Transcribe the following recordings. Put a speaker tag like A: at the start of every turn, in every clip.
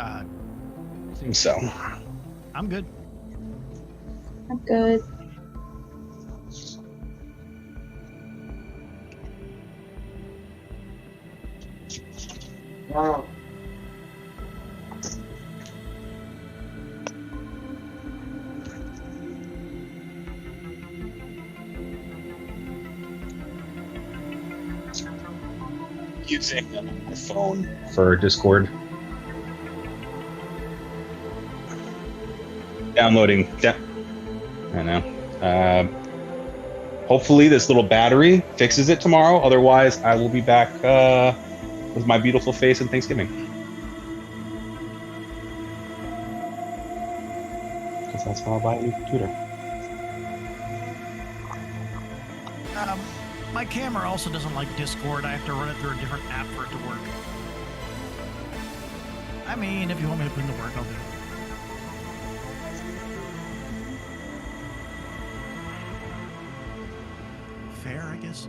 A: I think so.
B: I'm good.
C: I'm good.
A: Wow. Using my phone for Discord. Downloading. I know. Hopefully this little battery fixes it tomorrow. Otherwise, I will be back with my beautiful face and Thanksgiving. Because that's how I'll buy a new computer.
B: My camera also doesn't like Discord. I have to run it through a different app for it to work. I mean, if you want me to put in the work, I'll do it. Fair, I guess.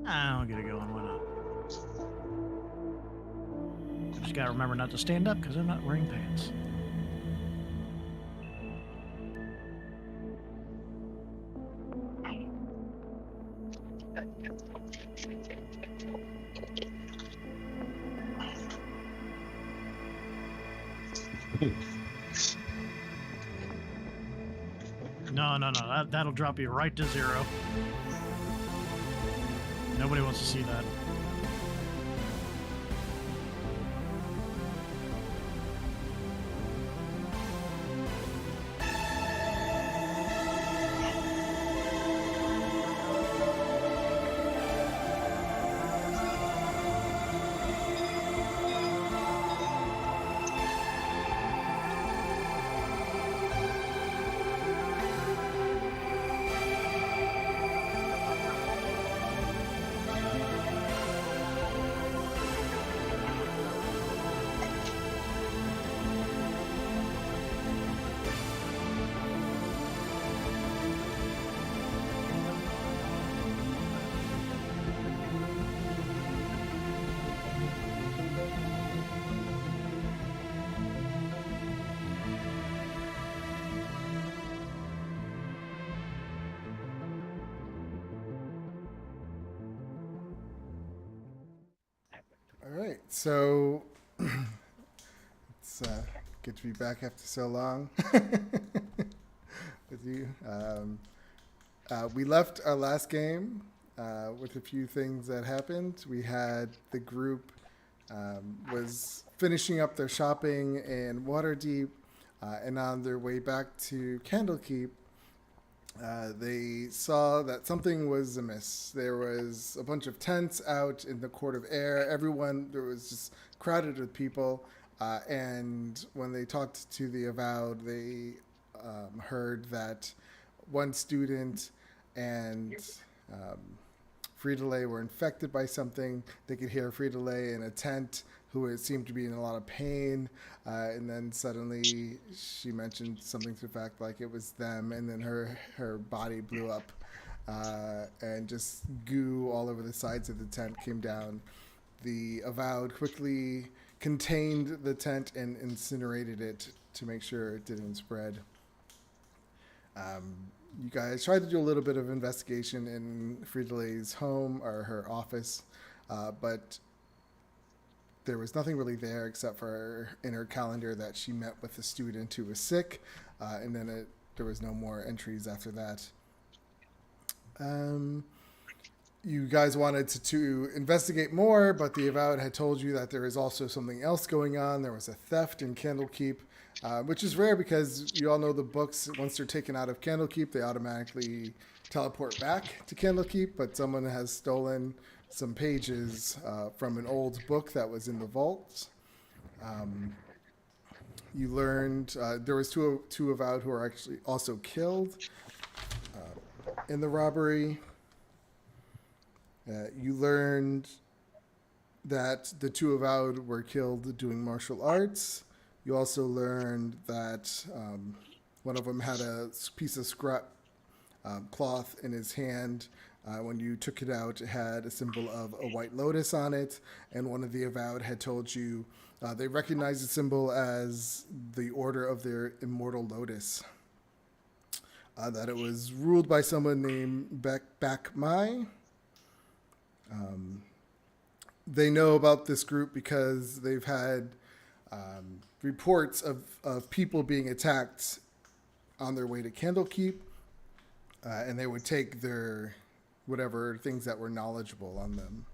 B: I'll get it going. Why not? Just gotta remember not to stand up because I'm not wearing pants. No. That'll drop you right to 0. Nobody wants to see that.
D: All right, so it's good to be back after so long with you. We left our last game with a few things that happened. We had the group was finishing up their shopping in Waterdeep, and on their way back to Candlekeep, they saw that something was amiss. There was a bunch of tents out in the Court of Air. There was just crowded with people. And when they talked to the Avowed, they heard that one student and Frida-Lay were infected by something. They could hear Frida-Lay in a tent who seemed to be in a lot of pain. And then suddenly she mentioned something to the fact like it was them, and then her body blew up, and just goo all over the sides of the tent came down. The Avowed quickly contained the tent and incinerated it to make sure it didn't spread. You guys tried to do a little bit of investigation in Frida-Lay's home or her office, but there was nothing really there except for in her calendar that she met with a student who was sick, and then there was no more entries after that. You guys wanted to investigate more, but the Avowed had told you that there is also something else going on. There was a theft in Candlekeep, which is rare because you all know the books, once they're taken out of Candlekeep, they automatically teleport back to Candlekeep, but someone has stolen some pages from an old book that was in the vault. You learned there was two Avowed who were actually also killed in the robbery. You learned that the two Avowed were killed doing martial arts. You also learned that one of them had a piece of scrap cloth in his hand When you took it out, it had a symbol of a white lotus on it, and one of the avowed had told you they recognized the symbol as the Order of their Immortal Lotus. That it was ruled by someone named Bak Mai. They know about this group because they've had reports of people being attacked on their way to Candlekeep, and they would take their whatever things that were knowledgeable on them.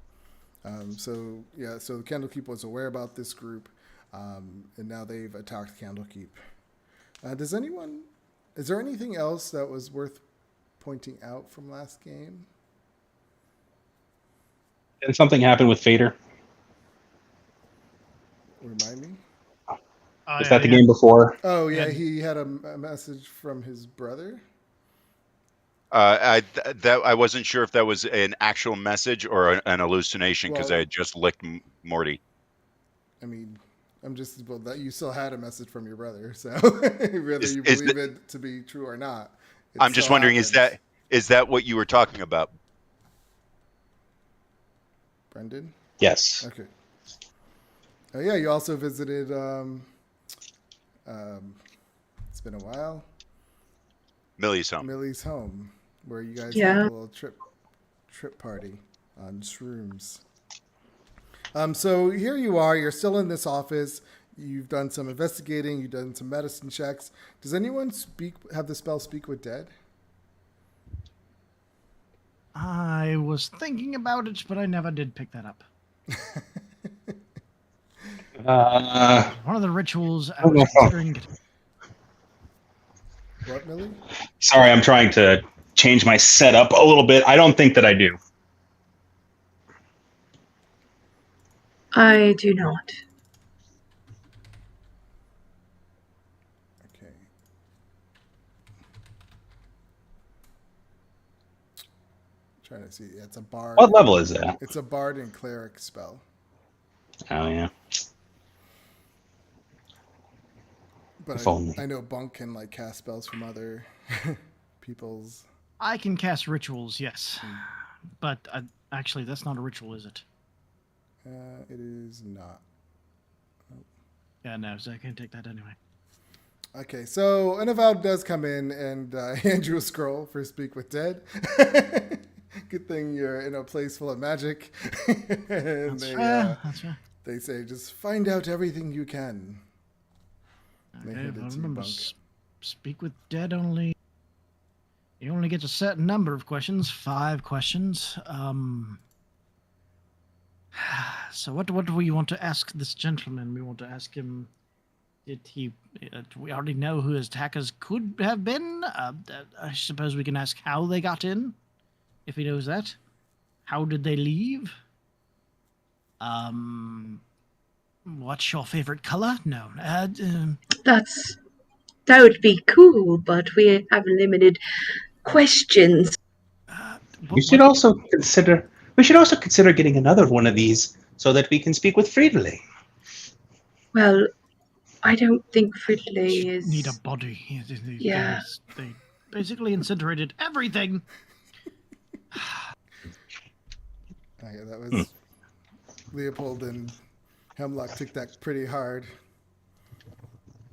D: So Candlekeep was aware about this group, and now they've attacked Candlekeep. Is there anything else that was worth pointing out from last game?
A: Did something happen with Fader?
D: Remind me.
A: Is that the game before?
D: Oh yeah, he had a message from his brother.
E: I wasn't sure if that was an actual message or an hallucination because I had just licked Morty.
D: I mean, that you still had a message from your brother, so whether you believe it to be true or not.
E: I'm just wondering,
D: happens.
E: is that what you were talking about?
D: Brendan?
A: Yes.
D: Okay. Oh yeah, you also visited. It's been a while.
E: Millie's home.
D: Millie's home, where you guys had a little trip party on shrooms. So here you are. You're still in this office. You've done some investigating. You've done some medicine checks. Does anyone have the spell Speak with Dead?
B: I was thinking about it, but I never did pick that up. One of the rituals I was considering.
D: What, Millie?
A: Sorry, I'm trying to change my setup a little bit. I don't think that I do.
C: I do not.
D: Okay. Trying to see. It's a bard.
A: What level is that?
D: It's a bard and cleric spell.
A: Oh yeah.
D: But I know Bunk can like cast spells from other people's.
B: I can cast rituals, yes, but actually, that's not a ritual, is it?
D: It is not.
B: Oh. Yeah, no, so I can't take that anyway.
D: Okay, so an avowed does come in and hand you a scroll for Speak with Dead. Good thing you're in a place full of magic. And
B: That's fair.
D: They say, just find out everything you can.
B: Okay, if I remember, Speak with Dead only... You only get a certain number of questions, 5 questions. So what do we want to ask this gentleman? We want to ask him... Did he... we already know who his attackers could have been. I suppose we can ask how they got in, if he knows that. How did they leave? What's your favorite color? No.
C: That would be cool, but we have limited questions.
A: We should also consider getting another one of these so that we can speak with Friedley.
C: Well, I don't think Friedley is...
B: Need a body.
C: Yeah.
B: They basically incinerated everything.
D: Okay, that was... Leopold and Hemlock took that pretty hard.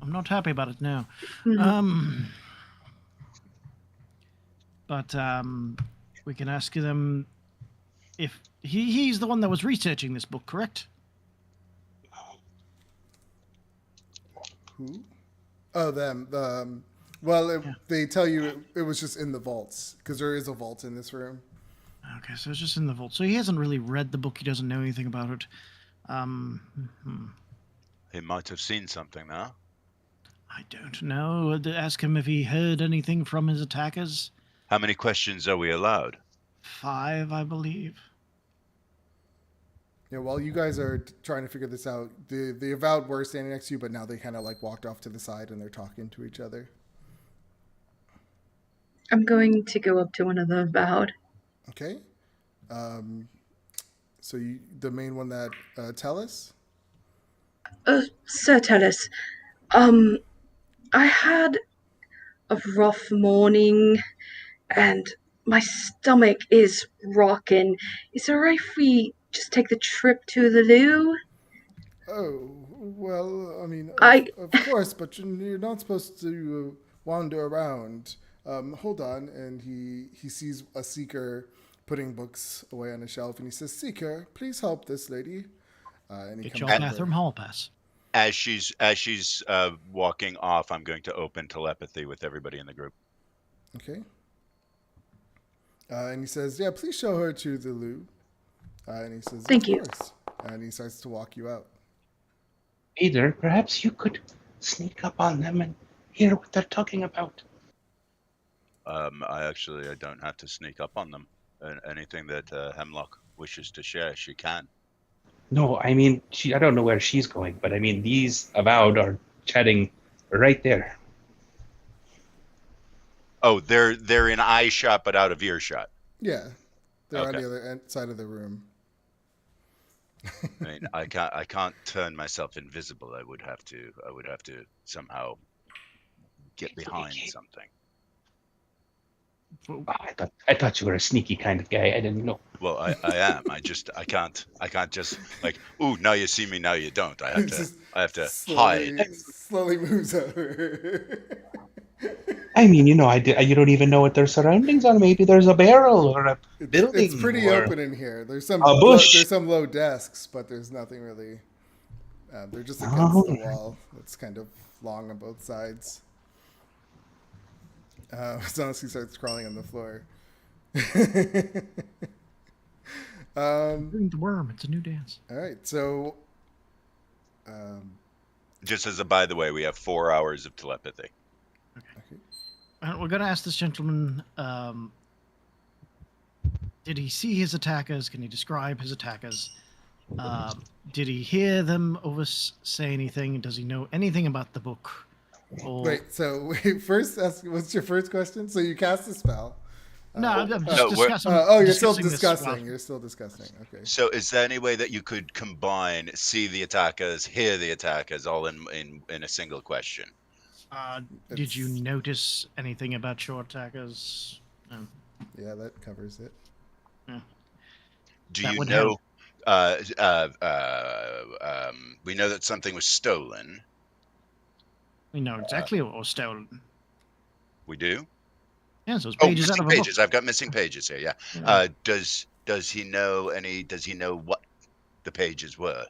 B: I'm not happy about it now.
C: Mm-hmm.
B: But we can ask them if he's the one that was researching this book, correct?
D: Who? Oh, them. They tell you it was just in the vaults, because there is a vault in this room.
B: Okay, so it's just in the vault. So he hasn't really read the book. He doesn't know anything about it.
E: He might have seen something now.
B: I don't know. Ask him if he heard anything from his attackers.
E: How many questions are we allowed?
B: 5, I believe.
D: Yeah, while you guys are trying to figure this out, the avowed were standing next to you, but now they kind of like walked off to the side and they're talking to each other.
C: I'm going to go up to one of the avowed.
D: Okay. So the main one that Tellus?
C: Sir Tellus, I had a rough morning, and my stomach is rocking. Is it alright if we just take the trip to the loo?
D: Oh, well, I mean,
C: I
D: of course, but you're not supposed to wander around. Hold on, and he sees a seeker putting books away on a shelf, and he says, "Seeker, please help this lady." And he
B: Get
D: comes
B: your
D: over.
B: bathroom hall pass.
E: As she's walking off, I'm going to open telepathy with everybody in the group.
D: Okay. And he says, "Yeah, please show her to the loo." And he says,
C: Thank
D: "Of
C: you."
D: course." And he starts to walk you out.
A: Peter, perhaps you could sneak up on them and hear what they're talking about.
E: I don't have to sneak up on them. Anything that Hemlock wishes to share, she can.
A: No, I mean, I don't know where she's going, but I mean, these avowed are chatting right there.
E: Oh, they're in eye shot, but out of earshot.
D: Yeah, they're on
E: Okay.
D: the other side of the room.
E: I mean, I can't turn myself invisible. I would have to somehow get behind something.
A: I thought you were a sneaky kind of guy. I didn't know.
E: Well, I am. I can't just like, ooh, now you see me, now you don't. I have to hide.
D: Slowly moves over.
A: I mean, you don't even know what their surroundings are. Maybe there's a barrel or a building.
D: It's pretty
A: or
D: open in here. There's some
A: a bush.
D: There's some low desks, but there's nothing really. They're just against the wall. It's kind of long on both sides. As long as he starts crawling on the floor.
B: Bring the worm. It's a new dance.
D: All right, so.
E: Just as a by the way, we have 4 hours of telepathy.
D: Okay.
B: We're going to ask this gentleman, did he see his attackers? Can he describe his attackers? Did he hear them say anything? Does he know anything about the book?
D: First ask, what's your first question? So you cast a spell.
B: No, I'm just discussing.
D: You're still discussing. You're still discussing. Okay.
E: So is there any way that you could combine see the attackers, hear the attackers, all in a single question?
B: Did you notice anything about your attackers? No.
D: Yeah, that covers it.
B: Yeah.
E: Do you know? We know that something was stolen.
B: We know exactly what was stolen.
E: We do.
B: Yeah, so it's pages out of a
E: pages.
B: book.
E: I've got missing pages here. Yeah. Does he know Does he know what the pages were?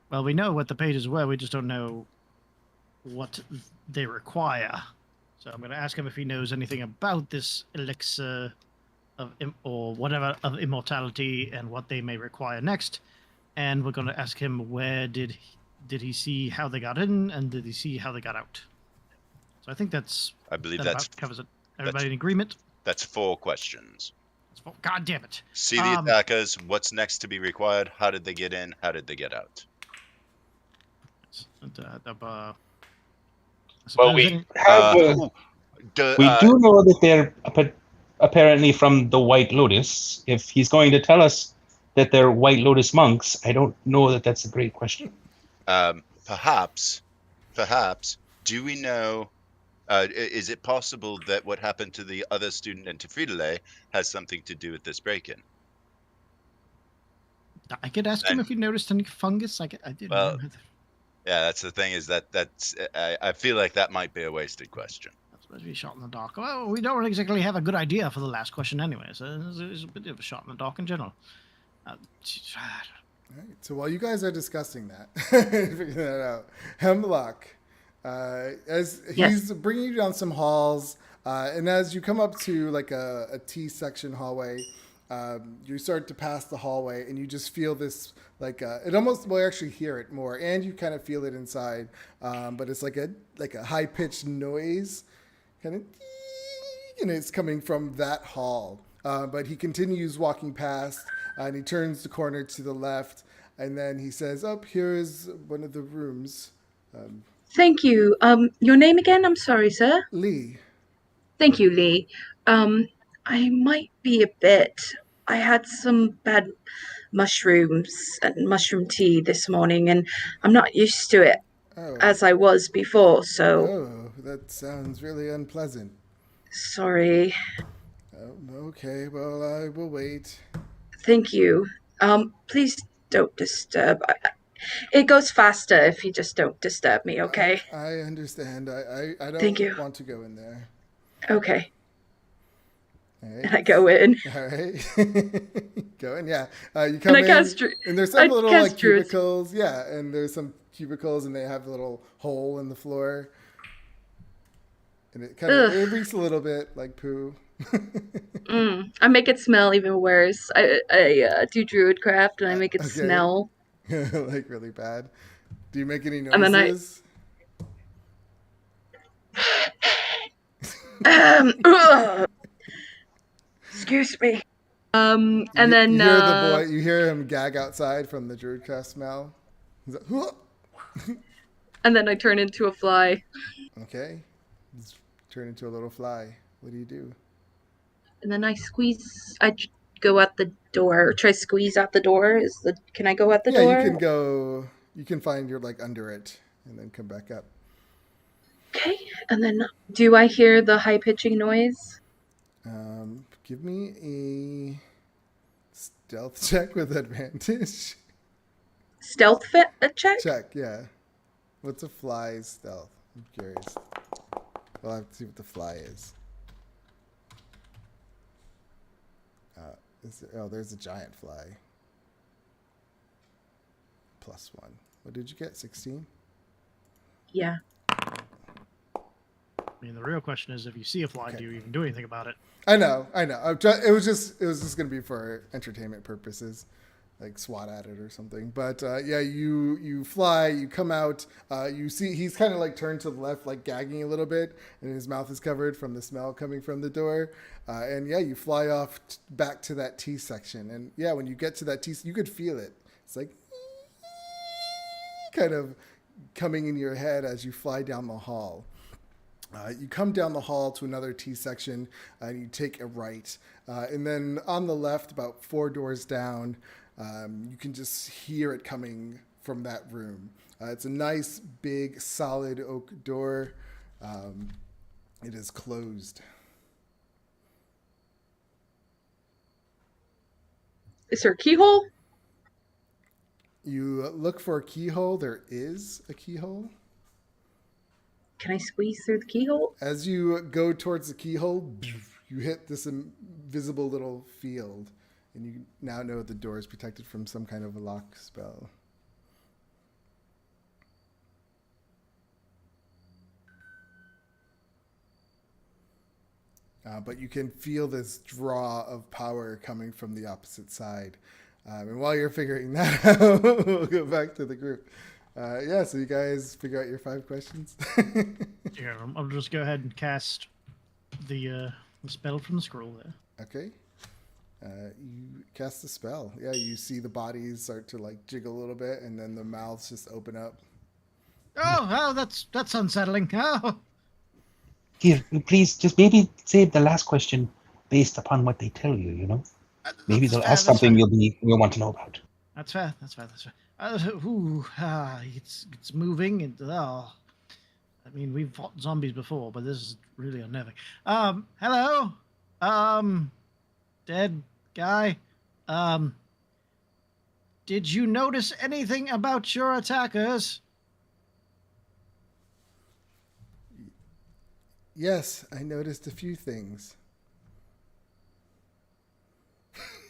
B: Well, we know what the pages were. We just don't know what they require. So I'm going to ask him if he knows anything about this elixir of or whatever of immortality and what they may require next. And we're going to ask him where did he see how they got in, and did he see how they got out? So I think that's.
E: I believe
B: that covers it. Everybody in agreement?
E: That's 4 questions.
B: God damn it!
E: See the attackers. What's next to be required? How did they get in? How did they get out?
A: Well, we do know that they're apparently from the White Lotus. If he's going to tell us that they're White Lotus monks, I don't know that that's a great question.
E: Perhaps, do we know, is it possible that what happened to the other student in Tefridale has something to do with this break-in?
B: I could ask him if he noticed any fungus. I didn't know.
E: Yeah, that's the thing, is that's I feel like that might be a wasted question.
B: That's supposed to be a shot in the dark. Well, we don't exactly have a good idea for the last question anyway, so it's a bit of a shot in the dark in general.
D: All right, so while you guys are discussing that, figuring that out, Hemlock, as he's bringing you down some halls, and as you come up to like a T section hallway, you start to pass the hallway, and you just feel this it almost will actually hear it more, and you kind of feel it inside, but it's like a high pitched noise, kind of, and it's coming from that hall. But he continues walking past, and he turns the corner to the left, and then he says, "Up here is one of the rooms."
C: Thank you. Your name again? I'm sorry, sir.
D: Lee.
C: Thank you, Lee. I might be a bit. I had some bad mushrooms and mushroom tea this morning, and I'm not used to it as I was before, so...
D: Oh, that sounds really unpleasant.
C: Sorry.
D: Okay, well, I will wait.
C: Thank you. Please don't disturb. It goes faster if you just don't disturb me, okay?
D: I understand. I
C: Thank
D: don't
C: you.
D: want to go in there.
C: Okay.
D: All right.
C: And I go in.
D: All right. Go in, yeah. You
C: And
D: come
C: I
D: in,
C: cast
D: and there's some little
C: cast
D: like
C: druids.
D: cubicles. Yeah, and there's some cubicles, and they have a little hole in the floor. And it kind of
C: Ugh.
D: it reeks a little bit like poo.
C: I make it smell even worse. I do druidcraft and I make it
D: Okay.
C: smell.
D: Like really bad. Do you make any
C: And then
D: noises?
C: ugh. Excuse me. And then
D: You hear the boy. You hear him gag outside from the druidcraft smell. He's like, "Huh?"
C: and then I turn into a fly.
D: Okay. He's turned into a little fly. What do you do?
C: And then I go out the door. Try squeeze out the door. Can I go out the
D: Yeah,
C: door?
D: you can go. You can find your like under it, and then come back up.
C: Okay. And then do I hear the high pitching noise?
D: Give me a stealth check with advantage.
C: Stealth fit a check?
D: Check, yeah. What's a fly's stealth? I'm curious. We'll have to see what the fly is. There's a giant fly. +1. What did you get? 16?
C: Yeah.
B: I mean, the real question is, if you see a fly, do you even do anything about it?
D: I know. It was just going to be for entertainment purposes, like swat at it or something. But yeah, you fly, you come out, you see he's kind of like turned to the left, like gagging a little bit, and his mouth is covered from the smell coming from the door. And yeah, you fly off back to that T section, and yeah, when you get to that T, you could feel it. It's like kind of coming in your head as you fly down the hall. You come down the hall to another T section, and you take a right. And then on the left, about 4 doors down, you can just hear it coming from that room. It's a nice, big, solid oak door. It is closed.
C: Is there a keyhole?
D: You look for a keyhole. There is a keyhole.
C: Can I squeeze through the keyhole?
D: As you go towards the keyhole, you hit this invisible little field, and you now know the door is protected from some kind of a lock spell. But you can feel this draw of power coming from the opposite side. And while you're figuring that out, we'll go back to the group. Yeah, so you guys figure out your 5 questions.
B: Yeah, I'll just go ahead and cast the spell from the scroll there.
D: Okay. You cast the spell. Yeah, you see the bodies start to like jiggle a little bit, and then the mouths just open up.
B: Oh, that's unsettling. Oh.
A: Here, please, just maybe save the last question based upon what they tell you. You know, maybe they'll ask something you'll want to know about.
B: That's fair. It's moving. I mean, we've fought zombies before, but this is really unnerving. Hello? Dead guy? Did you notice anything about your attackers?
D: Yes, I noticed a few things.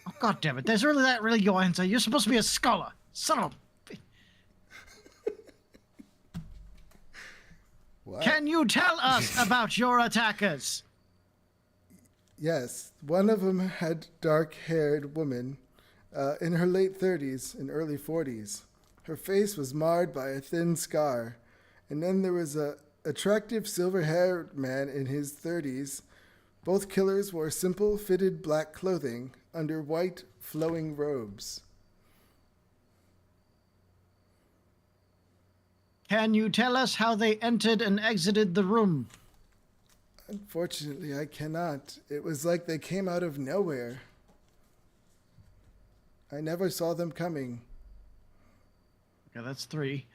B: Oh, God damn it. There's really your answer. You're supposed to be a scholar. Son of a...
D: What?
B: Can you tell us about your attackers?
D: Yes, one of them had dark-haired woman in her late 30s and early 40s. Her face was marred by a thin scar. And then there was a attractive silver-haired man in his 30s. Both killers wore simple, fitted black clothing under white, flowing robes.
B: Can you tell us how they entered and exited the room?
D: Unfortunately, I cannot. It was like they came out of nowhere. I never saw them coming.
B: Okay, that's 3.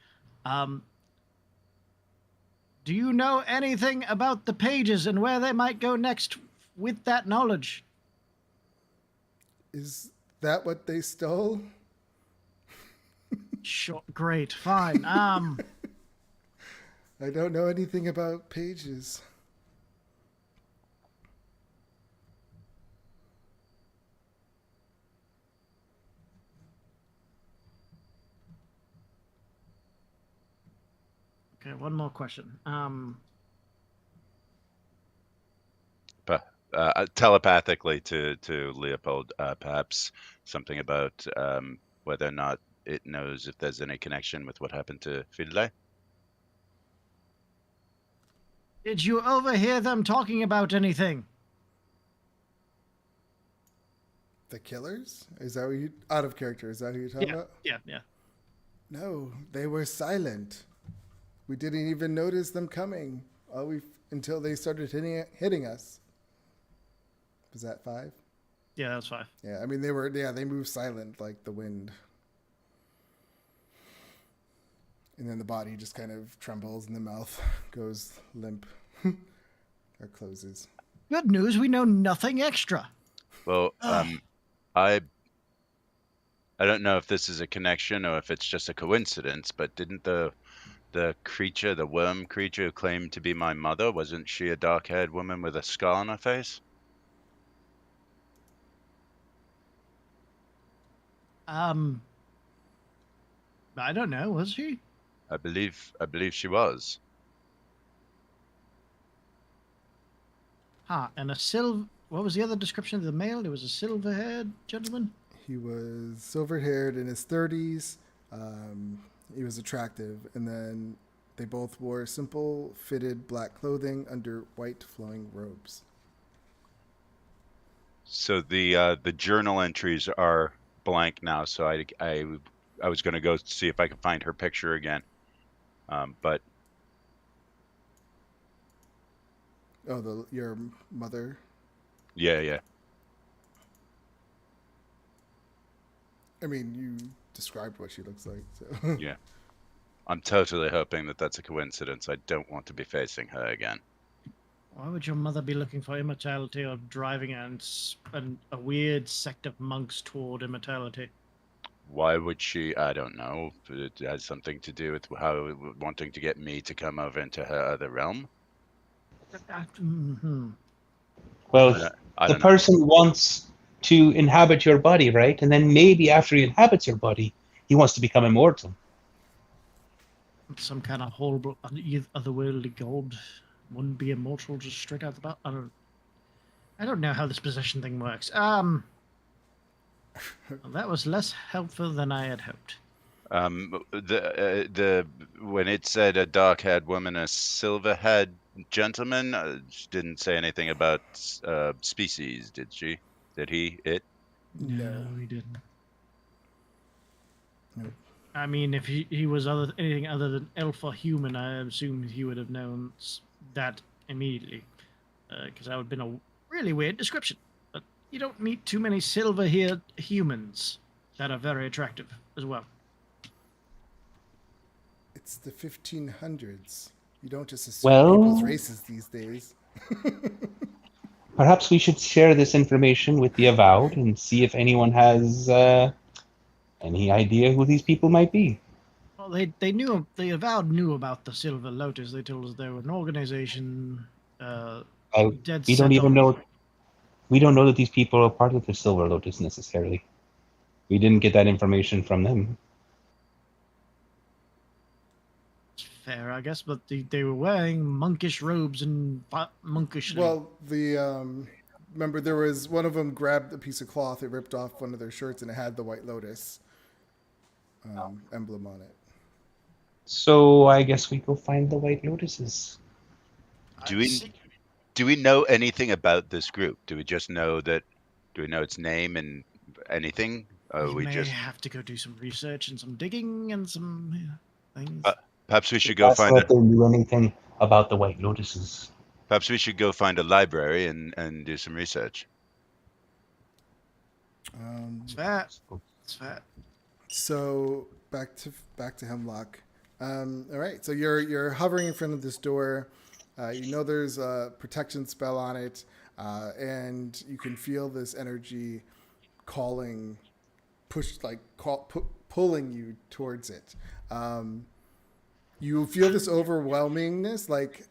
B: Do you know anything about the pages and where they might go next with that knowledge.
D: Is that what they stole?
B: Sure, great, fine.
D: I don't know anything about pages.
B: Okay, one more question.
E: Telepathically to Leopold, perhaps something about whether or not it knows if there's any connection with what happened to Fidelay.
B: Did you overhear them talking about anything?
D: The killers? Is that what you... Out of character, is that who you're talking about?
B: Yeah.
D: No, they were silent. We didn't even notice them coming until they started hitting us. Was that 5?
B: Yeah, that was 5.
D: Yeah, I mean, they moved silent like the wind. And then the body just kind of trembles and the mouth goes limp or closes.
B: Good news, we know nothing extra.
E: Well, I don't know if this is a connection or if it's just a coincidence, but didn't the creature, the worm creature who claimed to be my mother, wasn't she a dark-haired woman with a scar on her face?
B: I don't know, was she?
E: I believe she was.
B: And what was the other description of the male? There was a silver-haired gentleman?
D: He was silver-haired in his 30s. He was attractive. And then they both wore simple fitted black clothing under white flowing robes.
E: So the journal entries are blank now, so I was going to go see if I could find her picture again. But
D: your mother?
E: Yeah.
D: I mean, you described what she looks like, so.
E: Yeah. I'm totally hoping that that's a coincidence. I don't want to be facing her again.
B: Why would your mother be looking for immortality or driving a weird sect of monks toward immortality?
E: Why would she? I don't know. It has something to do with how wanting to get me to come over into her other realm.
A: Well, the person wants to inhabit your body, right? And then maybe after he inhabits your body, he wants to become immortal.
B: Some kind of horrible, otherworldly god wouldn't be immortal just straight out the butt. I don't know how this possession thing works. Well, that was less helpful than I had hoped.
E: When it said a dark-haired woman, a silver-haired gentleman, didn't say anything about species, did she? Did he? It?
B: No, he didn't.
D: Nope.
B: I mean, if he was anything other than elf or human, I assume he would have known that immediately, because that would have been a really weird description. But you don't meet too many silver-haired humans that are very attractive as well.
D: It's the 1500s. You don't just assume people's races these days.
A: Perhaps we should share this information with the Avowed and see if anyone has any idea who these people might be.
B: Well, the Avowed knew about the Silver Lotus. They told us they were an organization.
A: We don't know that these people are part of the Silver Lotus necessarily. We didn't get that information from them.
B: Fair, I guess, but they were wearing monkish robes and monkishly.
D: Well, remember there was one of them grabbed a piece of cloth, it ripped off one of their shirts, and it had the White Lotus emblem on it.
A: So I guess we go find the White Lotuses.
E: Do we know anything about this group? Do we just know that? Do we know its name and anything?
B: We may have to go do some research and some digging and some things.
E: Perhaps we should go find.
A: If they knew anything about the White Lotuses.
E: Perhaps we should go find a library and do some research.
B: It's fair.
D: So back to Hemlock. All right. So you're hovering in front of this door. You know there's a protection spell on it. and you can feel this energy calling, pulling you towards it. You feel this overwhelmingness, like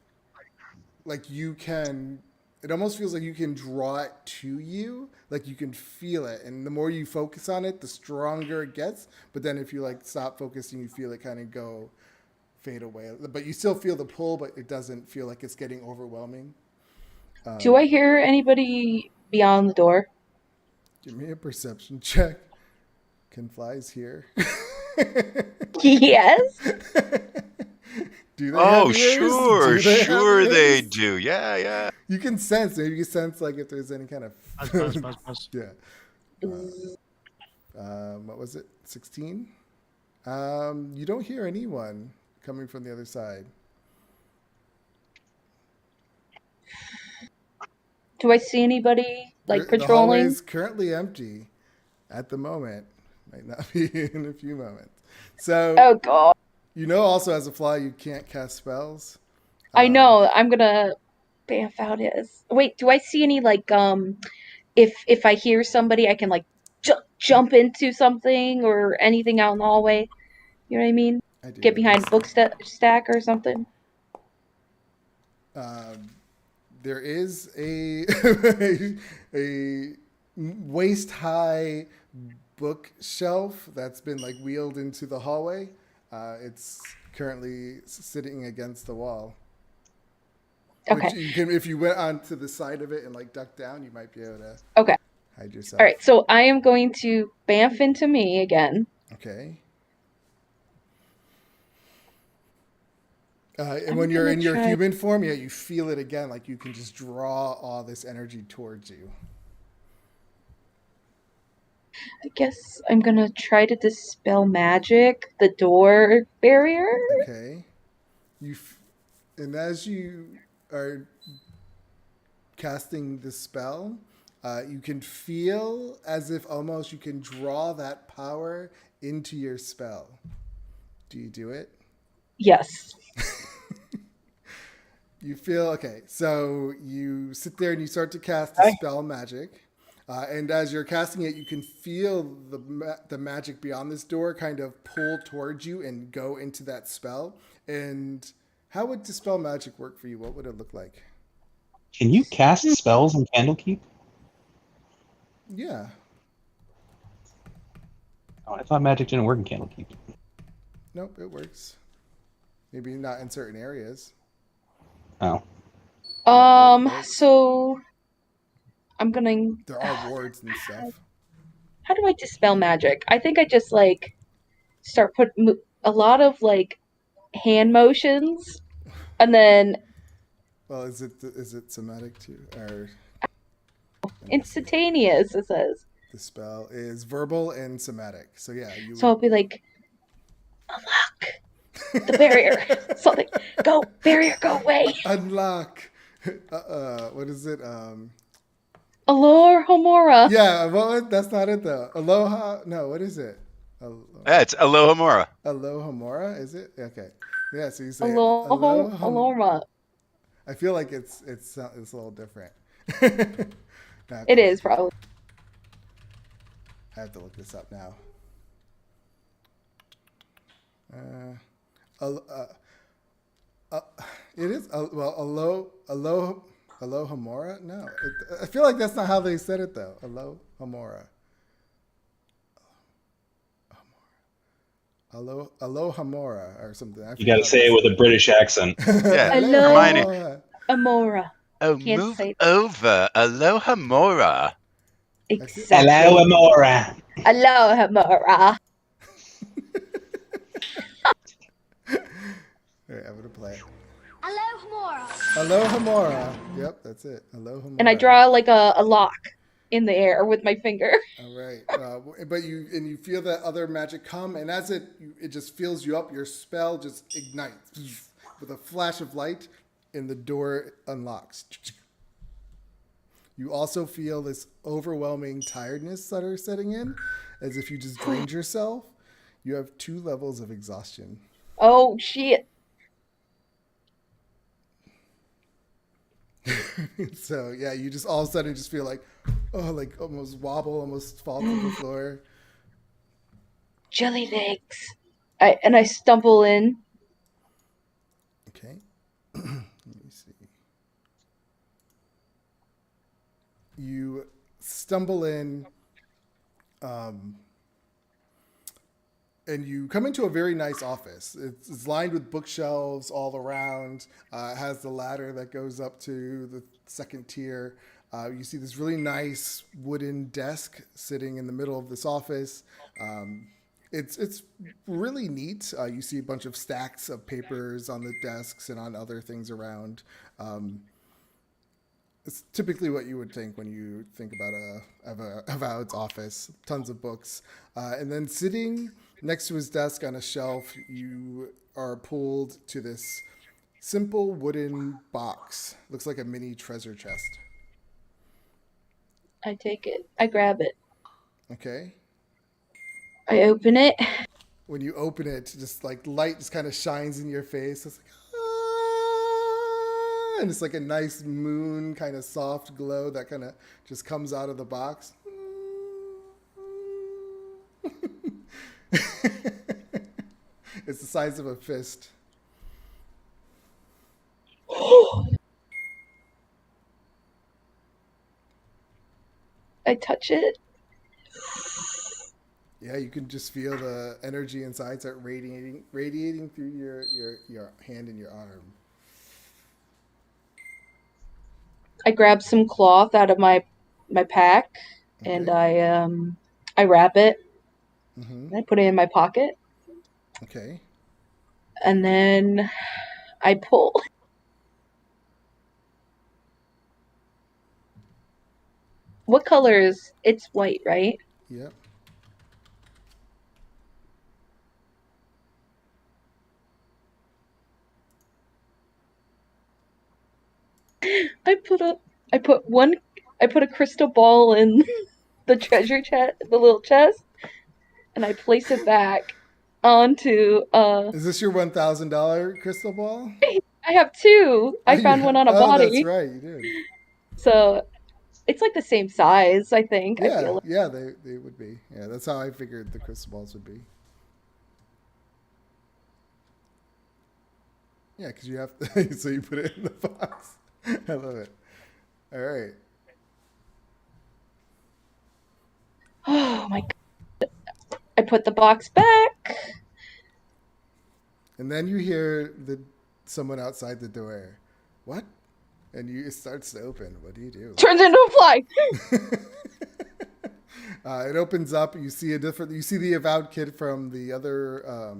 D: you can. It almost feels like you can draw it to you, like you can feel it, and the more you focus on it, the stronger it gets. But then if you like stop focusing, you feel it kind of fade away. But you still feel the pull, but it doesn't feel like it's getting overwhelming.
C: Do I hear anybody beyond the door?
D: Give me a perception check. Can flies hear?
C: Yes.
D: Do they have ears?
E: Sure they do. Yeah.
D: You can sense. Maybe you can sense like if there's any kind of
B: Buzz.
D: yeah. What was it? 16. You don't hear anyone coming from the other side.
C: Do I see anybody patrolling?
D: The hallway is currently empty at the moment. Might not be in a few moments. So.
C: Oh God.
D: You know, also as a fly, you can't cast spells.
C: I know. I'm gonna bamf out his. Wait, do I see any if I hear somebody, I can jump into something or anything out in the hallway? You know what I mean?
D: I do.
C: Get behind a book stack or something.
D: There is a waist high bookshelf that's been wheeled into the hallway. It's currently sitting against the wall.
C: Okay.
D: Which you can, if you went onto the side of it and duck down, you might be able to hide yourself.
C: All right, so I am going to bamf into me again.
D: Okay. And when you're in your human form, you feel it again. Like you can just draw all this energy towards you.
C: I guess I'm going to try to dispel magic, the door barrier.
D: Okay. And as you are casting the spell, you can feel as if almost you can draw that power into your spell. Do you do it?
C: Yes.
D: You feel, okay, so you sit there and you start to cast the spell magic. And as you're casting it, you can feel the magic beyond this door kind of pull towards you and go into that spell. And how would dispel magic work for you? What would it look like?
A: Can you cast spells in Candlekeep?
D: Yeah.
A: Oh, I thought magic didn't work in Candlekeep.
D: Nope, it works. Maybe not in certain areas.
A: Oh.
C: So I'm gonna.
D: There are wards and stuff.
C: How do I dispel magic? I think I just start putting a lot of hand motions, and then.
D: Well, is it somatic too, or
C: instantaneous? It says.
D: The spell is verbal and somatic. So yeah,
C: So I'll be like, unlock the barrier. Something. Go barrier. Go away.
D: Unlock. What is it?
C: Aloha Homora.
D: Yeah, well, that's not it though. Aloha. No, what is it?
E: Yeah, it's Aloha Mora.
D: Aloha Mora, is it? Okay. Yeah, so you say
C: Aloha.
D: I feel like it's a little different.
C: It is probably.
D: I have to look this up now. It is Aloha Mora? No, I feel like that's not how they said it though. Aloha Mora. Aloha Mora or something.
A: You got to say it with a British accent.
E: Yeah,
C: Aloha Amora.
E: Oh,
C: Can't
E: move
C: say
E: over. Aloha Mora.
C: Exactly.
A: Hello, Amora.
C: Aloha Mora.
D: All right, I'm gonna play it.
F: Aloha Mora.
D: Aloha Mora. Yep, that's it. Aloha Mora.
C: And I draw a lock in the air with my finger.
D: All right, but you feel that other magic come, and as it just fills you up, your spell just ignites with a flash of light, and the door unlocks. You also feel this overwhelming tiredness that are setting in, as if you just drained yourself. You have 2 levels of exhaustion.
C: Oh shit.
D: So yeah, you just all of a sudden just feel like, oh, like almost wobble, almost fall to the floor.
C: Jelly legs. I stumble in.
D: Okay. Let me see. You stumble in, and you come into a very nice office. It's lined with bookshelves all around. It has the ladder that goes up to the second tier. You see this really nice wooden desk sitting in the middle of this office. It's really neat. You see a bunch of stacks of papers on the desks and on other things around. It's typically what you would think when you think about a Avowed's office. Tons of books. And then sitting next to his desk on a shelf, you are pulled to this simple wooden box. Looks like a mini treasure chest.
C: I take it. I grab it.
D: Okay.
C: I open it.
D: When you open it, just like light just kind of shines in your face. It's like, and it's like a nice moon kind of soft glow that kind of just comes out of the box. It's the size of a fist.
C: I touch it.
D: Yeah, you can just feel the energy inside start radiating through your hand and your arm.
C: I grab some cloth out of my pack,
D: Okay.
C: and I wrap it.
D: Mm-hmm.
C: And I put it in my pocket,
D: Okay.
C: and then I pull. What color is it's white, right?
D: Yep.
C: I put a crystal ball in the treasure chest, the little chest, and I place it back onto
D: Is this your $1,000 crystal ball?
C: I have two. I found one on a
D: Oh,
C: body.
D: that's right, you did.
C: So it's like the same size, I think. I
D: Yeah,
C: feel like.
D: yeah, they would be. Yeah, that's how I figured the crystal balls would be. Yeah, because you have to. So you put it in the box. I love it. All right.
C: Oh my god. I put the box back.
D: And then you hear someone outside the door. What? And it starts to open. What do you do?
C: Turns into a fly.
D: It opens up. You see You see the Avowed kid from the other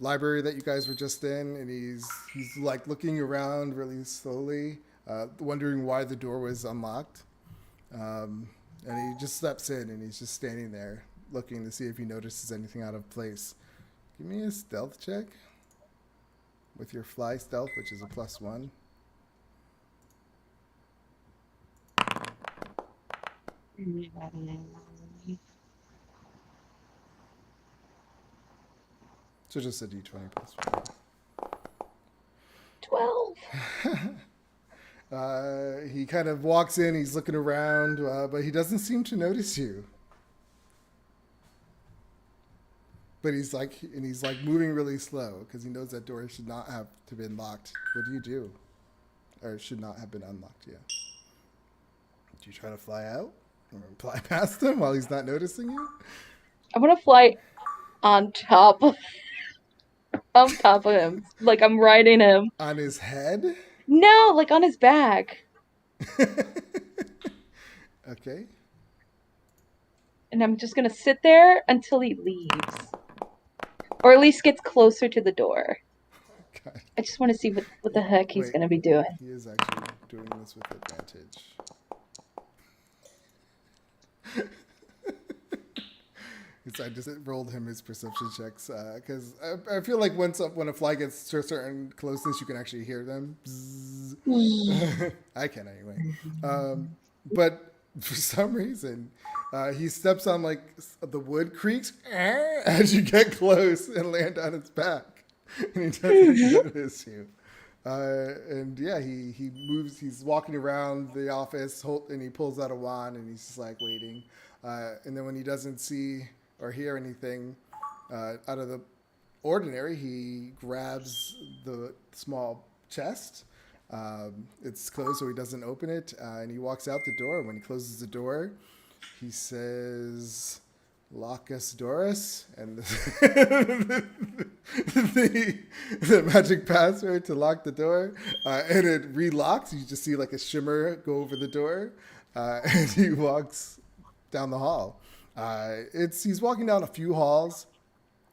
D: library that you guys were just in, and he's like looking around really slowly, wondering why the door was unlocked. And he just steps in, and he's just standing there, looking to see if he notices anything out of place. Give me a stealth check with your fly stealth, which is a +1. So just a d20 +1.
C: 12.
D: He kind of walks in. He's looking around, but he doesn't seem to notice you. But he's like moving really slow because he knows that door should not have to been locked. What do you do? Or it should not have been unlocked yet. Do you try to fly out or fly past him while he's not noticing you?
C: I'm gonna fly on top of him, like I'm riding him.
D: On his head?
C: No, like on his back.
D: Okay.
C: And I'm just gonna sit there until he leaves, or at least gets closer to the door.
D: God.
C: I just want to see what the heck he's gonna be doing.
D: He is actually doing this with advantage. So I just rolled him his perception checks because I feel like when a fly gets to a certain closeness, you can actually hear them. I can anyway. But for some reason, he steps on like the wood creaks as you get close and land on its back, and he doesn't notice you. And yeah, he moves. He's walking around the office, and he pulls out a wand, and he's just like waiting. And then when he doesn't see or hear anything out of the ordinary, he grabs the small chest. It's closed, so he doesn't open it, and he walks out the door. When he closes the door, he says, "Locus Doris," and the magic password to lock the door, and it relocks. You just see like a shimmer go over the door, and he walks down the hall. He's walking down a few halls,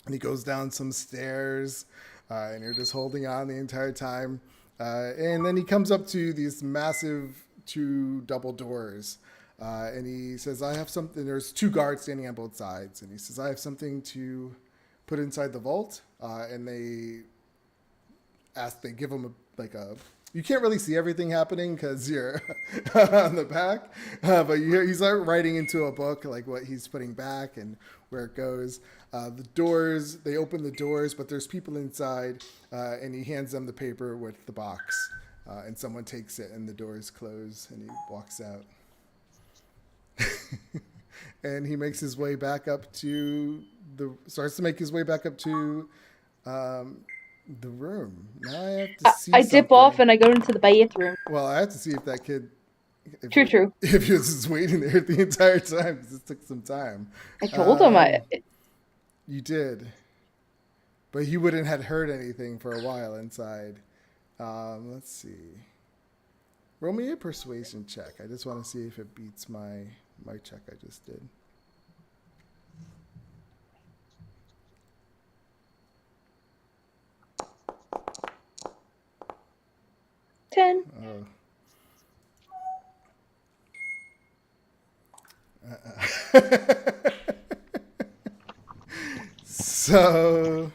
D: and he goes down some stairs, and you're just holding on the entire time. And then he comes up to these massive 2 double doors. And he says, I have something. There's 2 guards standing on both sides. And he says, I have something to put inside the vault. And they give him you can't really see everything happening because you're on the back. But he's like writing into a book, like what he's putting back and where it goes. The doors, they open the doors, but there's people inside. And he hands them the paper with the box. And someone takes it and the doors close and he walks out. And he makes his way back up to starts to make his way back up to the room. Now I have to see
G: I dip off and I go into the bathroom.
D: Well, I have to see if that kid...
G: True.
D: If he was just waiting there the entire time, because it took some time.
G: I told him
D: You did. But he wouldn't have heard anything for a while inside. Let's see. Roll me a persuasion check. I just want to see if it beats my check I just did.
G: $10.
D: So,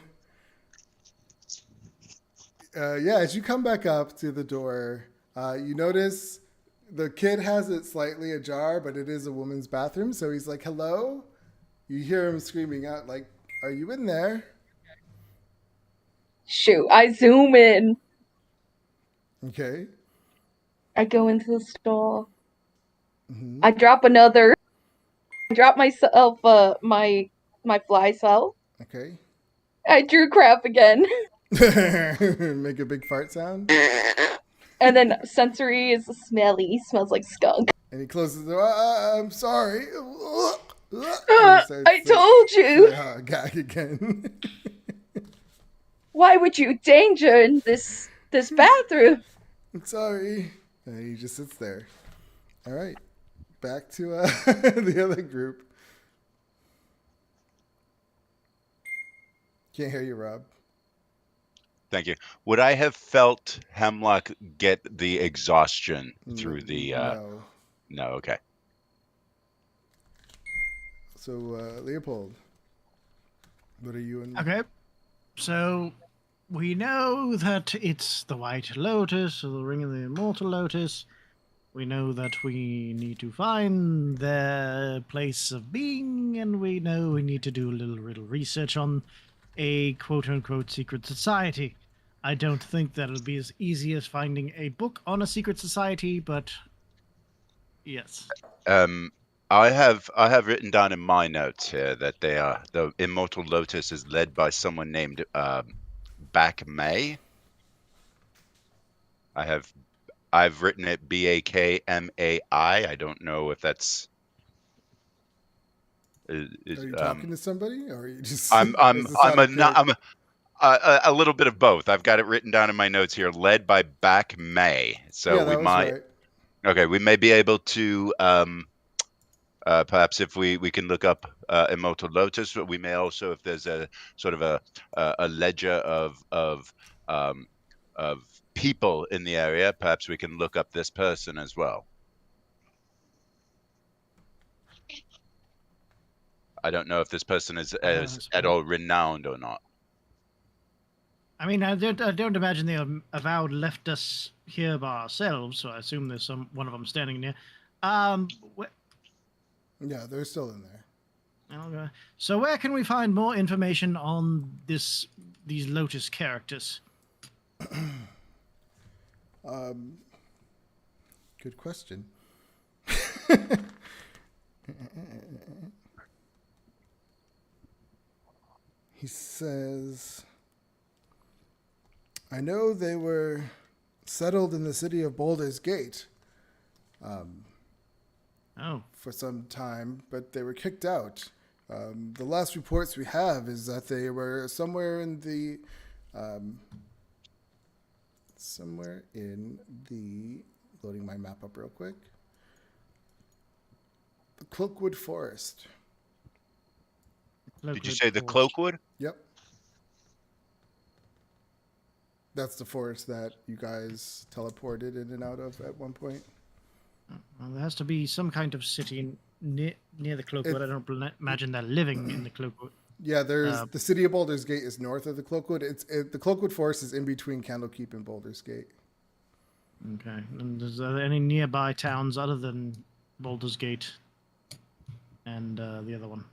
D: as you come back up to the door, you notice the kid has it slightly ajar, but it is a woman's bathroom. So he's like, hello? You hear him screaming out, like, are you in there?
G: Shoot, I zoom in.
D: Okay.
G: I go into the stall. Mm-hmm. I drop myself, my fly cell.
D: Okay.
G: I drew crap again.
D: Make a big fart sound.
G: And then sensory is smelly. Smells like skunk.
D: And he closes the door. I'm sorry.
G: I told you.
D: Gag again.
G: Why would you danger in this bathroom?
D: I'm sorry. And he just sits there. All right. Back to the other group. Can't hear you, Rob.
E: Thank you. Would I have felt Hemlock get the exhaustion through the...
D: No.
E: No, okay.
D: So, Leopold, what are you in?
B: Okay. So, we know that it's the White Lotus, or the Ring of the Immortal Lotus. We know that we need to find their place of being, and we know we need to do a little research on a quote-unquote secret society. I don't think that'll be as easy as finding a book on a secret society, but yes.
E: I have written down in my notes here that the Immortal Lotus is led by someone named Back May. I've written it Bakmai. I don't know if that's.
D: Are you talking to somebody, or are you just?
E: I'm a little bit of both. I've got it written down in my notes here. Led by Back May. So
D: yeah, we might.
E: Right. Okay, we may be able to. Perhaps if we can look up Immortal Lotus, but we may also, if there's a sort of a ledger of people in the area, perhaps we can look up this person as well. I don't know if this person is at all renowned or not.
B: I mean, I don't imagine the Avowed left us here by ourselves, so I assume there's one of them standing near.
D: Yeah, they're still in there.
B: Okay. So where can we find more information on these Lotus characters?
D: Good question. He says, I know they were settled in the city of Baldur's Gate for some time, but they were kicked out. The last reports we have is that they were somewhere in the loading my map up real quick. The Cloakwood Forest.
E: Did you say the Cloakwood?
D: Yep. That's the forest that you guys teleported in and out of at one point.
B: Well, there has to be some kind of city near the Cloakwood. I don't imagine they're living in the Cloakwood.
D: Yeah, there's the city of Baldur's Gate is north of the Cloakwood. The Cloakwood Forest is in between Candlekeep and Baldur's Gate.
B: Okay. And is there any nearby towns other than Baldur's Gate and the other one?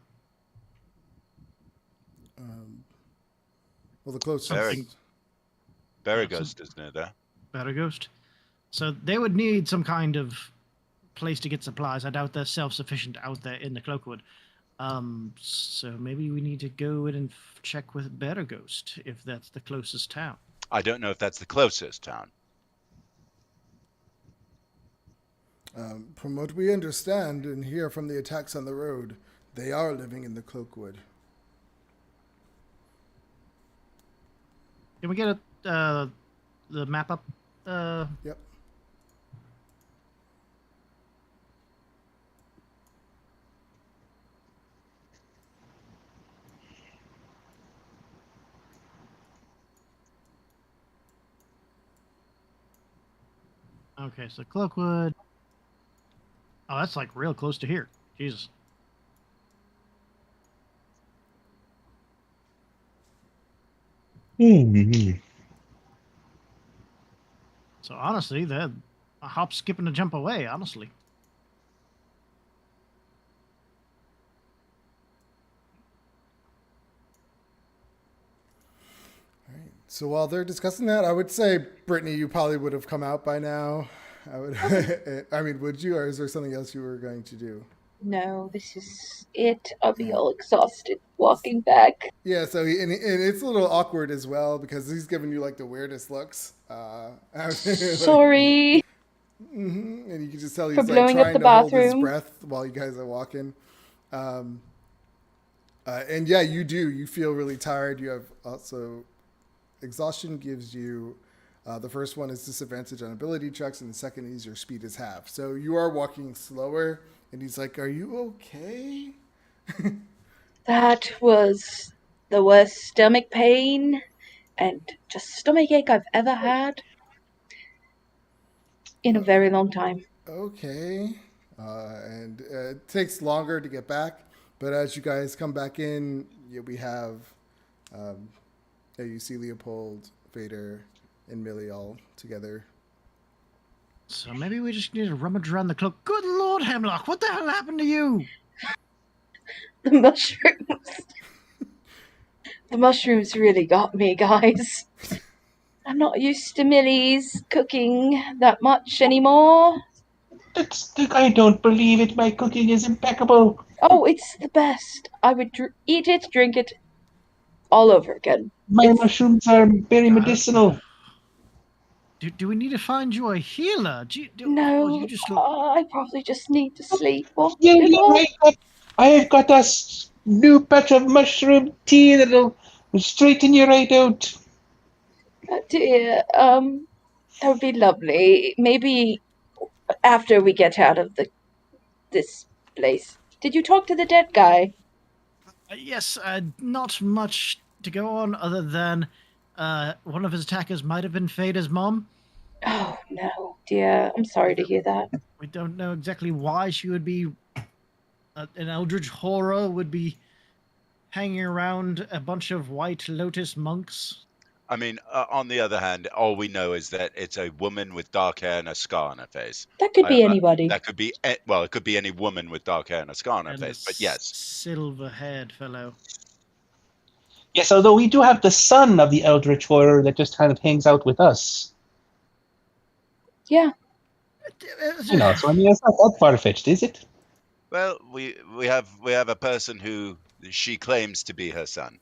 D: Well, the closest...
E: Baragost is near there.
B: Baragost? So they would need some kind of place to get supplies. I doubt they're self-sufficient out there in the Cloakwood. So maybe we need to go in and check with Baragost if that's the closest town.
E: I don't know if that's the closest town.
D: From what we understand and hear from the attacks on the road, they are living in the Cloakwood.
B: Can we get the map up?
D: Yep.
B: Okay, so Cloakwood. Oh, that's like real close to here. Jesus. So honestly, they're a hop, skip, and a jump away, honestly.
D: All right. So while they're discussing that, I would say, Brittany, you probably would have come out by now. I mean, would you, or is there something else you were going to do?
G: No, this is it. I'll be all exhausted walking back.
D: Yeah, so and it's a little awkward as well because he's giving you like the weirdest looks.
G: Sorry.
D: And you can just tell he's
G: For
D: like
G: blowing up
D: trying
G: the
D: to hold his
G: bathroom.
D: breath while you guys are walking. And yeah, you do. You feel really tired. You have also exhaustion gives you. The first one is disadvantage on ability checks, and the second is your speed is half. So you are walking slower, and he's like, "Are you okay?"
G: That was the worst stomach pain and just stomachache I've ever had in a very long time.
D: Okay. And it takes longer to get back, but as you guys come back in, we have, you see Leopold, Vader, and Millie all together.
B: So maybe we just need to rummage around the cloak. Good Lord, Hemlock, what the hell happened to you?
G: The mushrooms. The mushrooms really got me, guys. I'm not used to Millie's cooking that much anymore.
A: I don't believe it. My cooking is impeccable.
G: Oh, it's the best. I would eat it, drink it all over again.
A: My mushrooms are very medicinal.
B: Do we need to find you a healer?
G: No,
B: you just look...
G: I probably just need to sleep.
A: Yeah, I have got a new batch of mushroom tea that'll straighten you right out.
G: Oh dear, that would be lovely. Maybe after we get out of this place. Did you talk to the dead guy?
B: Yes, not much to go on other than one of his attackers might have been Fader's mom.
G: Oh, no, dear. I'm sorry to hear that.
B: We don't know exactly why she would be... an eldritch horror would be hanging around a bunch of White Lotus monks.
E: I mean, on the other hand, all we know is that it's a woman with dark hair and a scar on her face.
G: That could be anybody.
E: That could be, well, it could be any woman with dark hair and a scar on her face, but yes.
B: Silver-haired fellow.
A: Yes, although we do have the son of the Eldritch Horror that just kind of hangs out with us.
G: Yeah.
A: You know, so I mean, it's not that far-fetched, is it?
E: Well, we have a person who she claims to be her son.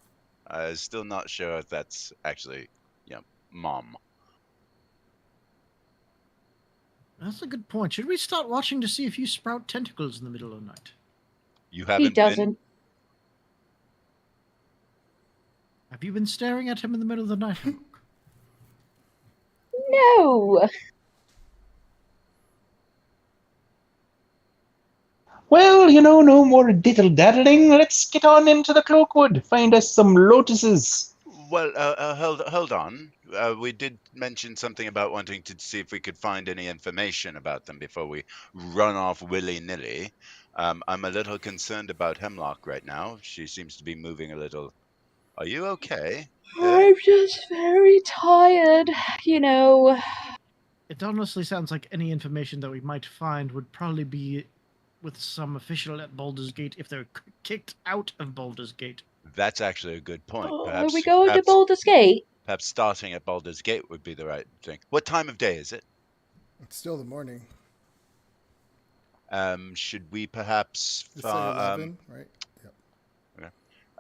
E: I'm still not sure if that's actually, mom.
B: That's a good point. Should we start watching to see if you sprout tentacles in the middle of the night?
E: You
G: He
E: haven't
G: doesn't.
B: Have you been staring at him in the middle of the night?
G: No.
A: Well, you know, no more diddle-daddling. Let's get on into the Cloakwood. Find us some lotuses.
E: Well, hold on. We did mention something about wanting to see if we could find any information about them before we run off willy-nilly. I'm a little concerned about Hemlock right now. She seems to be moving a little. Are you okay?
G: I'm just very tired, you know.
B: It honestly sounds like any information that we might find would probably be with some official at Baldur's Gate if they're kicked out of Baldur's Gate.
E: That's actually a good point.
G: Are we going to Baldur's Gate?
E: Perhaps starting at Baldur's Gate would be the right thing. What time of day is it?
D: It's still the morning.
E: Should we perhaps...
D: It's like 11, right?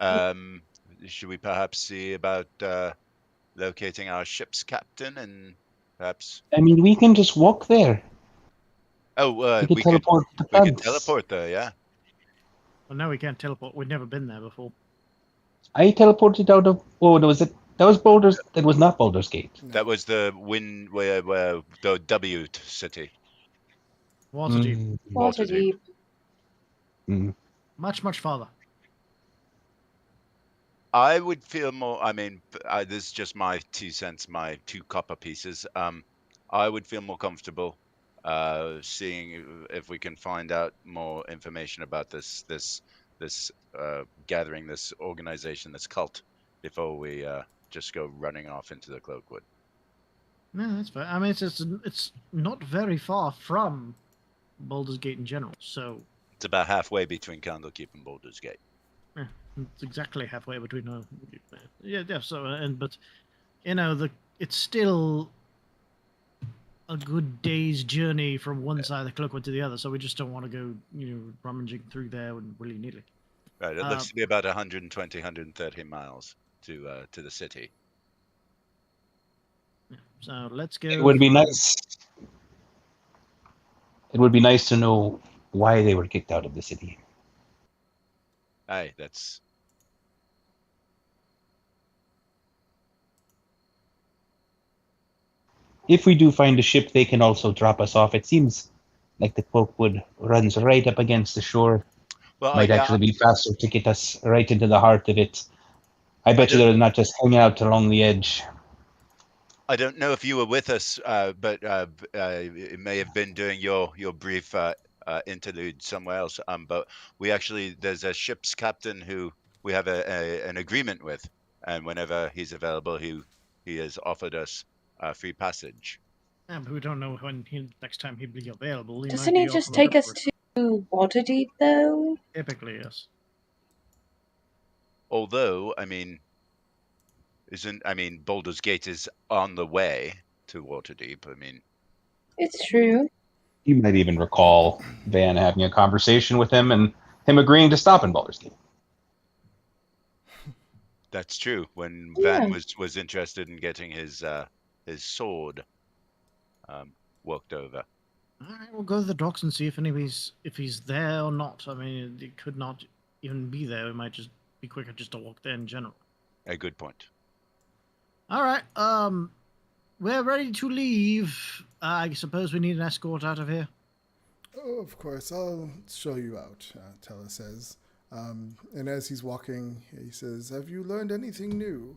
E: Yep. Should we perhaps see about locating our ship's captain and perhaps...
A: I mean, we can just walk there.
E: Oh,
A: we could teleport the
E: we
A: plugs.
E: could teleport there, yeah.
B: Well, no, we can't teleport. We've never been there before.
A: I teleported out of... Oh, that was Baldur's... That was not Baldur's Gate.
D: No.
E: That was the where the W city.
B: Waterdeep.
G: Waterdeep.
B: Much, much farther.
E: I would feel more. I mean, this is just my 2 cents, my 2 copper pieces. I would feel more comfortable seeing if we can find out more information about this gathering, this organization, this cult, before we just go running off into the Cloakwood.
B: No, that's fair. I mean, it's not very far from Baldur's Gate in general, so
E: It's about halfway between Candlekeep and Baldur's Gate.
B: yeah, it's exactly halfway between. Yeah. So, but you know, it's still a good day's journey from one side of the Cloakwood to the other. So we just don't want to go, rummaging through there and willy-nilly.
E: Right. It looks to be about 120, 130 miles to the city.
B: Yeah, so let's go.
A: It would be nice. It would be nice to know why they were kicked out of the city.
E: Aye, that's...
A: If we do find a ship, they can also drop us off. It seems like the Cloakwood runs right up against the shore.
E: Well,
A: Might actually be faster to get us right into the heart of it. I bet you they're not just hanging out along the edge.
E: I don't know if you were with us, but it may have been during your brief interlude somewhere else. But there's a ship's captain who we have an agreement with, and whenever he's available, he has offered us free passage.
B: Yeah, but we don't know when next time he'd be available.
G: Doesn't he just take us to Waterdeep, though?
B: Typically, yes.
E: Although, I mean, Baldur's Gate is on the way to Waterdeep. I mean,
G: it's true.
A: You might even recall Van having a conversation with him and him agreeing to stop in Baldur's Gate.
E: That's true. When Van was interested in getting his sword worked over.
B: All right, we'll go to the docks and see if he's there or not. I mean, it could not even be there. It might just be quicker just to walk there in general.
E: A good point.
B: All right. We're ready to leave. I suppose we need an escort out of here.
D: Oh, of course. I'll show you out, Tella says. And as he's walking, he says, have you learned anything new?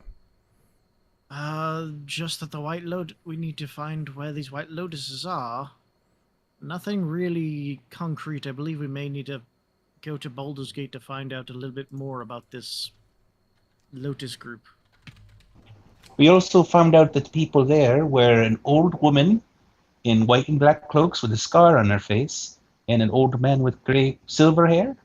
B: Just that we need to find where these white lotuses are. Nothing really concrete. I believe we may need to go to Baldur's Gate to find out a little bit more about this Lotus group.
A: We also found out that the people there were an old woman in white and black cloaks with a scar on her face, and an old man with silver hair.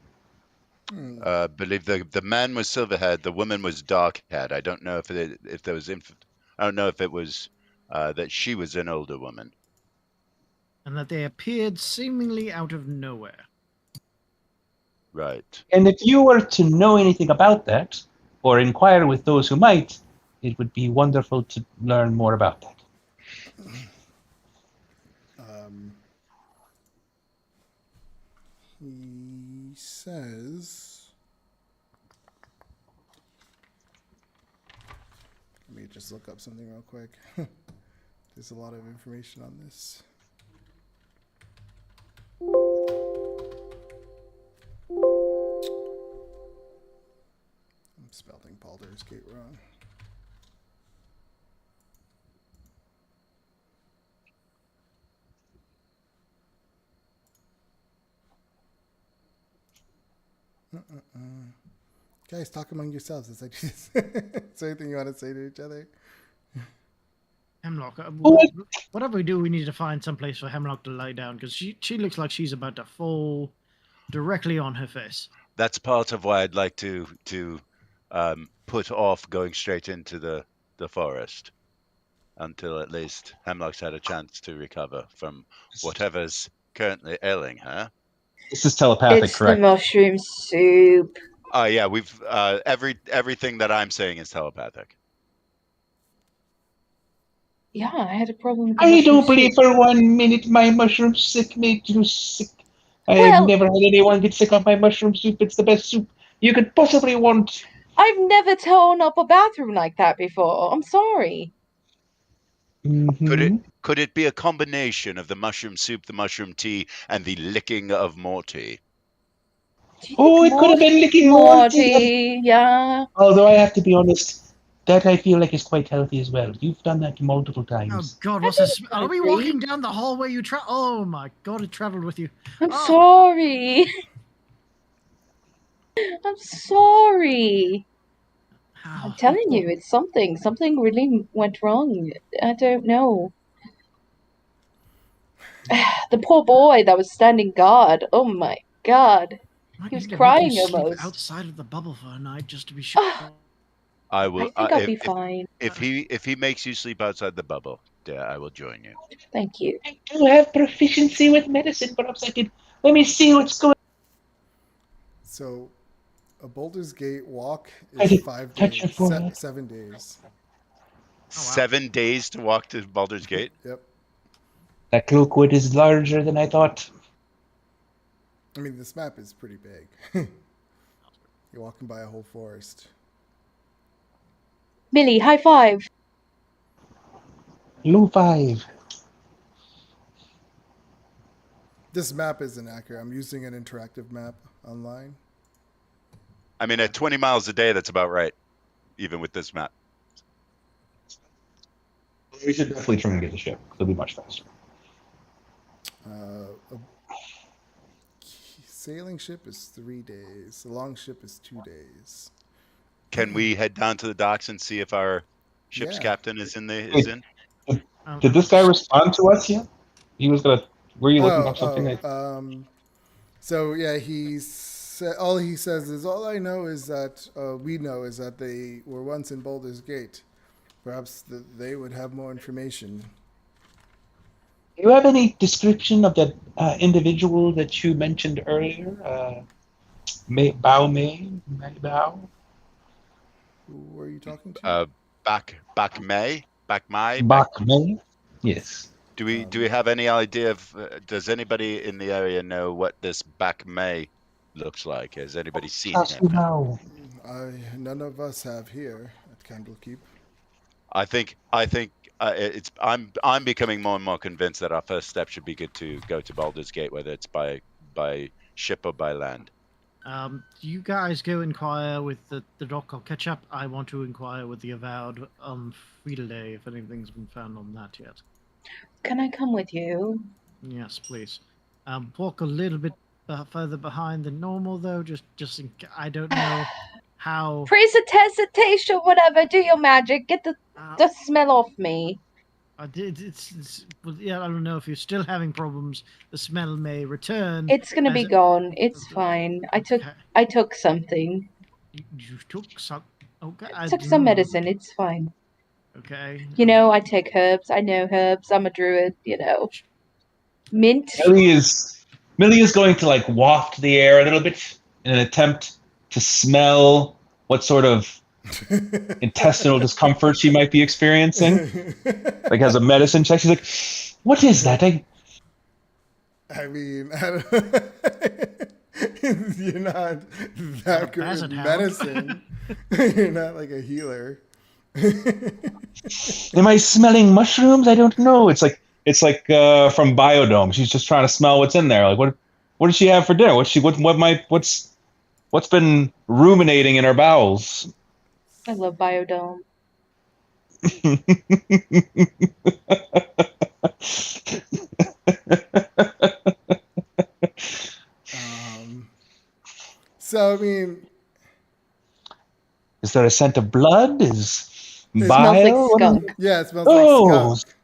E: I believe the man was silver-haired, the woman was dark-haired. I don't know if there was I don't know if it was that she was an older woman.
B: and that they appeared seemingly out of nowhere.
E: Right.
A: And if you were to know anything about that, or inquire with those who might, it would be wonderful to learn more about that.
D: He says, let me just look up something real quick. There's a lot of information on this. I'm spelling Baldur's Gate wrong. Guys, talk among yourselves as I do this. Is there anything you want to say to each other?
B: Hemlock, whatever we do, we need to find some place for Hemlock to lie down, because she looks like she's about to fall directly on her face.
E: That's part of why I'd like to put off going straight into the forest until at least Hemlock's had a chance to recover from whatever's currently ailing her.
A: This is telepathic,
G: It's
A: correct?
G: the mushroom soup.
E: Yeah, we've everything that I'm saying is telepathic.
G: Yeah, I had a problem with the
A: I
G: mushroom
A: don't believe
G: soup.
A: for 1 minute my mushroom sick made you sick. I've
G: Well-
A: never had anyone get sick of my mushroom soup. It's the best soup you could possibly want.
G: I've never torn up a bathroom like that before. I'm sorry.
A: Mm-hmm.
E: Could it be a combination of the mushroom soup, the mushroom tea, and the licking of Morty?
A: Oh, it could have been licking
G: Morty, yeah.
A: Although I have to be honest, that I feel like is quite healthy as well. You've done that multiple
B: Oh
A: times.
B: God,
G: I
B: what's this?
G: didn't
B: Are we
G: agree.
B: walking down the hallway you Oh my God, it traveled with you.
G: I'm
B: Oh.
G: sorry. I'm sorry. I'm telling you, it's something. Something really went wrong. I don't know. The poor boy that was standing guard. Oh my God.
B: Might
G: He was
B: need to make
G: crying
B: you sleep
G: almost.
B: outside of the bubble for a night just to be sure.
E: I will.
G: I think I'll be fine.
E: If he makes you sleep outside the bubble, yeah, I will join you.
G: Thank you.
A: I do have proficiency with medicine. Perhaps I could. Let me see what's going.
D: So, a Baldur's Gate walk
A: I
D: is
A: did
D: 5
A: touch your
D: days,
A: forehead.
D: 7 days.
E: 7 days to walk to Baldur's Gate.
D: Yep.
A: That Cloakwood is larger than I thought.
D: I mean, this map is pretty big. You're walking by a whole forest.
G: Millie, high five.
A: Low five.
D: This map isn't accurate. I'm using an interactive map online.
E: I mean, at 20 miles a day, that's about right, even with this map.
A: We should definitely try and get the ship. It'll be much faster.
D: A sailing ship is 3 days. The long ship is 2 days.
E: Can we head down to the docks and see if our ship's
D: Yeah.
E: captain is in?
A: Did this guy respond to us yet? He was gonna. Were you looking up something?
D: So yeah, all he says is, all I know is that we know is that they were once in Baldur's Gate. Perhaps they would have more information.
A: Do you have any description of that individual that you mentioned earlier? Bao May? Bao?
D: Who are you talking to?
E: Back May?
A: Yes.
E: Do we have any idea of? Does anybody in the area know what this Back May looks like? Has anybody seen him?
A: No.
D: None of us have here at Candlekeep.
E: I think I'm becoming more and more convinced that our first step should be to go to Baldur's Gate, whether it's by ship or by land.
B: You guys go inquire with the dock. I'll catch up. I want to inquire with the Avowed field day if anything's been found on that yet.
G: Can I come with you?
B: Yes, please. Walk a little bit further behind than normal, though. Just I don't know how.
G: Presentation, whatever. Do your magic. Get the smell off me.
B: Well, yeah, I don't know if you're still having problems. The smell may return.
G: It's gonna be gone. It's fine. I took something.
B: You took some. Okay.
G: I took some medicine. It's fine.
B: Okay.
G: You know, I take herbs. I know herbs. I'm a druid. You know. Mint.
A: Millie is going to like waft the air a little bit in an attempt to smell what sort of intestinal discomfort she might be experiencing. Like as a medicine check, she's like, "What is that?"
D: I mean, I don't you're not that good
B: Basset
D: with
B: hound.
D: medicine. You're not like a healer.
A: Am I smelling mushrooms? I don't know. It's like from Biodome. She's just trying to smell what's in there. Like what does she have for dinner? What's been ruminating in her bowels?
G: I love Biodome.
D: So I mean,
A: is there a scent of blood? Is
G: It
A: bile?
G: smells like skunk.
D: yeah, it smells like skunk.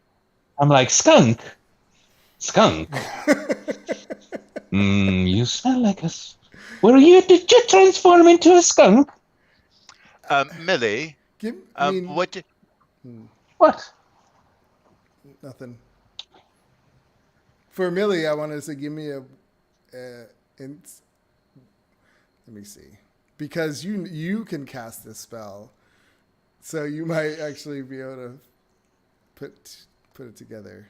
A: I'm like skunk. You smell like us. Did you transform into a skunk?
E: Millie,
A: What?
D: Nothing. For Millie, I wanted to say, give me let me see, because you can cast this spell, so you might actually be able to put it together.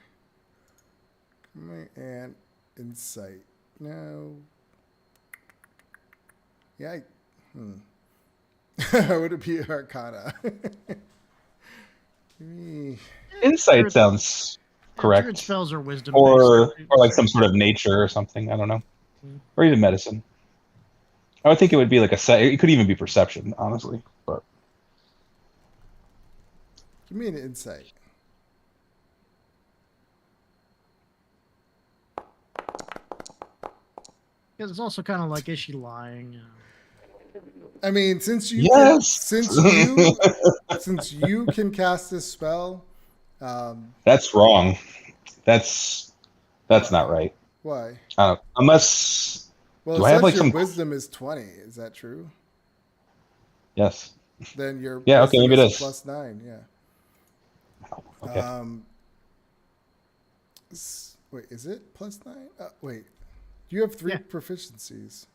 D: And insight. No. Yeah. Would it be Arcana?
A: Insight sounds correct.
B: Druid spells are wisdom
A: or like some sort of nature or something. I don't know. Or even medicine. I would think it would be like it could even be perception, honestly. But
D: give me an insight.
B: Because it's also kind of like, is she lying?
D: I mean, since you can cast this spell,
A: that's wrong. That's not right.
D: Why?
A: Unless.
D: Well,
A: do I have like
D: your
A: some
D: wisdom is 20. Is that true?
A: Yes.
D: Then your
A: okay, maybe it is
D: +9. Yeah.
A: Oh, okay.
D: Wait, is it +9? Wait, you have 3 proficiencies.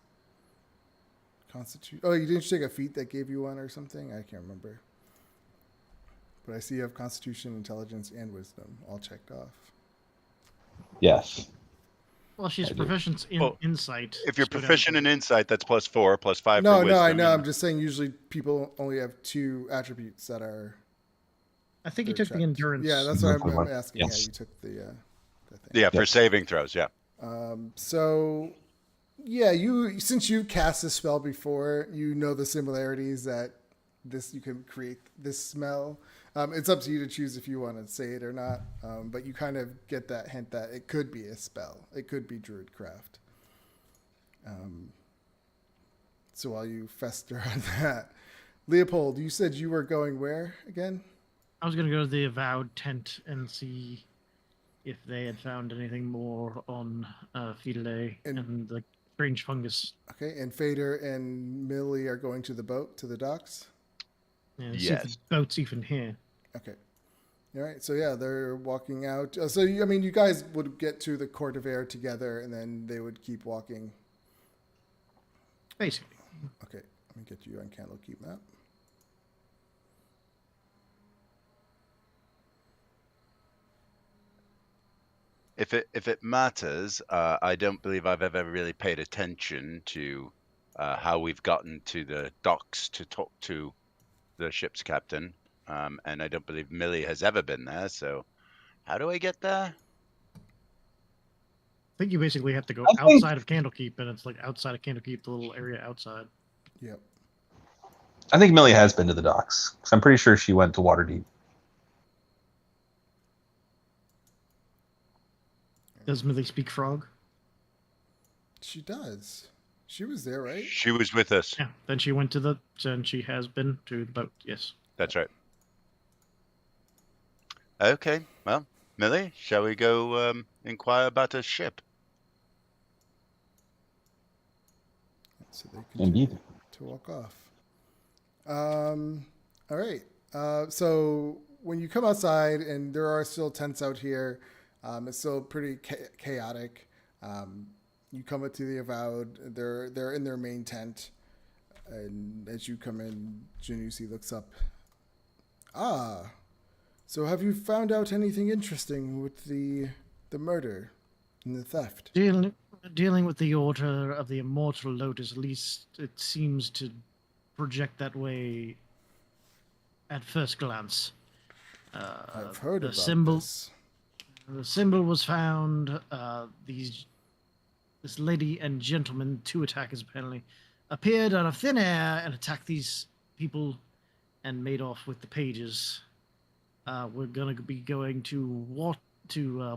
D: Constitution. Oh, you didn't take a feat that gave you 1 or something? I can't remember. But I see you have Constitution, Intelligence, and Wisdom all checked off.
A: Yes.
B: Well, she's proficient in insight.
E: If you're proficient in insight, that's +4, +5 for wisdom.
D: No, I know. I'm just saying usually people only have 2 attributes that are.
B: I think you took the endurance.
D: Yeah, that's what I'm asking.
A: Yes.
D: Yeah, you took the thing.
E: Yeah, for saving throws, yeah.
D: So, yeah, since you cast this spell before, you know the similarities that you can create this smell. It's up to you to choose if you want to say it or not, but you kind of get that hint that it could be a spell. It could be Druidcraft. So while you fester on that, Leopold, you said you were going where again?
B: I was going to go to the Avowed tent and see if they had found anything more on Fiddle and the strange fungus.
D: Okay, and Fader and Millie are going to the boat, to the docks?
B: Yeah, see if the boat's even here.
D: Okay. All right, so yeah, they're walking out. So, you guys would get to the Court of Air together, and then they would keep walking.
B: Basically.
D: Okay, let me get you on Candlekeep map.
E: If it matters, I don't believe I've ever really paid attention to how we've gotten to the docks to talk to the ship's captain, and I don't believe Millie has ever been there. So, how do I get there?
B: I think you basically have to go outside of Candlekeep, and it's like outside of Candlekeep, the little area outside.
D: Yep.
A: I think Millie has been to the docks. I'm pretty sure she went to Waterdeep.
B: Does Millie speak frog?
D: She does. She was there, right?
E: She was with us.
B: Yeah. Then she has been to the boat. Yes.
E: That's right. Okay. Well, Millie, shall we go inquire about a ship?
D: So they continue to walk off. All right. So when you come outside, and there are still tents out here, It's still pretty chaotic. You come up to the Avowed. They're in their main tent, and as you come in, Janusi looks up. Ah, so have you found out anything interesting with the murder and the theft?
B: Dealing with the Order of the Immortal Lotus, at least it seems to project that way at first glance.
D: I've heard
B: the
D: about
B: symbol,
D: this.
B: The symbol was found. This lady and gentleman, 2 attackers apparently, appeared out of thin air and attacked these people and made off with the pages. We're going to be going to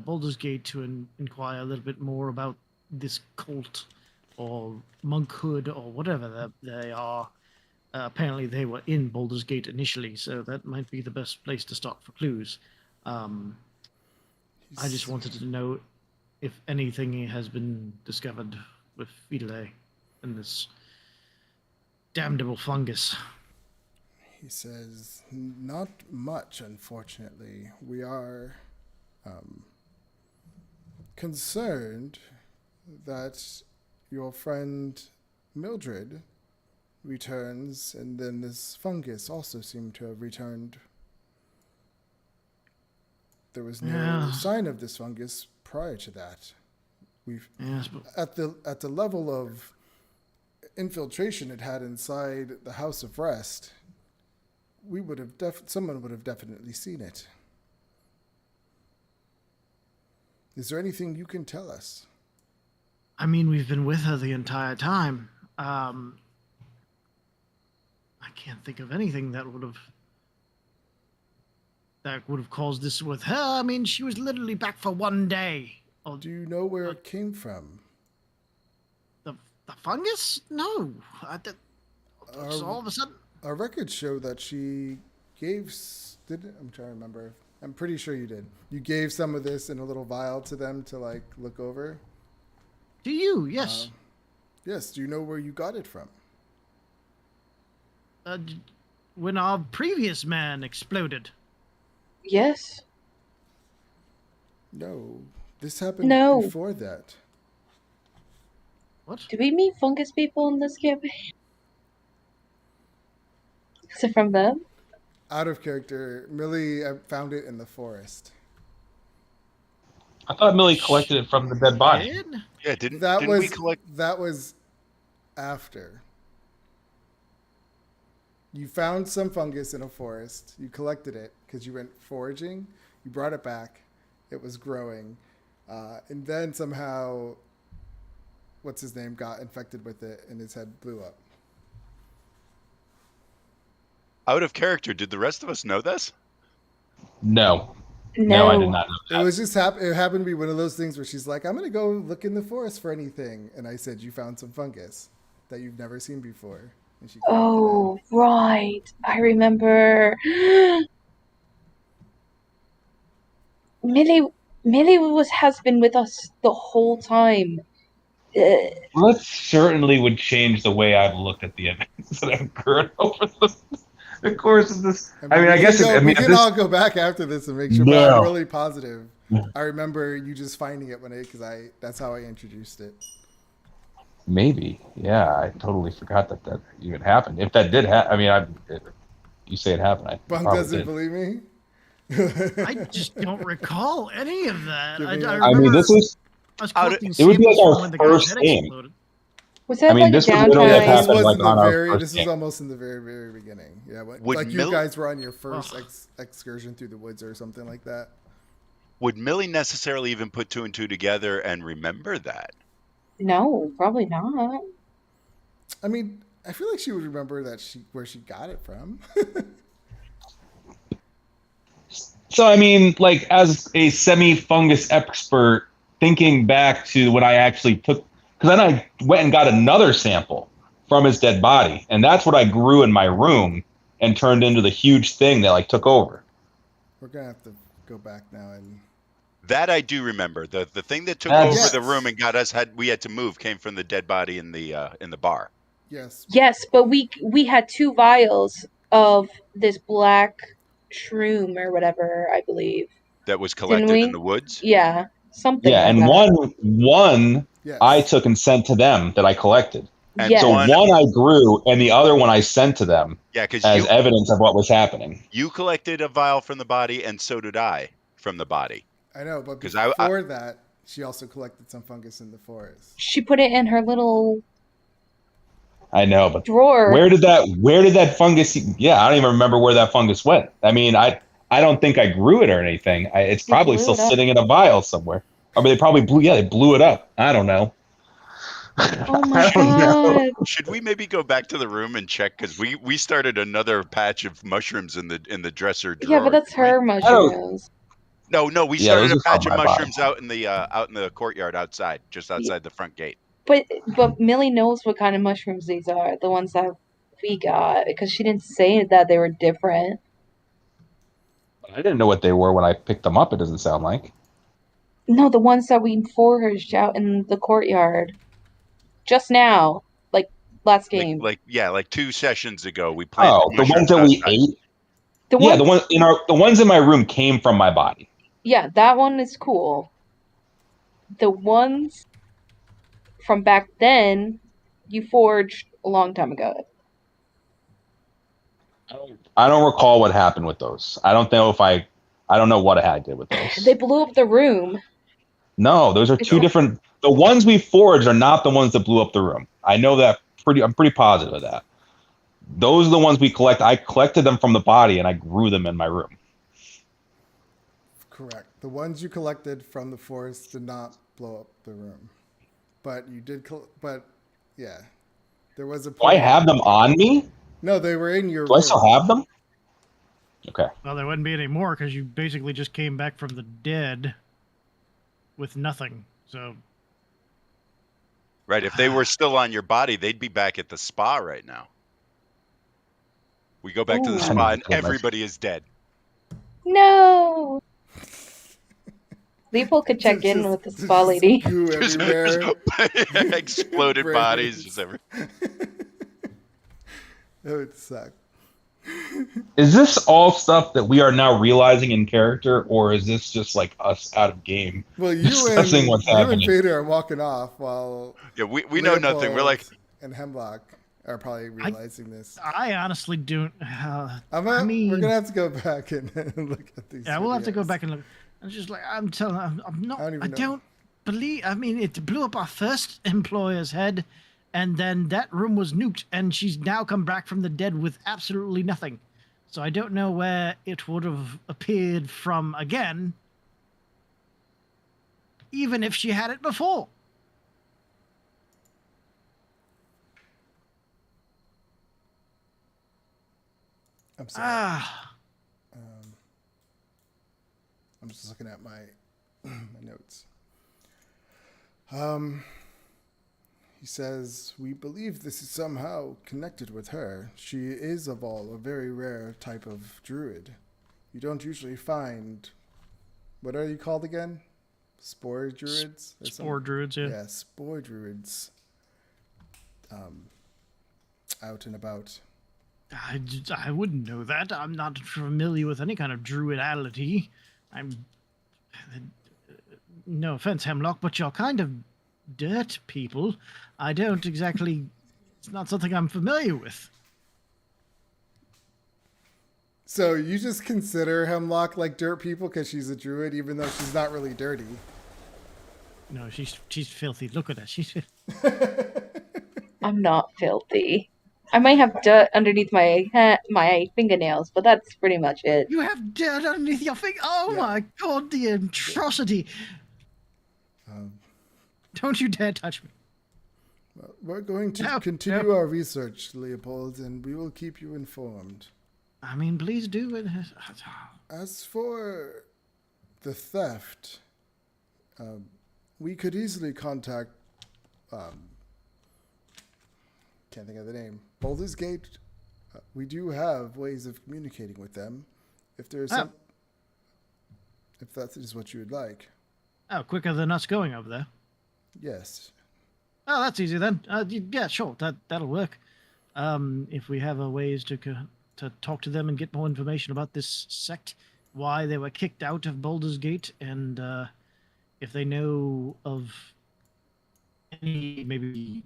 B: Baldur's Gate to inquire a little bit more about this cult or monkhood or whatever they are. Apparently they were in Baldur's Gate initially, so that might be the best place to start for clues. I just wanted to know if anything has been discovered with Fidelay and this damnable fungus.
D: He says, not much, unfortunately. We are concerned that your friend Mildred returns, and then this fungus also seemed to have returned. There was no sign of this fungus prior to that. At the level of infiltration it had inside the House of Rest, we would have someone would have definitely seen it. Is there anything you can tell us?
B: I mean, we've been with her the entire time. I can't think of anything that would have caused this with her. I mean, she was literally back for 1 day.
D: Do you know where it came from?
B: The fungus? No. All of a sudden.
D: Our records show that she gave. I'm trying to remember. I'm pretty sure you did. You gave some of this in a little vial to them to look over.
B: To you? Yes.
D: Yes. Do you know where you got it from?
B: When our previous man exploded.
G: Yes.
D: No. This happened before that.
B: What?
G: Do we meet fungus people in this campaign? Is it from them?
D: Out of character, Millie found it in the forest.
A: I thought Millie collected it from the dead body.
E: Yeah, didn't we collect?
D: That was after. You found some fungus in a forest. You collected it because you went foraging. You brought it back. It was growing. And then somehow, what's his name, got infected with it and his head blew up.
E: Out of character, did the rest of us know this?
A: No, I did not know that.
D: It was just it happened to be one of those things where she's like, I'm going to go look in the forest for anything. And I said, you found some fungus that you've never seen before. And she
G: right. I remember. Millie has been with us the whole time.
A: Well, that certainly would change the way I've looked at the events that have occurred over the course of this.
D: We can all go back after this and make sure. No. But I'm really positive. I remember you just finding it because that's how I introduced it.
A: Maybe, yeah. I totally forgot that even happened. If that did happen, you say it happened.
D: Bunk doesn't believe me.
B: I just don't recall any of that.
A: This was. It would be like our first game.
G: Was that
A: this
D: was almost in the very, very beginning. Yeah, you guys were on your first excursion through the woods or something like that.
E: Would Millie necessarily even put 2 and 2 together and remember that?
G: No, probably not.
D: I mean, I feel like she would remember where she got it from.
A: So, as a semi-fungus expert, thinking back to when I actually took, because then I went and got another sample from his dead body, and that's what I grew in my room and turned into the huge thing that took over.
D: We're gonna have to go back now and.
E: That I do remember. The thing that took over the room and got us we had to move came from the dead body in the bar.
D: Yes.
G: Yes, but we had 2 vials of this black shroom or whatever, I believe.
E: that was collected in the woods?
G: Yeah, something.
A: Yeah,
G: like
A: and
G: that.
A: one
D: Yes.
A: I took and sent to them that I collected.
E: And
G: Yes.
A: So one I grew, and the other one I sent to them
E: because
A: as evidence of what was happening.
E: You collected a vial from the body, and so did I from the body.
D: I know, but before that, she also collected some fungus in the forest.
G: She put it in her little.
A: I know, but
G: drawer.
A: Where did that fungus? Yeah, I don't even remember where that fungus went. I mean, I don't think I grew it or anything. It's probably still sitting in a vial somewhere. I mean, they probably blew it up. I don't know.
G: Oh my god!
E: Should we maybe go back to the room and check, because we started another patch of mushrooms in the dresser drawer.
G: Yeah, but that's her mushrooms.
E: No, we started a patch of mushrooms out in the courtyard outside, just outside the front gate.
G: But Millie knows what kind of mushrooms these are, the ones that we got, because she didn't say that they were different.
A: I didn't know what they were when I picked them up. It doesn't sound like.
G: No, the ones that we foraged out in the courtyard. Just now, like last game.
E: Like 2 sessions ago, we planted.
A: Oh, the ones that we ate. The ones in my room came from my body.
G: Yeah, that one is cool. The ones from back then, you forged a long time ago.
A: I don't recall what happened with those. I don't know I don't know what I did with those.
G: They blew up the room.
A: No, those are two different. The ones we forged are not the ones that blew up the room. I know that I'm pretty positive of that. Those are the ones we collect. I collected them from the body and I grew them in my room.
D: Correct. The ones you collected from the forest did not blow up the room, but you did. But yeah, there was a.
A: Do I have them on me?
D: No, they were in your.
A: Do I still have them? Okay.
B: Well, there wouldn't be any more because you basically just came back from the dead with nothing. So.
E: Right. If they were still on your body, they'd be back at the spa right now. We go back to the spa and everybody is dead.
G: No. Leopold could check in with the spa lady.
E: Exploded bodies. Just everywhere.
D: That would suck.
A: Is this all stuff that we are now realizing in character, or is this just like us out of game?
D: Well, you and Vader are walking off while
E: we know nothing. We're like,
D: and Hemlock are probably realizing this.
B: I honestly don't.
D: We're gonna have to go back and look at these.
B: Yeah, we'll have to go back and look. I'm just like I'm telling. I'm not. I don't believe. I mean, it blew up our first employer's head. And then that room was nuked, and she's now come back from the dead with absolutely nothing. So I don't know where it would have appeared from again, even if she had it before.
D: I'm sorry. I'm just looking at my notes. He says, we believe this is somehow connected with her. She is of all a very rare type of druid. You don't usually find, what are you called again? Spore druids?
B: Spore druids, yeah.
D: Yeah, spore druids out and about.
B: I wouldn't know that. I'm not familiar with any kind of druidality. No offense, Hemlock, but you're kind of dirt people. I don't exactly. It's not something I'm familiar with.
D: So you just consider Hemlock like dirt people because she's a druid, even though she's not really dirty.
B: No, she's filthy. Look at her. She's.
G: I'm not filthy. I might have dirt underneath my fingernails, but that's pretty much it.
B: You have dirt underneath your finger. Oh yeah. My god, the atrocity! Don't you dare touch me.
D: Well, we're going to continue our research, Leopold, and we will keep you informed.
B: I mean, please do.
D: As for the theft, we could easily contact, can't think of the name, Baldur's Gate. We do have ways of communicating with them. If there's if that is what you would like.
B: Oh, quicker than us going over there.
D: Yes.
B: Oh, that's easy then. Yeah, sure. That'll work. If we have ways to talk to them and get more information about this sect, why they were kicked out of Baldur's Gate, and if they know of any maybe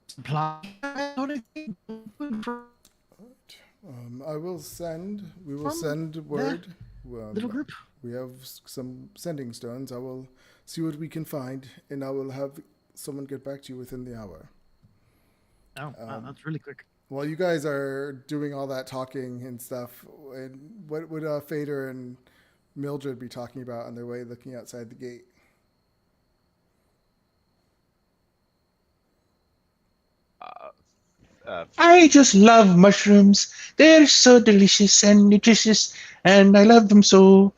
B: supply.
D: I will send. We will send word.
B: Little group.
D: We have some sending stones. I will see what we can find, and I will have someone get back to you within the hour.
B: Oh, wow, that's really quick.
D: While you guys are doing all that talking and stuff, and what would Fader and Mildred be talking about on their way looking outside the gate?
A: I just love mushrooms. They're so delicious and nutritious, and I love them so.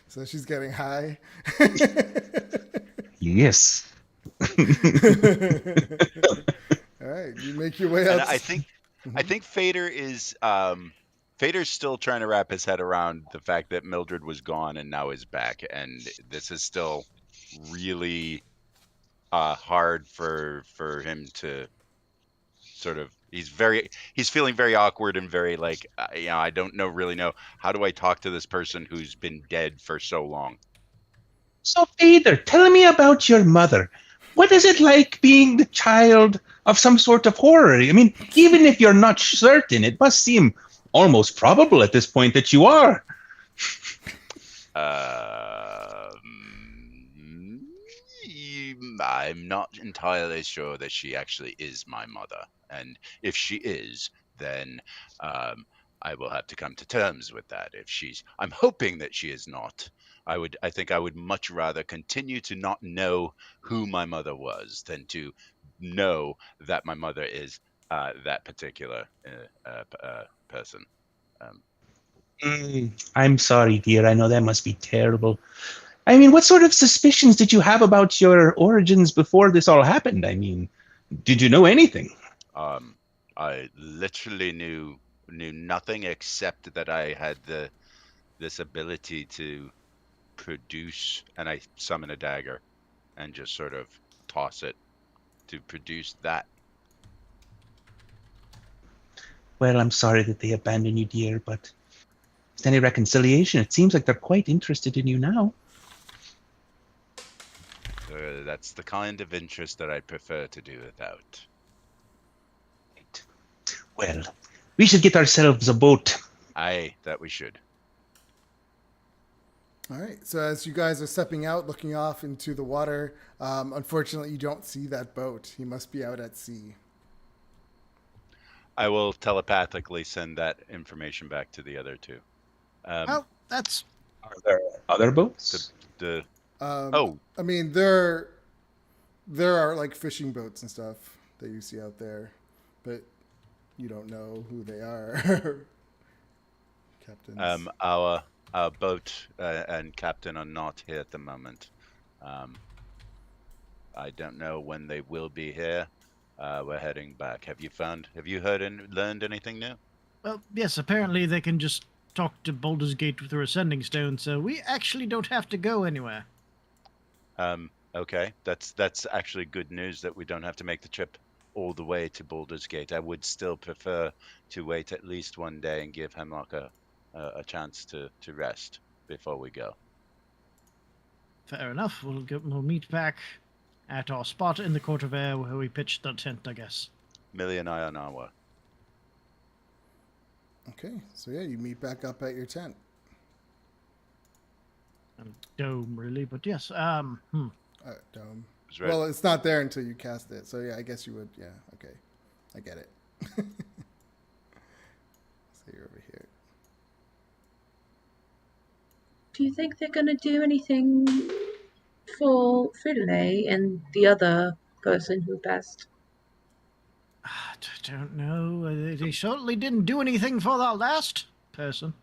D: So she's getting high.
A: Yes.
D: All right, you make your way
E: And
D: up.
E: I think Fader is Fader's still trying to wrap his head around the fact that Mildred was gone and now is back, and this is still really hard for him to sort of. He's feeling very awkward and very like I don't really know how do I talk to this person who's been dead for so long.
A: So, Vader, tell me about your mother. What is it like being the child of some sort of horror? I mean, even if you're not certain, it must seem almost probable at this point that you are.
E: I'm not entirely sure that she actually is my mother, and if she is, then I will have to come to terms with that. I'm hoping that she is not. I think I would much rather continue to not know who my mother was than to know that my mother is that particular person.
A: I'm sorry, dear. I know that must be terrible. I mean, what sort of suspicions did you have about your origins before this all happened? I mean, did you know anything?
E: I literally knew nothing except that I had this ability to produce, and I summon a dagger and just sort of toss it to produce that.
A: Well, I'm sorry that they abandoned you, dear, but is there any reconciliation? It seems like they're quite interested in you now.
E: That's the kind of interest that I prefer to do without.
A: Well, we should get ourselves a boat.
E: Aye, that we should.
D: All right. So as you guys are stepping out, looking off into the water, unfortunately, you don't see that boat. He must be out at sea.
E: I will telepathically send that information back to the other two.
B: Well, that's.
A: Are there other boats?
D: I mean, there are like fishing boats and stuff that you see out there, but you don't know who they are. Captains.
E: Our boat and captain are not here at the moment. I don't know when they will be here. We're heading back. Have you heard and learned anything new?
B: Well, yes, apparently they can just talk to Baldur's Gate through a sending stone, so we actually don't have to go anywhere.
E: Okay, that's actually good news that we don't have to make the trip all the way to Baldur's Gate. I would still prefer to wait at least one day and give Hemlock a chance to rest before we go.
B: Fair enough. We'll meet back at our spot in the Court of Air where we pitched the tent, I guess.
E: Millie and I on our way.
D: Okay, so yeah, you meet back up at your tent.
B: Dome, really, but yes.
D: Dome.
E: Right.
D: Well, it's not there until you cast it, so yeah, I guess you would. Yeah, okay, I get it. So you're over here.
C: Do you think they're gonna do anything for Fiddle and the other person who passed?
B: I don't know. They certainly didn't do anything for that last person.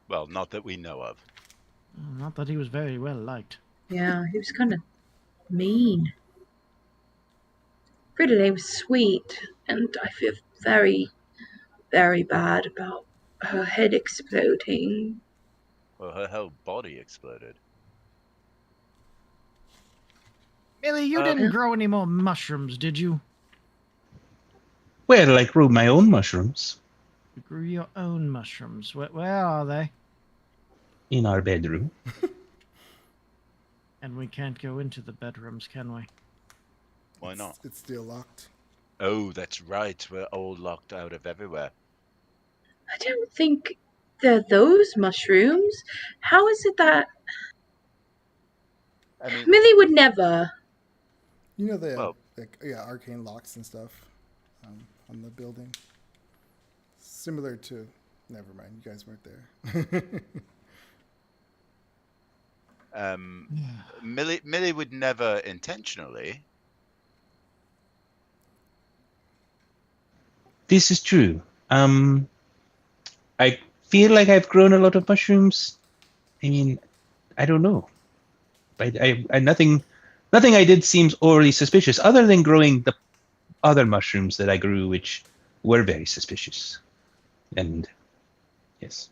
E: Well, not that we know of.
B: Not that he was very well liked.
C: Yeah, he was kind of mean. Fiddle was sweet, and I feel very, very bad about her head exploding.
E: Well, her whole body exploded.
B: Millie, you didn't grow any more mushrooms, did you?
A: Well, I grew my own mushrooms.
B: You grew your own mushrooms. Where are they?
A: In our bedroom.
B: And we can't go into the bedrooms, can we?
E: Why not?
D: It's still locked.
E: Oh, that's right. We're all locked out of everywhere.
C: I don't think they're those mushrooms. How is it that
E: I mean,
C: Millie would never?
D: You know, they have
E: Well-
D: arcane locks and stuff on the building. Similar to... Never mind, you guys weren't there.
E: Millie would never intentionally.
A: This is true. I feel like I've grown a lot of mushrooms. I mean, I don't know. I nothing I did seems overly suspicious, other than growing the other mushrooms that I grew, which were very suspicious. And yes.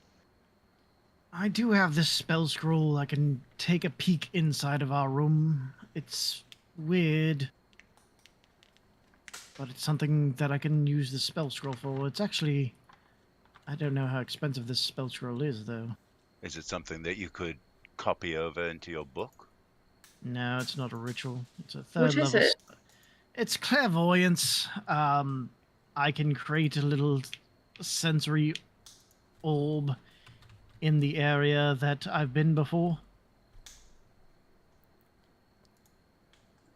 B: I do have this spell scroll. I can take a peek inside of our room. It's weird, but it's something that I can use the spell scroll for. It's actually... I don't know how expensive this spell scroll is, though.
E: Is it something that you could copy over into your book?
B: No, it's not a ritual. It's a third
C: What is
B: level.
C: it?
B: It's clairvoyance. I can create a little sensory orb in the area that I've been before.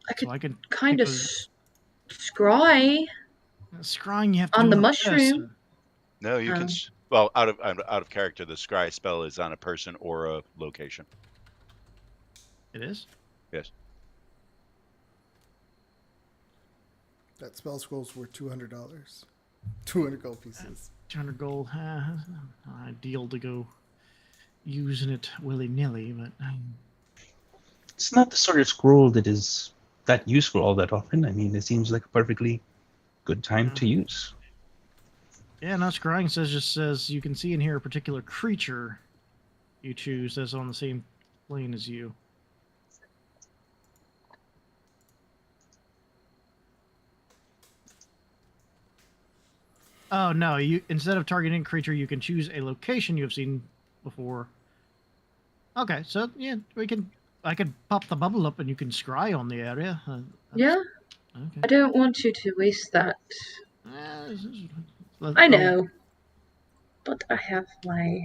C: I could
B: can
C: kind
B: pick
C: of
B: a-
C: scry
B: scrying you have to
C: on
B: do
C: the
B: a
C: mushroom.
B: person.
E: No, you can.
C: Oh.
E: Well, out of character, the scry spell is on a person or a location.
B: It is?
E: Yes.
D: That spell scroll's worth $200. 200 gold pieces.
B: 200 gold. Ideal to go using it willy-nilly, but...
A: It's not the sort of scroll that is that useful all that often. I mean, it seems like a perfectly good time to use.
B: Yeah, no, scrying just says you can see and hear a particular creature you choose that's on the same plane as you. Oh no! You instead of targeting a creature, you can choose a location you have seen before. Okay, so yeah, I could pop the bubble up and you can scry on the area.
C: Yeah,
B: Okay.
C: I don't want you to waste that.
B: Let-
C: I know, but I have my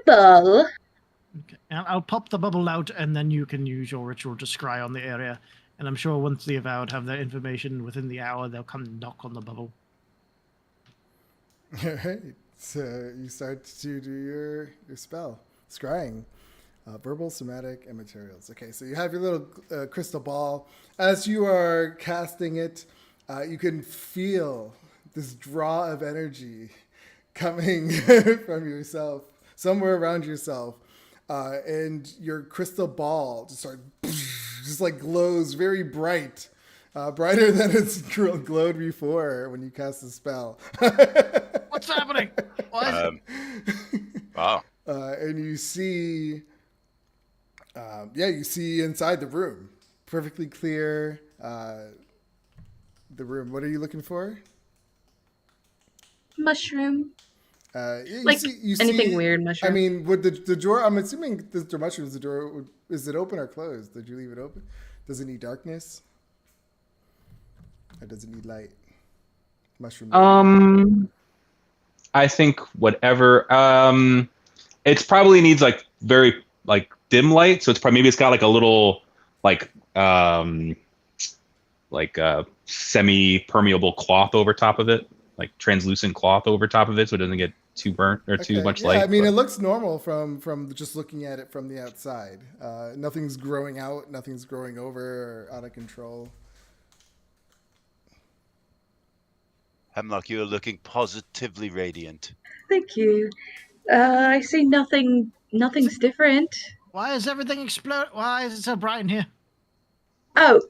C: apple.
B: Okay. And I'll pop the bubble out, and then you can use your ritual to scry on the area. And I'm sure once the Avowed have their information within the hour, they'll come knock on the bubble.
D: All right. So you start to do your spell, scrying. Verbal, somatic, and materials. Okay, so you have your little crystal ball. As you are casting it, you can feel this draw of energy coming from yourself, somewhere around yourself. And your crystal ball just like glows very bright, brighter than it's glowed before when you cast the spell.
B: What's happening? What?
E: Wow.
D: And you see, you see inside the room, perfectly clear. The room. What are you looking for?
C: Mushroom.
D: You
C: anything weird mushroom.
D: I mean, would the door? I'm assuming the mushrooms. The door is it open or closed? Did you leave it open? Does it need darkness? Or does it need light? Mushroom.
A: I think whatever. It probably needs like very like dim light, so it's probably maybe it's got like a little like semi-permeable cloth over top of it, like translucent cloth over top of it, so it doesn't get too burnt or too much light.
D: I mean, it looks normal from just looking at it from the outside. Nothing's growing out, nothing's growing over or out of control.
E: Hemlock, you are looking positively radiant.
C: Thank you. I see nothing. Nothing's different.
B: Why is everything explode? Why is it so bright in here?
C: Oh,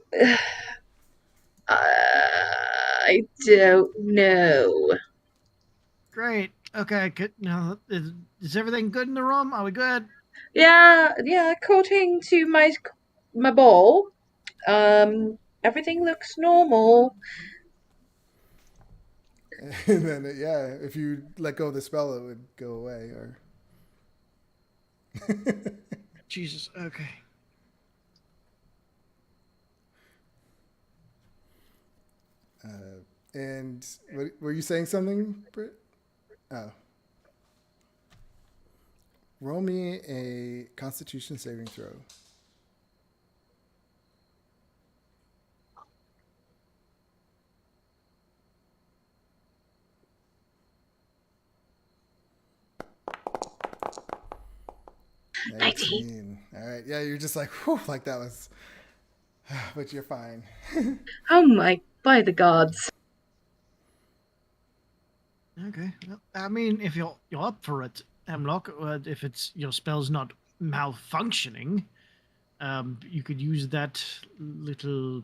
C: I don't know.
B: Great. Okay. Good. Now, is everything good in the room? Are we good?
C: Yeah. According to my ball, everything looks normal.
D: And then, if you let go of the spell, it would go away. Or
B: Jesus. Okay.
D: And were you saying something, Britt? Oh. Roll me a Constitution saving throw.
C: $19.
D: All right. Yeah, you're just like, whew, like that was, but you're fine.
C: Oh my, by the gods.
B: Okay. Well, I mean, if you're up for it, Hemlock, if it's your spell's not malfunctioning, you could use that little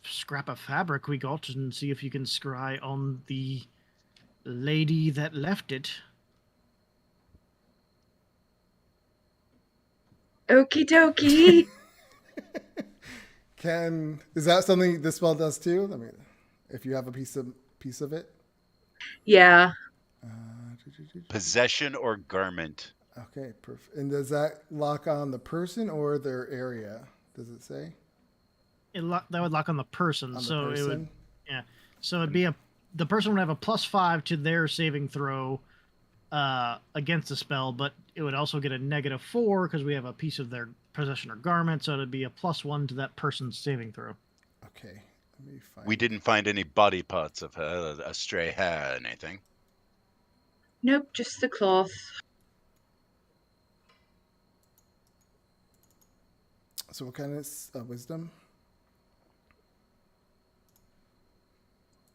B: scrap of fabric we got and see if you can scry on the lady that left it.
C: Okie dokie.
D: Is that something this spell does too? I mean, if you have a piece of it.
C: Yeah.
E: Possession or garment.
D: Okay, perfect. And does that lock on the person or their area? Does it say?
B: That would lock on the person.
D: On the
B: so
D: person?
B: It would, yeah. So it'd be the person would have a +5 to their saving throw against the spell, but it would also get a -4 because we have a piece of their possession or garment. So it'd be a +1 to that person's saving throw.
D: Okay, let me find.
E: We didn't find any body parts of her, a stray hair, anything.
C: Nope, just the cloth.
D: So what kind of wisdom?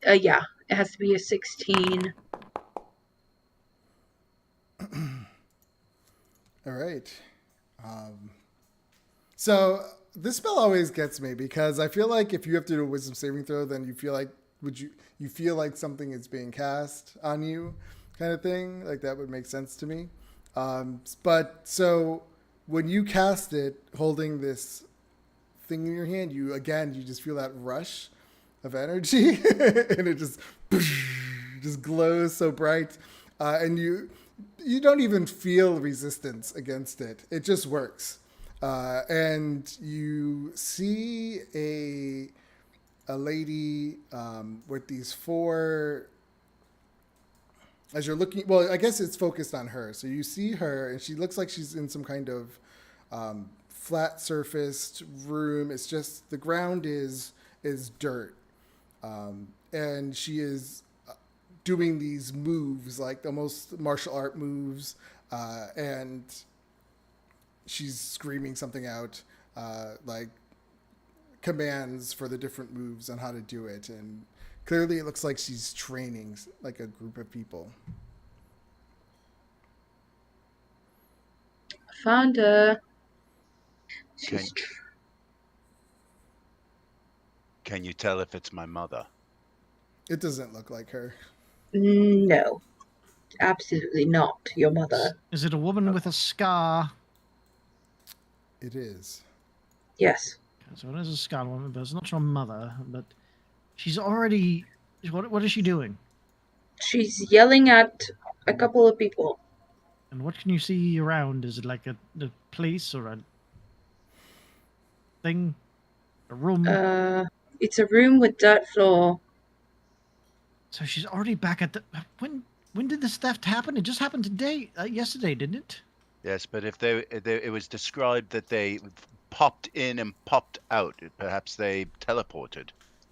C: Yeah, it has to be a 16.
D: All right. So this spell always gets me because I feel like if you have to do a wisdom saving throw, then you feel like you feel like something is being cast on you, kind of thing. Like that would make sense to me. But so when you cast it, holding this thing in your hand, you just feel that rush of energy, and it just glows so bright, and you don't even feel resistance against it. It just works. And you see a lady with these 4. As you're looking, well, I guess it's focused on her. So you see her, and she looks like she's in some kind of flat surfaced room. It's just the ground is dirt, and she is doing these moves, like almost martial art moves, and she's screaming something out, like commands for the different moves on how to do it. And clearly it looks like she's training like a group of people.
C: Found her.
E: Can you tell if it's my mother?
D: It doesn't look like her.
C: No, absolutely not your mother.
B: Is it a woman with a scar?
D: It is.
C: Yes.
B: So it is a scar woman, but it's not your mother. But she's already. What is she doing?
C: She's yelling at a couple of people.
B: And what can you see around? Is it like a place or a thing? A room?
C: It's a room with dirt floor.
B: So she's already back at the. When did this theft happen? It just happened today, yesterday, didn't it?
E: Yes, but if it was described that they popped in and popped out, perhaps they teleported.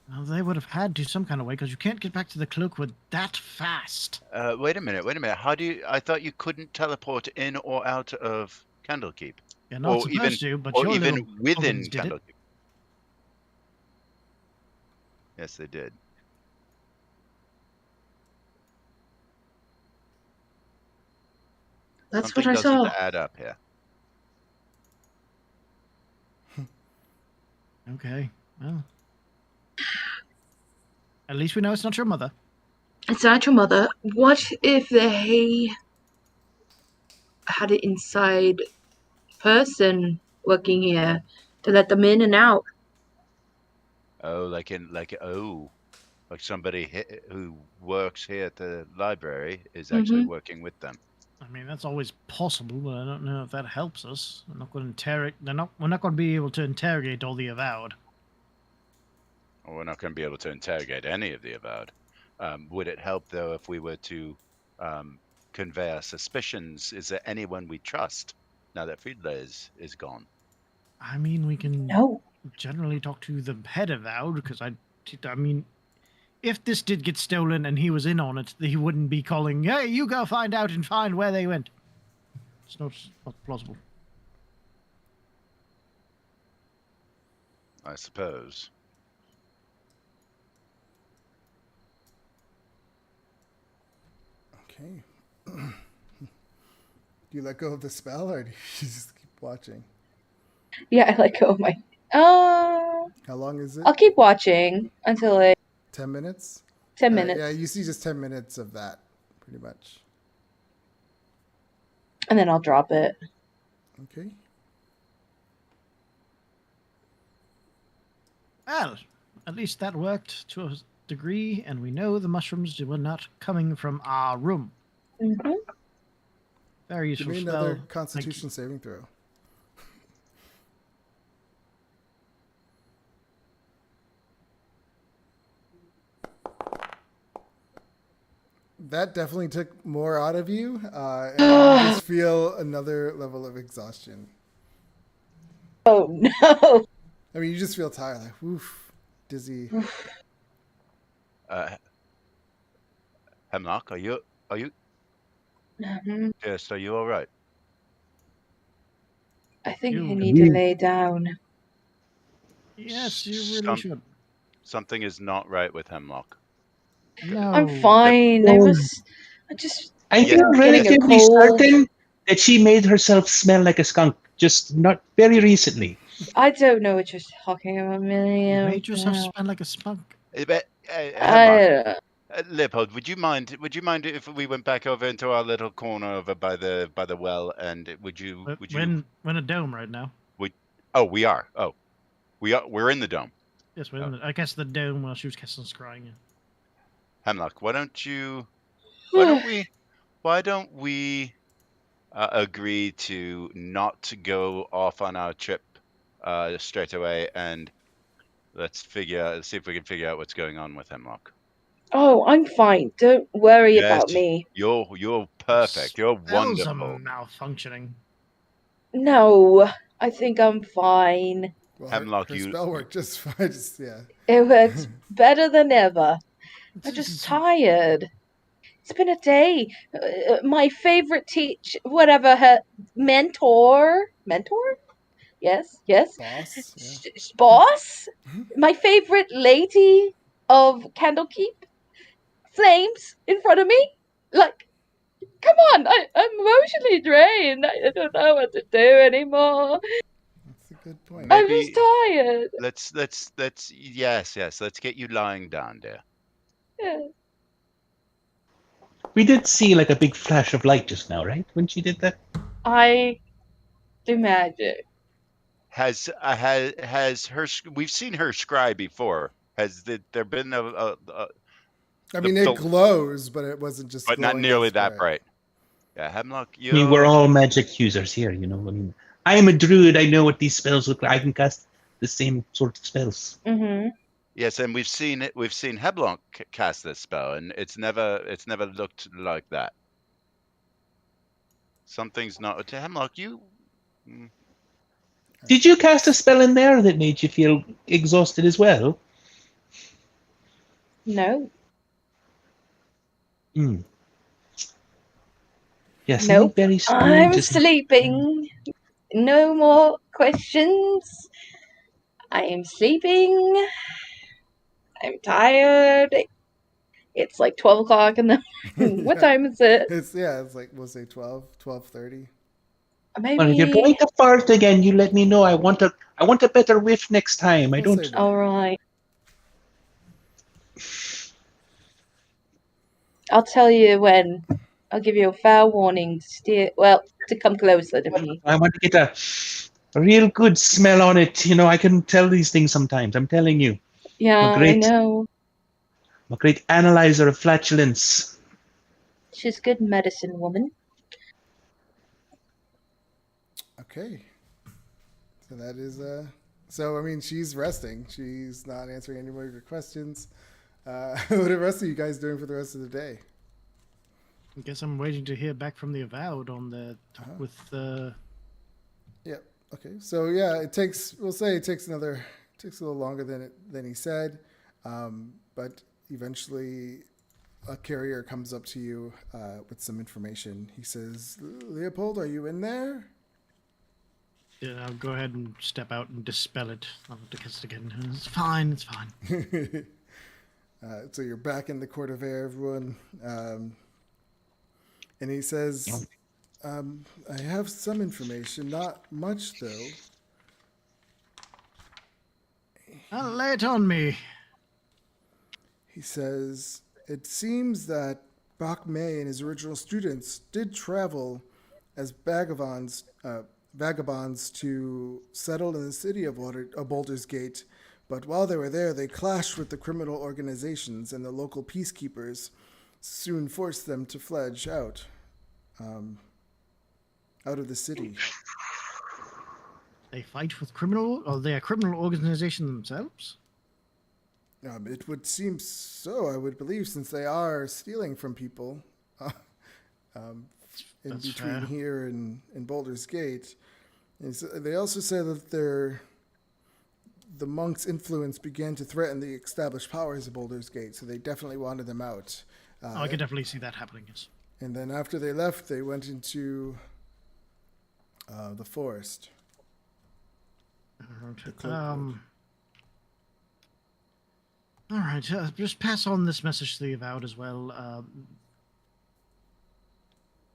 B: Well, they would have had to some kind of way because you can't get back to the Cloakwood that fast.
E: Wait a minute. How do you? I thought you couldn't teleport in or out of Candlekeep.
B: You're not supposed to, but
E: or
B: your
E: even
B: little
E: within
B: did it.
E: Candlekeep. Yes, they did.
C: That's
E: Something
C: what I saw.
E: doesn't add up here.
B: Okay. Well, at least we know it's not your mother.
C: It's not your mother. What if they had an inside person working here to let them in and out?
E: Oh, Like somebody who works here at the library is actually working with them.
B: I mean, that's always possible, but I don't know if that helps us. We're not going to interrogate. We're not going to be able to interrogate all the avowed.
E: Well, we're not going to be able to interrogate any of the avowed. Would it help though if we were to convey our suspicions? Is there anyone we trust now that Friedla is gone?
B: I mean, we can generally talk to the head avowed, because I mean, if this did get stolen and he was in on it, he wouldn't be calling, "Hey, you go find out and find where they went." It's not plausible.
E: I suppose.
D: Okay. Do you let go of the spell, or do you just keep watching?
G: Yeah, I let go of my...
D: How long is it?
G: I'll keep watching until
D: 10 minutes?
G: 10 minutes.
D: Yeah, you see just 10 minutes of that, pretty much.
G: And then I'll drop it.
D: Okay.
B: Well, at least that worked to a degree, and we know the mushrooms were not coming from our room.
G: Mm-hmm.
B: Very useful
D: Give me
B: spell.
D: another Constitution saving throw. That definitely took more out of you, and you just feel another level of exhaustion.
G: Oh no!
D: I mean, you just feel tired, like woof, dizzy.
E: Hemlock, are you? Yes, are you all right?
G: I think you need to lay down.
B: Yes, you really should.
E: Something is not right with Hemlock.
B: No.
G: I'm fine.
A: I feel relatively certain that she made herself smell like a skunk, just not very recently.
G: I don't know what you're talking about, Millie.
B: You made yourself smell like a skunk.
E: Hemlock, Leopold, would you mind if we went back over into our little corner over by the well, and
B: we're in a dome right now.
E: We are. Oh, we're in the dome.
B: Yes, we're in the, I guess the dome while she was casting scrying. Yeah.
E: Hemlock, why don't we agree to not go off on our trip straight away, and let's see if we can figure out what's going on with Hemlock.
G: Oh, I'm fine. Don't worry about me.
E: You're perfect. You're wonderful.
B: Malfunctioning.
G: No, I think I'm fine.
D: Well, Hemlock, her spell worked just fine.
G: It works better than ever. I'm just tired. It's been a day. My favorite her mentor? Yes.
D: Boss?
G: Boss? My favorite lady of Candlekeep? Flames in front of me? Like, come on, I'm emotionally drained. I don't know what to do anymore.
D: That's a good point.
G: I'm just tired.
E: Let's get you lying down there.
G: Yeah.
A: We did see like a big flash of light just now, right? When she did that?
G: I do magic.
E: Has her? We've seen her scry before. Has there been
D: I mean, it glows, but it wasn't just.
E: But not nearly that bright. Yeah, Hemlock.
A: I mean, we're all magic users here, you know. I mean, I am a druid. I know what these spells look like. I can cast the same sort of spells.
G: Mm-hmm.
E: Yes, and we've seen it. We've seen Hemlock cast this spell, and it's never looked like that. Something's not to Hemlock. You.
A: Did you cast a spell in there that made you feel exhausted as well?
G: No.
A: Yes.
G: Nope.
A: Very
G: I'm sleeping. No more questions. I am sleeping. I'm tired. It's like 12 o'clock in the morning. What time is it?
D: It's like, we'll say 12:30.
G: Maybe.
A: Well, if you're going to fart again, you let me know. I want a better whiff next time. I don't.
G: All right. I'll tell you when. I'll give you a fair warning to come closer to me.
A: I want to get a real good smell on it. You know, I can tell these things sometimes. I'm telling you.
G: Yeah, I know.
A: I'm a great analyzer of flatulence.
G: She's a good medicine woman.
D: Okay. So that is so I mean she's resting. She's not answering any more of your questions. What are the rest of you guys doing for the rest of the day?
B: I guess I'm waiting to hear back from the Avowed on the with the.
D: Yep. Okay. So yeah, it takes. We'll say it takes a little longer than he said, but eventually, a carrier comes up to you with some information. He says, "Leopold, are you in there?"
B: Yeah, I'll go ahead and step out and dispel it. I'll have to kiss it again. It's fine. It's fine.
D: So you're back in the court of air, everyone. And he says, I have some information, not much though.
B: Lay it on me.
D: He says, it seems that Bach May and his original students did travel as vagabonds to settle in the city of Baldur's Gate, but while they were there, they clashed with the criminal organizations, and the local peacekeepers soon forced them to fledge out of the city.
B: They fight with criminal, or they're a criminal organization themselves?
D: It would seem so, I would believe, since they are stealing from people in
B: That's
D: between
B: fair.
D: here and Baldur's Gate. And so they also say that the monks' influence began to threaten the established powers of Baldur's Gate, so they definitely wanted them out.
B: I could definitely see that happening, yes.
D: And then after they left, they went into the forest.
B: All right, just pass on this message to the Avowed as well.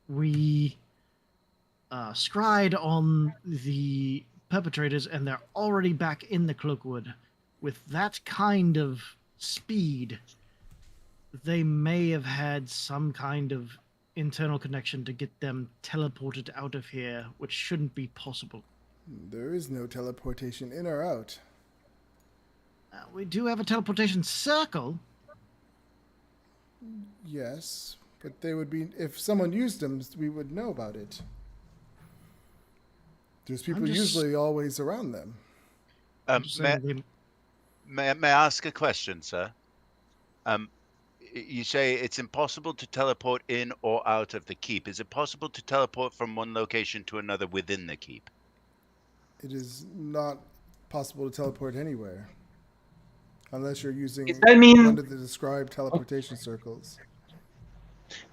B: We scryed on the perpetrators, and they're already back in the Cloakwood. With that kind of speed, they may have had some kind of internal connection to get them teleported out of here, which shouldn't be possible.
D: There is no teleportation in or out.
B: We do have a teleportation circle.
D: Yes, but they would be, if someone used them, we would know about it. There's people usually always around them.
E: May I ask a question, sir? You say it's impossible to teleport in or out of the keep. Is it possible to teleport from one location to another within the keep?
D: It is not possible to teleport anywhere. Unless you're using one of the described teleportation circles.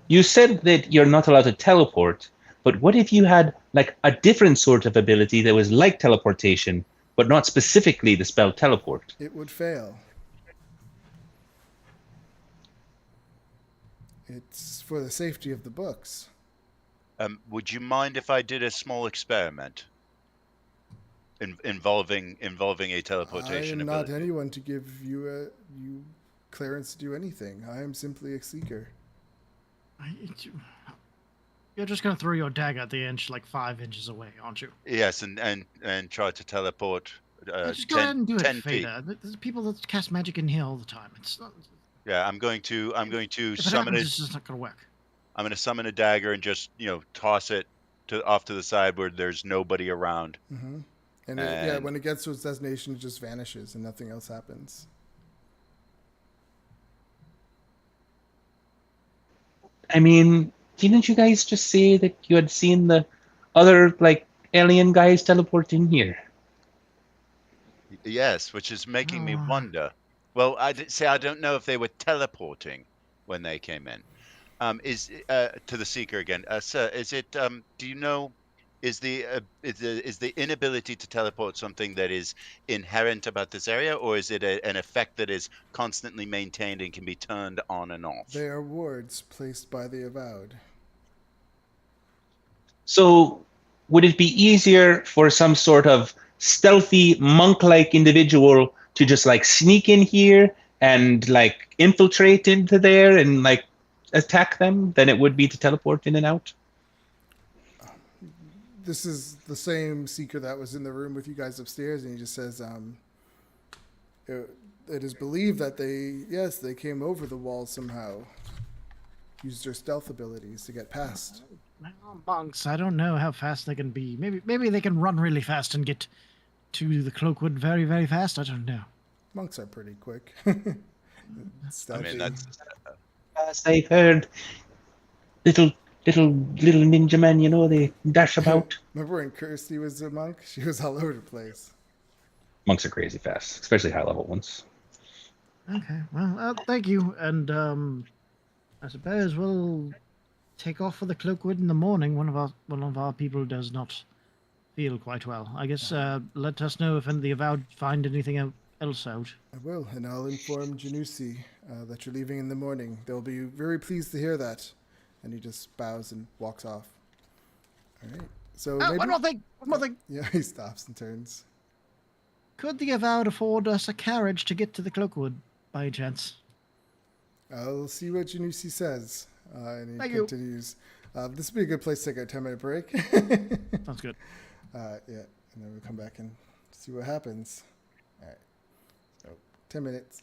A: You said that you're not allowed to teleport, but what if you had like a different sort of ability that was like teleportation, but not specifically the spell teleport?
D: It would fail. It's for the safety of the books.
E: Would you mind if I did a small experiment involving a teleportation
D: I am
E: ability?
D: not anyone to give you clearance to do anything. I am simply a seeker.
B: You're just going to throw your dagger at the inch like 5 inches away, aren't you?
E: Yes, and try to teleport.
B: Just go ahead and do it, Fada. There's people that cast magic in here all the time. It's not.
E: Yeah, I'm going to
B: If
E: summon
B: it happens, it's just not going to work.
E: I'm going to summon a dagger and just toss it off to the side where there's nobody around.
D: Mm-hmm. And when it gets to its destination, it just vanishes and nothing else happens.
A: I mean, didn't you guys just say that you had seen the other alien guys teleport in here?
E: Yes, which is making me wonder. Well, I don't know if they were teleporting when they came in. To the seeker again, sir? Is it? Do you know? Is the inability to teleport something that is inherent about this area, or is it an effect that is constantly maintained and can be turned on and off?
D: They are wards placed by the Avowed.
A: So, would it be easier for some sort of stealthy monk-like individual to just sneak in here and infiltrate into there and attack them than it would be to teleport in and out?
D: This is the same seeker that was in the room with you guys upstairs, and he just says, it is believed that they came over the wall somehow. Used their stealth abilities to get past.
B: Now, monks, I don't know how fast they can be. Maybe they can run really fast and get to the Cloakwood very, very fast. I don't know.
D: Monks are pretty quick.
E: I mean, that's
A: As I've heard, little ninja men, they dash about.
D: Remember when Kirsty was a monk? She was all over the place.
A: Monks are crazy fast, especially high level ones.
B: Okay, well, thank you, and I suppose we'll take off for the Cloakwood in the morning. One of our people does not feel quite well. I guess let us know if any of the Avowed find anything else out.
D: I will, and I'll inform Janusi that you're leaving in the morning. They'll be very pleased to hear that. And he just bows and walks off. All right. So
B: one more thing.
D: Yeah, he stops and turns.
B: Could the Avowed afford us a carriage to get to the Cloakwood, by any chance?
D: I'll see what Janusi says. And he
B: Thank
D: continues. This would be a good place to take a 10-minute break.
B: Sounds good.
D: Yeah, and then we'll come back and see what happens. All right. So 10 minutes.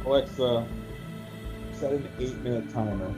A: Alexa, set an 8-minute timer.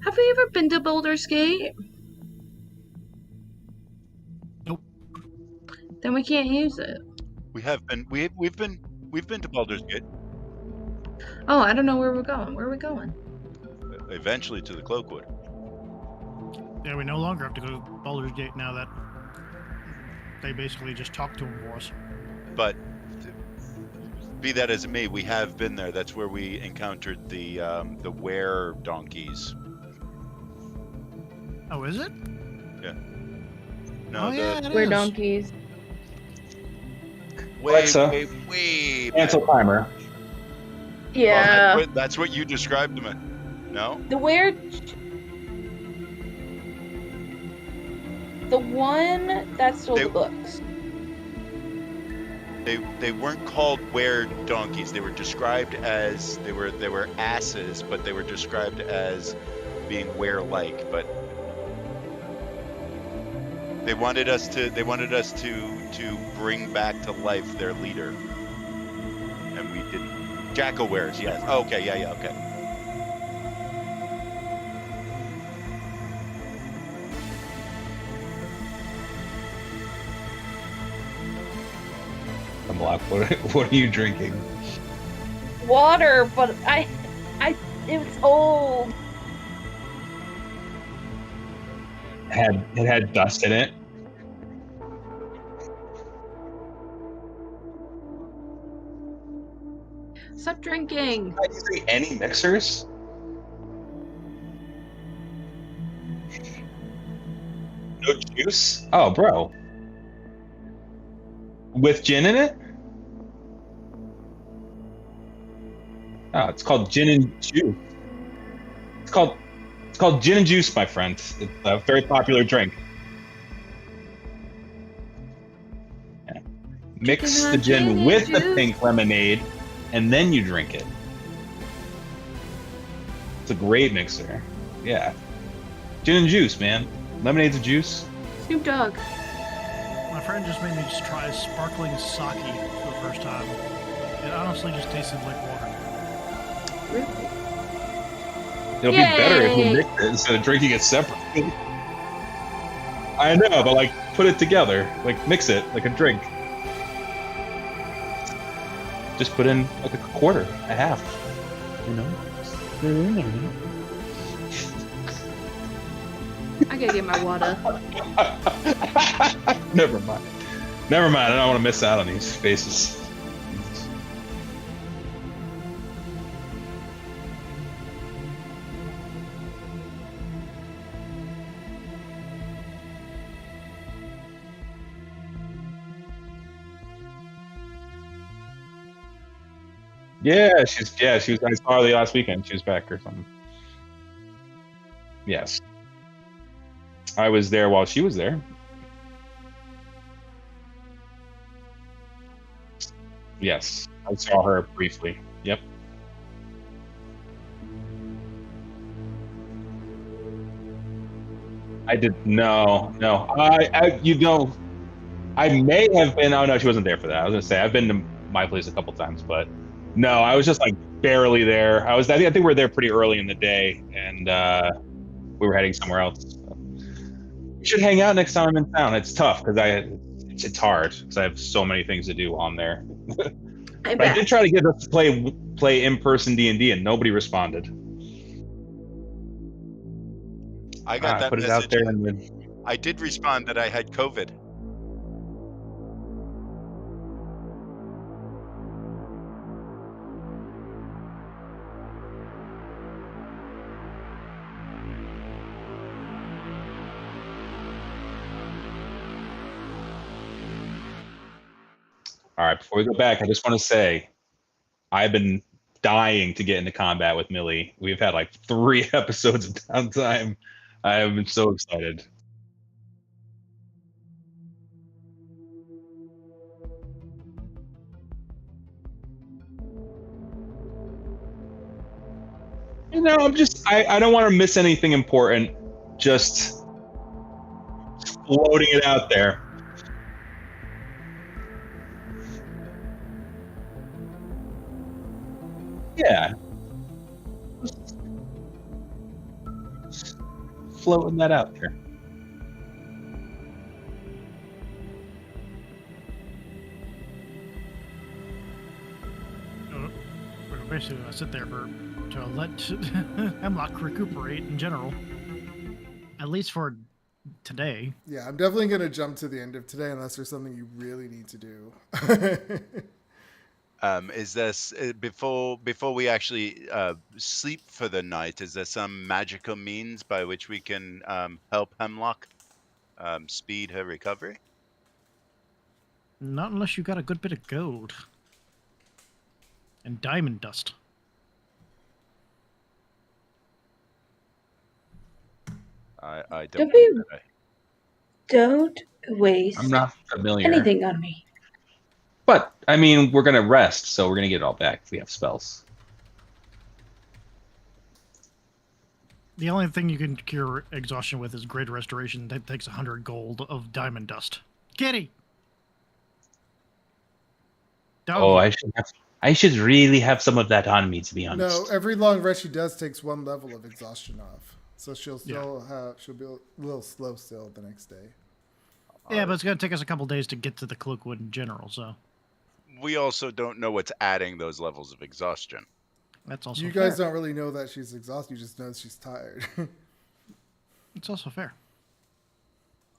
C: Have we ever been to Baldur's Gate?
B: Nope.
C: Then we can't use it.
E: We have been. We've been to Baldur's Gate.
C: Oh, I don't know where we're going. Where are we going?
E: Eventually to the Cloakwood.
B: Yeah, we no longer have to go to Baldur's Gate now that they basically just talked to him for us.
E: But be that as it may, we have been there. That's where we encountered the were donkeys.
B: Oh, is it?
E: Yeah. No,
B: Oh, yeah, it
C: We're
B: is.
C: donkeys.
E: way back.
A: Cancel timer.
C: Yeah.
E: Well, that's what you described them as. No?
G: The one that stole the books.
E: They weren't called were donkeys. They were described as they were asses, but they were described as being were-like. But they wanted us to bring back to life their leader, and we didn't. Jackal-wares, yes. Oh, okay, yeah, okay.
A: What are you drinking?
G: Water, but it's old.
A: It had dust in it.
C: Stop drinking.
A: Not using any mixers? No juice? Oh, bro. With gin in it? Oh, it's called gin and juice. It's called gin and juice, my friend. It's a very popular drink. Yeah. Mix the gin with the pink lemonade, and then you drink it. It's a great mixer. Yeah. Gin and juice, man. Lemonade's a juice.
C: Snoop Dogg.
B: My friend just made me just try sparkling sake for the first time. It honestly just tasted like water.
C: Really?
A: It'll be better if you mix it instead of drinking it separately. I know, but like put it together, like mix it like a drink. Just put in like a quarter, a half, you know.
C: I gotta get my water.
A: Never mind. I don't want to miss out on these faces. Yeah, she was. I saw her last weekend. She was back or something. Yes, I was there while she was there. Yes, I saw her briefly. Yep. I did no. I may have been. Oh no, she wasn't there for that. I was gonna say I've been to my place a couple times, but no, I was just like barely there. I think we were there pretty early in the day, and we were heading somewhere else. We should hang out next time I'm in town. It's tough because it's hard because I have so many things to do while I'm there. I did try to get us to play in-person D&D, and nobody responded.
E: I got that
A: put
E: message.
A: It out there, and then
E: I did respond that I had COVID.
A: All right, before we go back, I just want to say I've been dying to get into combat with Millie. We've had like 3 episodes of downtime. I have been so excited. You know, I don't want to miss anything important. Just floating it out there. Yeah. floating that out there.
B: We're basically gonna sit there to let Hemlock recuperate in general, at least for today.
D: Yeah, I'm definitely going to jump to the end of today unless there's something you really need to do.
E: Is this before we actually sleep for the night? Is there some magical means by which we can help Hemlock speed her recovery?
B: Not unless you got a good bit of gold and diamond dust.
E: I
G: Don't
E: don't.
G: be- Don't
A: I'm
G: waste
A: not familiar.
G: anything on me.
A: But, I mean, we're going to rest, so we're going to get it all back if we have spells.
B: The only thing you can cure exhaustion with is Great Restoration. That takes 100 gold of diamond dust. Kitty! Doggy.
A: I should really have some of that on me, to be honest.
D: No, every long rest she does takes 1 level of exhaustion off. So she'll still she'll be a little slow still the next day.
B: Yeah, but it's going to take us a couple days to get to the Cloakwood in general, so.
E: We also don't know what's adding those levels of exhaustion.
B: That's also
D: You
B: fair.
D: guys don't really know that she's exhausted. You just know she's tired.
B: It's also fair.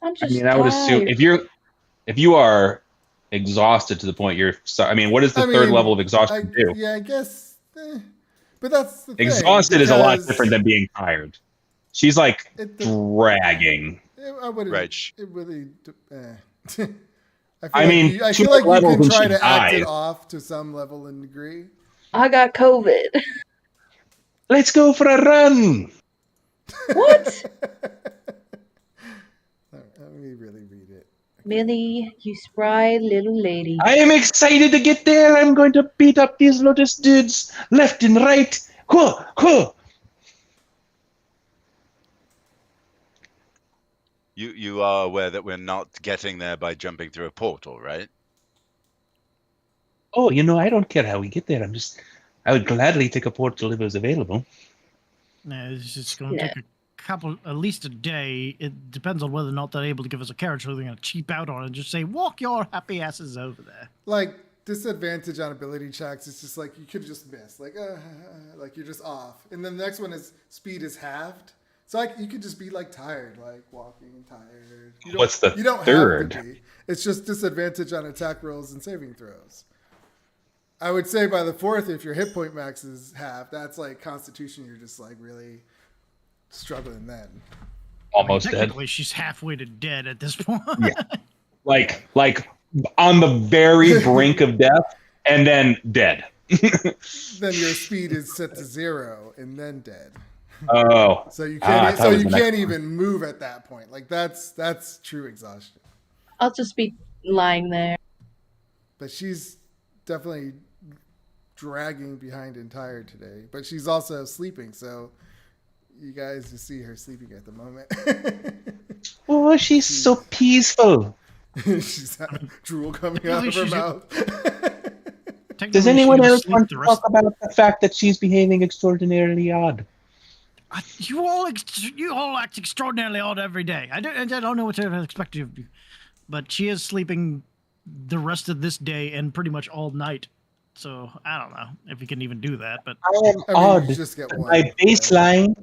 G: I'm just
A: I would assume if you are exhausted to the point what does the third level of exhaustion do?
D: Yeah, I guess. But that's the thing.
A: Exhausted is a lot different than being tired. She's like dragging.
D: I wouldn't.
E: Right.
D: It really.
A: I
D: feel like you can try to act it off to some level and degree.
G: I got COVID.
A: Let's go for a run.
G: What?
D: Let me really read it.
G: Millie, you spry little lady.
A: I am excited to get there. I'm going to beat up these Lotus dudes left and right. Cool.
E: You are aware that we're not getting there by jumping through a portal, right?
A: Oh, I don't care how we get there. I would gladly take a portal if it was available.
B: Yeah, it's just going to take at least a day. It depends on whether or not they're able to give us a carriage, so they're going to cheap out on it and just say, walk your happy asses over there.
D: Like, disadvantage on ability checks, it's just like, you could just miss. Like you're just off. And then the next one is speed is halved. So you could just be like tired, like walking tired.
A: What's the third?
D: Have to be. It's just disadvantage on attack rolls and saving throws. I would say by the fourth, if your hit point max is half, that's like Constitution. You're just like really struggling then.
A: Almost dead.
B: Technically, she's halfway to dead at this point.
A: Yeah, like on the very brink of death, and then dead.
D: Then your speed is set to 0, and then dead.
A: Oh,
D: so you can't. So you can't even move at that point. Like that's true exhaustion.
G: I'll just be lying there.
D: But she's definitely dragging behind and tired today. But she's also sleeping, so you guys just see her sleeping at the moment.
A: Oh, she's so peaceful.
D: She's having drool coming out of her mouth.
A: Does anyone else want to talk about the fact that she's behaving extraordinarily odd?
B: You all act extraordinarily odd every day. I don't know what to expect of you, but she is sleeping the rest of this day and pretty much all night. So I don't know if you can even do that. But
A: I am odd. My baseline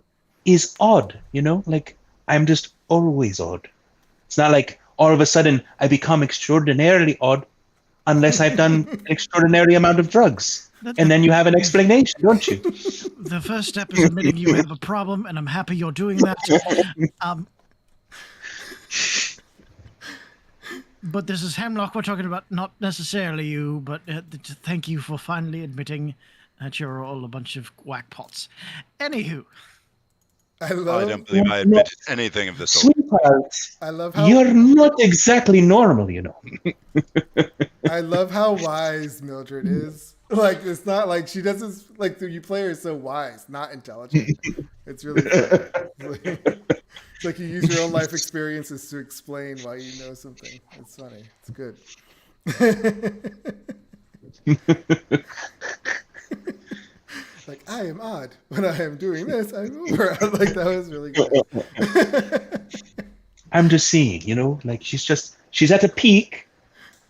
A: is odd. Like I'm just always odd. It's not like all of a sudden I become extraordinarily odd unless I've done an extraordinary amount of drugs. And then you have an explanation, don't you?
B: The first step is admitting you have a problem, and I'm happy you're doing that. But this is Hemlock we're talking about, not necessarily you, but thank you for finally admitting that you're all a bunch of whackpots. Anywho.
E: I don't believe I admitted anything of the sort.
A: Sweetheart,
D: I love how
A: you're not exactly normal,
D: I love how wise Mildred is. Like, it's not like she doesn't, like, you play her so wise, not intelligent. It's really funny. It's like you use your own life experiences to explain why you know something. It's funny. It's good. Like, I am odd when I am doing this. Yes, I remember. Like that was really good.
A: I'm just saying, like she's at a peak,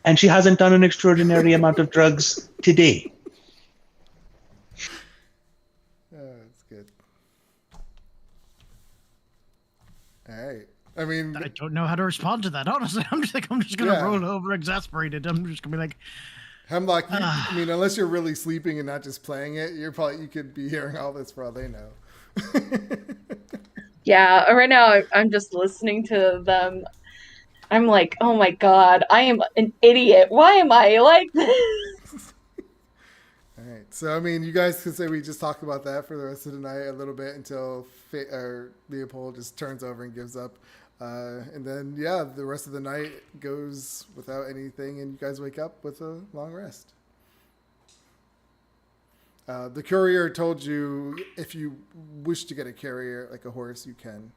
A: and she hasn't done an extraordinary amount of drugs today.
D: Oh, that's good. All right. I mean,
B: I don't know how to respond to that. Honestly, I'm just gonna roll over, exasperated. I'm just gonna be like,
D: Hemlock. I mean, unless you're really sleeping and not just playing it, you could be hearing all this for all they know.
G: Yeah, right now I'm just listening to them. I'm like, oh my god, I am an idiot. Why am I like this?
D: All right. So, I mean, you guys could say we just talk about that for the rest of the night a little bit until Leopold just turns over and gives up. And then, yeah, the rest of the night goes without anything, and you guys wake up with a long rest. The courier told you if you wish to get a carrier, like a horse, you can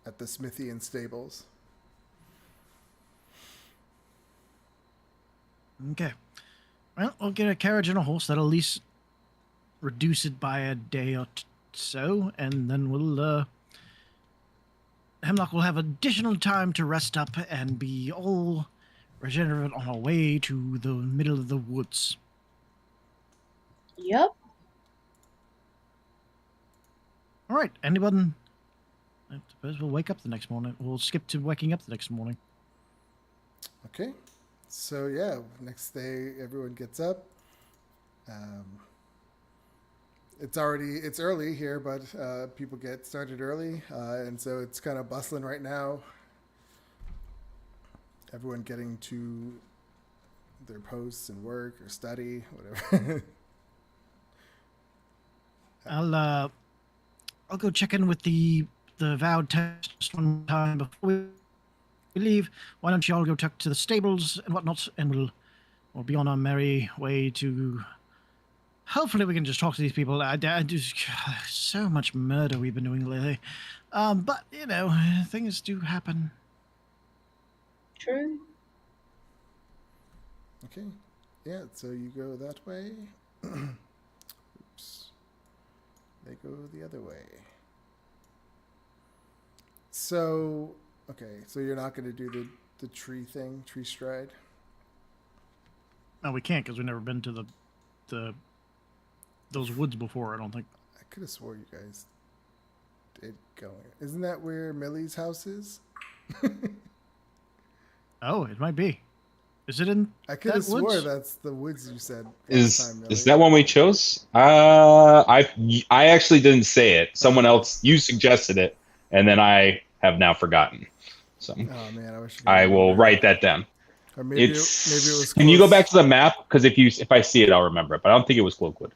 D: at the smithy and stables.
B: okay, well, I'll get a carriage and a horse. That'll at least reduce it by a day or so, and then we'll Hemlock will have additional time to rest up and be all regenerative on our way to the middle of the woods.
G: Yep.
B: All right, anyone? I suppose we'll wake up the next morning. We'll skip to waking up the next morning.
D: Okay. So, yeah, next day everyone gets up. It's early here, but people get started early, and so it's kind of bustling right now. Everyone getting to their posts and work or study, whatever.
B: I'll go check in with the vowed test one time before we leave. Why don't you all go talk to the stables and whatnot, and we'll be on our merry way to. Hopefully, we can just talk to these people. I just so much murder we've been doing lately, but things do happen.
G: True.
D: Okay. Yeah, so you go that way. Oops. They go the other way. So, okay, so you're not going to do the tree thing, tree stride?
B: No, we can't because we've never been to those woods before, I don't think.
D: I could have swore you guys did go in. Isn't that where Millie's house is?
B: Oh, it might be. Is it in?
D: I could have swore that's the woods you said.
A: Is that one we chose? I actually didn't say it. Someone else, you suggested it, and then I have now forgotten. So
D: oh man, I wish
A: I will write that down.
D: Or maybe it was.
A: Can you go back to the map? Because if I see it, I'll remember it. But I don't think it was Cloakwood.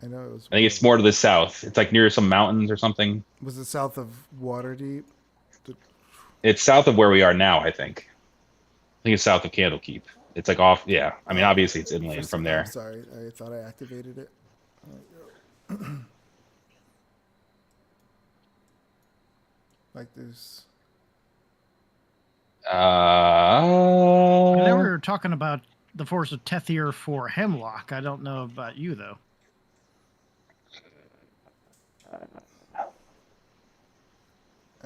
D: I know it was.
A: I think it's more to the south. It's like near some mountains or something.
D: Was it south of Waterdeep?
A: It's south of where we are now, I think. I think it's south of Candlekeep. It's like off. Yeah, I mean, obviously it's inland from there.
D: I'm sorry, I thought I activated it. Like this.
B: I know we were talking about the Force of Tethir for Hemlock. I don't know about you though.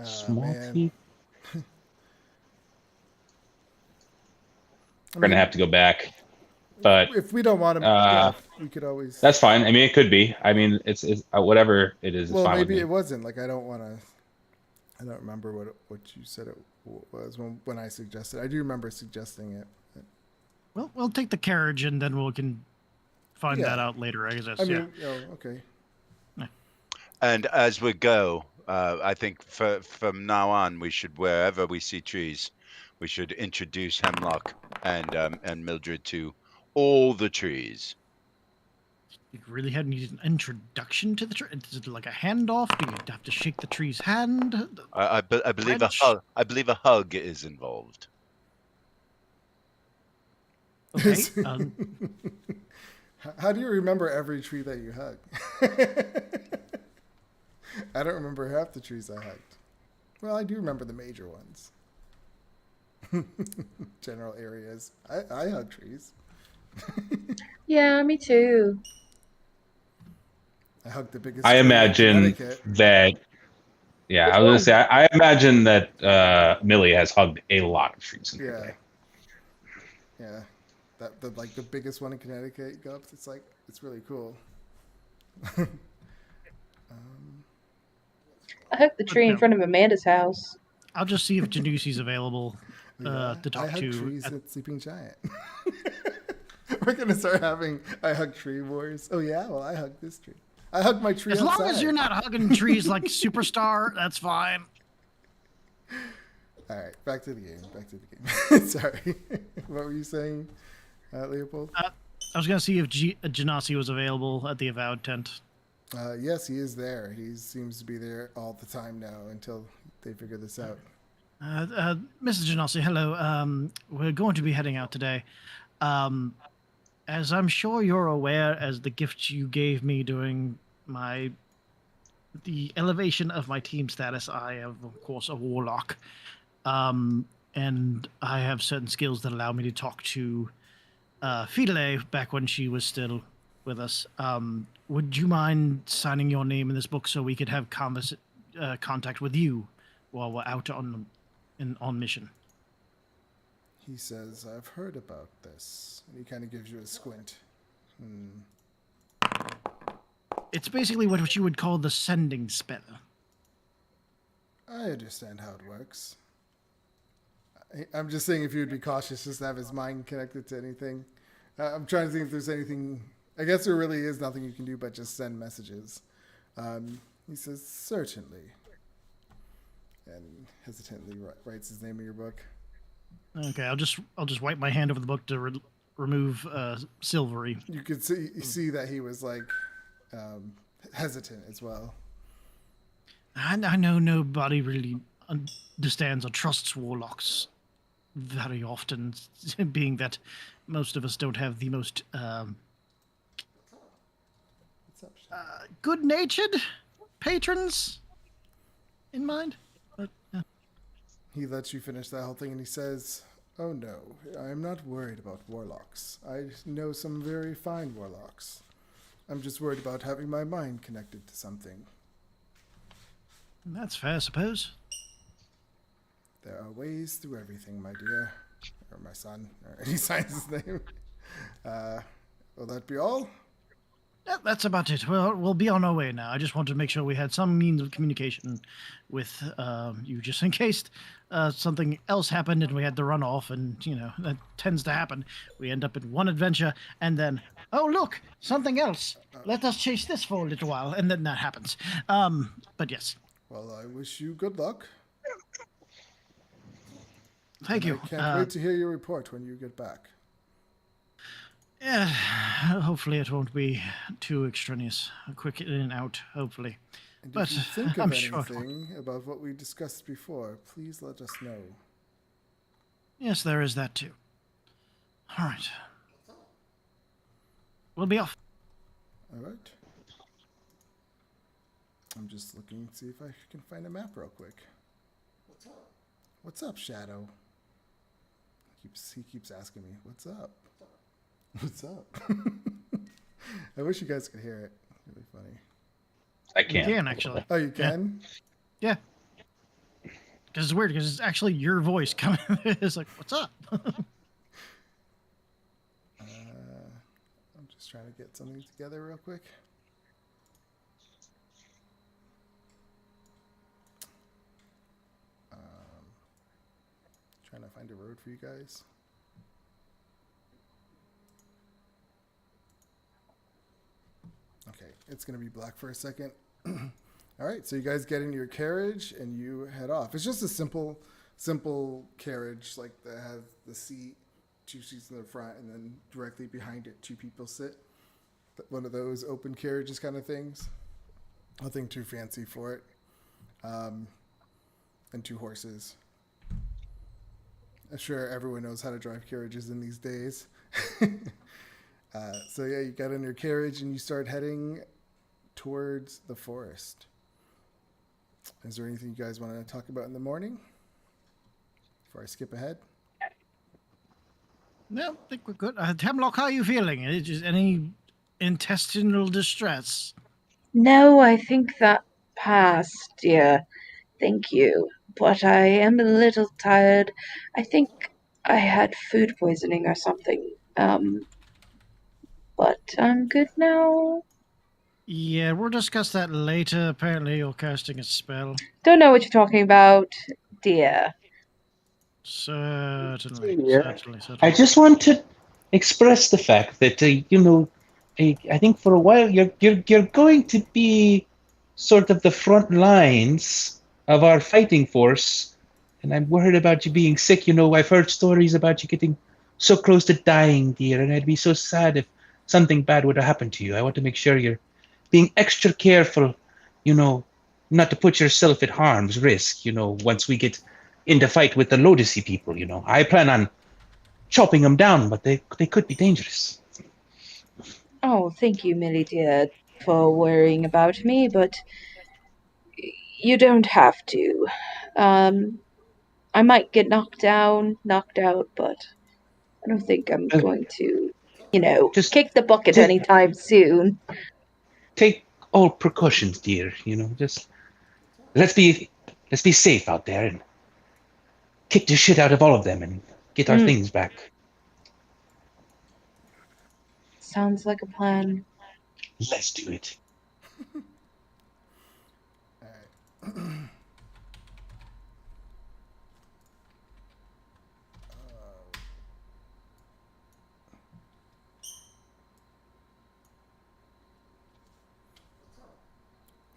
A: Small
D: man.
A: teeth. We're gonna have to go back, but
D: if we don't want to, we could always.
A: That's fine. I mean, it could be. I mean, it's whatever it is.
D: Well,
A: fine
D: maybe it wasn't. Like I don't remember what you said it was when I suggested. I do remember suggesting it.
B: Well, we'll take the carriage and then we can find that out later. I guess.
D: Okay.
E: And as we go, I think from now on, we should, wherever we see trees, we should introduce Hemlock and Mildred to all the trees.
B: You really had needed an introduction to the tree. Is it like a handoff? Do you have to shake the tree's hand?
E: I believe a hug is involved.
B: Okay.
D: How do you remember every tree that you hug? I don't remember half the trees I hugged. Well, I do remember the major ones. General areas. I hug trees.
G: Yeah, me too.
D: I hugged the biggest
A: I
D: tree in
A: imagine
D: Connecticut.
A: that. Yeah, I was gonna say. I imagine that Millie has hugged a lot of trees in her
D: Yeah.
A: day.
D: Yeah. The biggest one in Connecticut. You go up, it's really cool.
G: I hope the tree in front of Amanda's house.
B: I'll just see if Janusi's available
D: Yeah,
B: to talk
D: I hug
B: to.
D: trees at Sleeping Giant. We're gonna start having I hug tree wars. Oh yeah, well I hug this tree. I hug my tree
B: As
D: outside.
B: long as you're not hugging trees like Superstar, that's fine.
D: All right, back to the game. Sorry, what were you saying, Leopold?
B: I was gonna see if Janasi was available at the Avowed tent.
D: Yes, he is there. He seems to be there all the time now until they figure this out.
B: Mrs. Janasi, hello. We're going to be heading out today. As I'm sure you're aware, as the gift you gave me during the elevation of my team status, I am, of course, a warlock. And I have certain skills that allow me to talk to Fidele back when she was still with us. Would you mind signing your name in this book so we could have contact with you while we're out on mission?
D: He says, I've heard about this. And he kind of gives you a squint.
B: It's basically what you would call the sending spell.
D: I understand how it works. I'm just saying if you would be cautious just to have his mind connected to anything. I'm trying to think if there's anything. I guess there really is nothing you can do but just send messages. He says, certainly. And hesitantly writes his name in your book.
B: Okay, I'll just wipe my hand over the book to remove Silvery.
D: You could see that he was like hesitant as well.
B: I know nobody really understands or trusts warlocks very often, being that most of us don't have the most good-natured patrons in mind. But
D: he lets you finish that whole thing, and he says, "Oh no, I am not worried about warlocks. I know some very fine warlocks. I'm just worried about having my mind connected to something."
B: That's fair, I suppose.
D: There are ways through everything, my dear. Or my son. Or he signs his name. Will that be all?
B: That's about it. Well, we'll be on our way now. I just wanted to make sure we had some means of communication with you, just in case something else happened and we had to run off. And, that tends to happen. We end up in one adventure and then, oh, look, something else. Let us chase this for a little while. And then that happens. But yes.
D: Well, I wish you good luck.
B: Thank you.
D: I can't wait to hear your report when you get back.
B: Yeah, hopefully it won't be too extraneous. A quick in and out, hopefully.
D: And
B: but
D: if you think of
B: I'm
D: anything about what we discussed before, please let us know.
B: Yes, there is that too. All right. We'll be off.
D: All right. I'm just looking to see if I can find a map real quick. What's up, Shadow? He keeps asking me, what's up? What's up? I wish you guys could hear it. Really funny.
A: I can.
B: You can, actually.
D: Oh, you can?
B: Yeah. Because it's weird, because it's actually your voice coming. It's like, what's up?
D: I'm just trying to get something together real quick. Trying to find a road for you guys. Okay, it's going to be black for a second. All right, so you guys get in your carriage and you head off. It's just a simple carriage, like that has the seat, 2 seats in the front, and then directly behind it, 2 people sit. One of those open carriages kind of things. Nothing too fancy for it. And 2 horses. I'm sure everyone knows how to drive carriages in these days. So yeah, you got in your carriage and you start heading towards the forest. Is there anything you guys want to talk about in the morning before I skip ahead?
B: No, I think we're good. Hemlock, how are you feeling? Just any intestinal distress?
G: No, I think that passed, dear. Thank you. But I am a little tired. I think I had food poisoning or something. But I'm good now.
B: Yeah, we'll discuss that later. Apparently, you're casting a spell.
G: Don't know what you're talking about, dear.
B: Certainly,
A: Yeah.
B: certainly.
A: I just want to express the fact that I think for a while you're going to be sort of the front lines of our fighting force, and I'm worried about you being sick. I've heard stories about you getting so close to dying, dear, and I'd be so sad if something bad would have happened to you. I want to make sure you're being extra careful, not to put yourself at harm's risk. Once we get into fight with the Lodisi people, I plan on chopping them down, but they could be dangerous.
G: Oh, thank you, Millie dear, for worrying about me, but you don't have to. I might get knocked out, but I don't think I'm going to,
A: Just
G: kick the bucket
A: take
G: anytime soon.
A: take all precautions, dear. Just let's be safe out there and kick the shit out of all of them and get our things back.
G: Sounds like a plan.
A: Let's do it.
D: All right.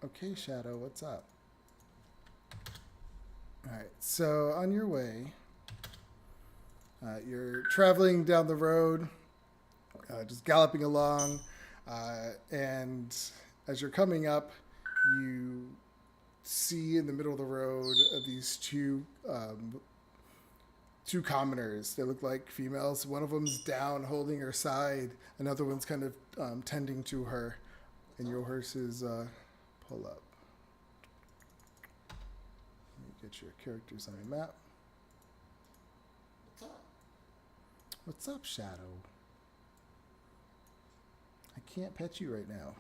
D: Okay, Shadow, what's up? All right, so on your way, you're traveling down the road, just galloping along, and as you're coming up, you see in the middle of the road these two commoners. They look like females. One of them's down holding her side, another one's kind of tending to her, and your horses pull up. Let me get your characters on the map. What's up, Shadow? I can't pet you right now.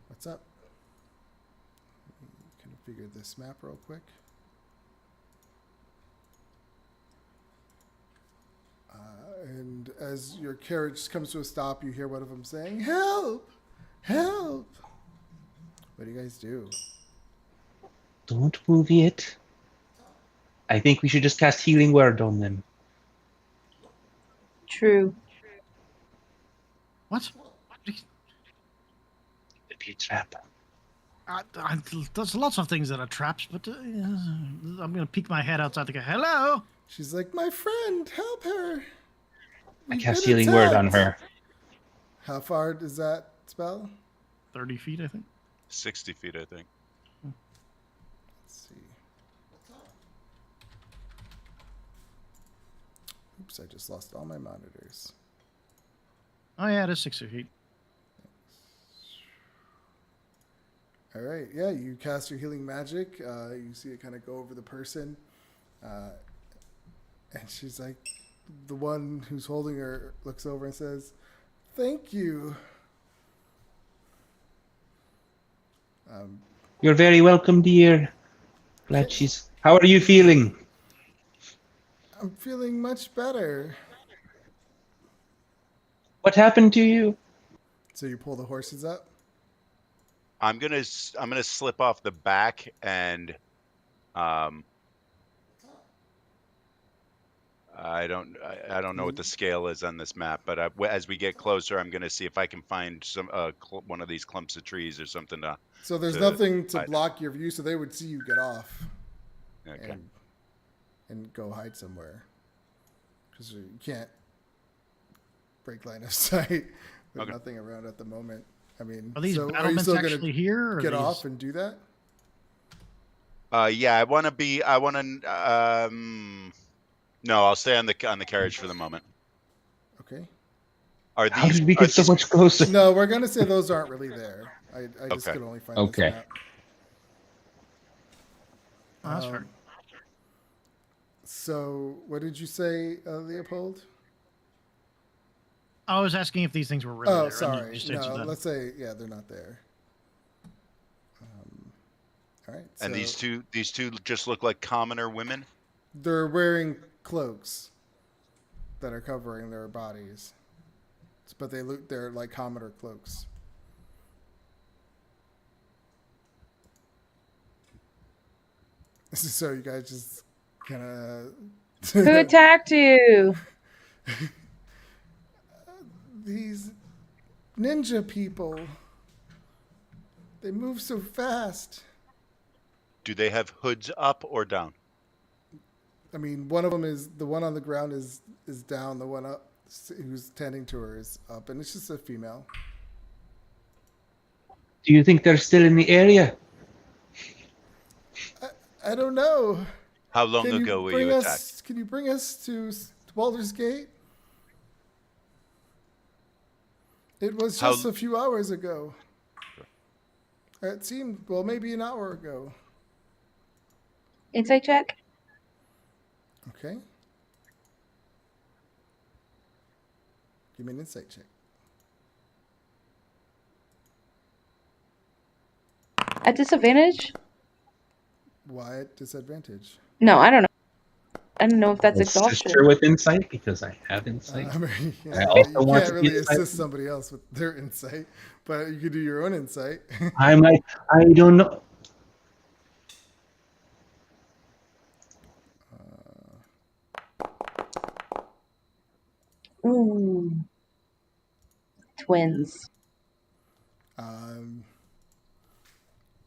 D: What's up? Can I figure this map real quick? And as your carriage comes to a stop, you hear one of them saying, "Help! Help!" What do you guys do?
A: Don't move yet. I think we should just cast Healing Word on them.
G: True.
B: What?
A: It'd be a trap.
B: There's lots of things that are traps, but I'm going to peek my head outside to go, hello?
D: She's like, "My friend, help her."
A: I
D: We've
A: cast
D: been
A: Healing Word on
D: attacked."
A: her.
D: How far does that spell?
B: 30 feet, I think.
E: 60 feet, I think.
D: Let's see. Oops, I just lost all my monitors.
B: Oh, yeah, it is 60 feet.
D: All right, yeah, you cast your healing magic. You see it kind of go over the person. And she's like, the one who's holding her looks over and says, "Thank you."
A: You're very welcome, dear. Glad she's. How are you feeling?
D: I'm feeling much better.
A: What happened to you?
D: So you pull the horses up?
E: I'm gonna slip off the back and I don't know what the scale is on this map, but as we get closer, I'm gonna see if I can find some one of these clumps of trees or something to.
D: So there's nothing to block your view, so they would see you get off.
E: Okay.
D: And go hide somewhere. Because you can't break line of sight. There's nothing around at the moment. I mean,
B: are these
D: so
B: battlements
D: are you still
B: actually here? Or
D: get off and do that?
E: Yeah, no, I'll stay on the carriage for the moment.
D: Okay.
A: How did we get so much closer?
D: No, we're gonna say those aren't really there. I just could only find this map.
B: Oh, that's fair.
D: So, what did you say, Leopold?
B: I was asking if these things were really there. And
D: sorry.
B: you just answered
D: No,
B: that.
D: let's say they're not there. All right.
E: And
D: so
E: these two just look like commoner women.
D: they're wearing cloaks that are covering their bodies, but they're like commoner cloaks. So you guys just kind of.
G: Who attacked you?
D: These ninja people. They move so fast.
E: Do they have hoods up or down?
D: I mean, one of them is the one on the ground is down. The one up who's tending to her is up, and it's just a female.
A: Do you think they're still in the area?
D: I don't know.
E: How long ago were you attacked?
D: Can you bring us to Baldur's Gate? It was just a few hours ago. It seemed, well, maybe an hour ago.
G: Insight check.
D: Okay. Give me an insight check.
G: At disadvantage?
D: Why at disadvantage?
G: No, I don't know. I don't know if that's exhaustion.
A: Assist with insight because I have insight.
D: I mean,
A: I also
D: you
A: want
D: can't
A: to
D: really
A: insight.
D: assist somebody else with their insight, but you could do your own insight.
A: I'm like, I don't know.
G: Ooh. Twins.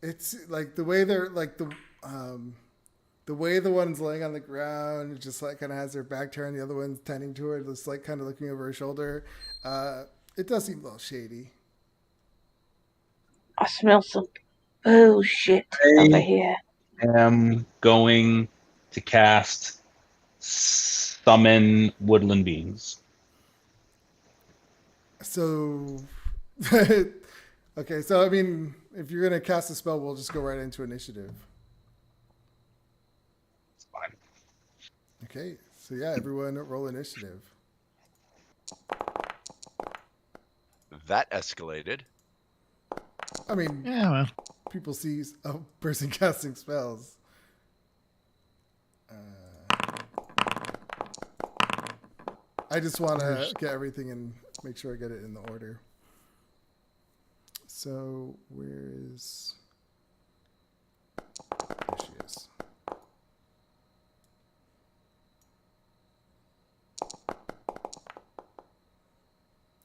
D: It's like the way they're like the way the one's laying on the ground, just like kind of has their back turned, the other one's tending to her, just like kind of looking over her shoulder. It does seem a little shady.
G: I smell some bullshit over here.
A: I am going to cast Summon Woodland Beings.
D: So, okay, so I mean, if you're gonna cast a spell, we'll just go right into initiative.
A: It's fine.
D: Okay, so yeah, everyone roll initiative.
E: That escalated.
D: I mean,
B: Yeah, well.
D: people see a person casting spells. I just want to get everything and make sure I get it in the order. So where is? There she is.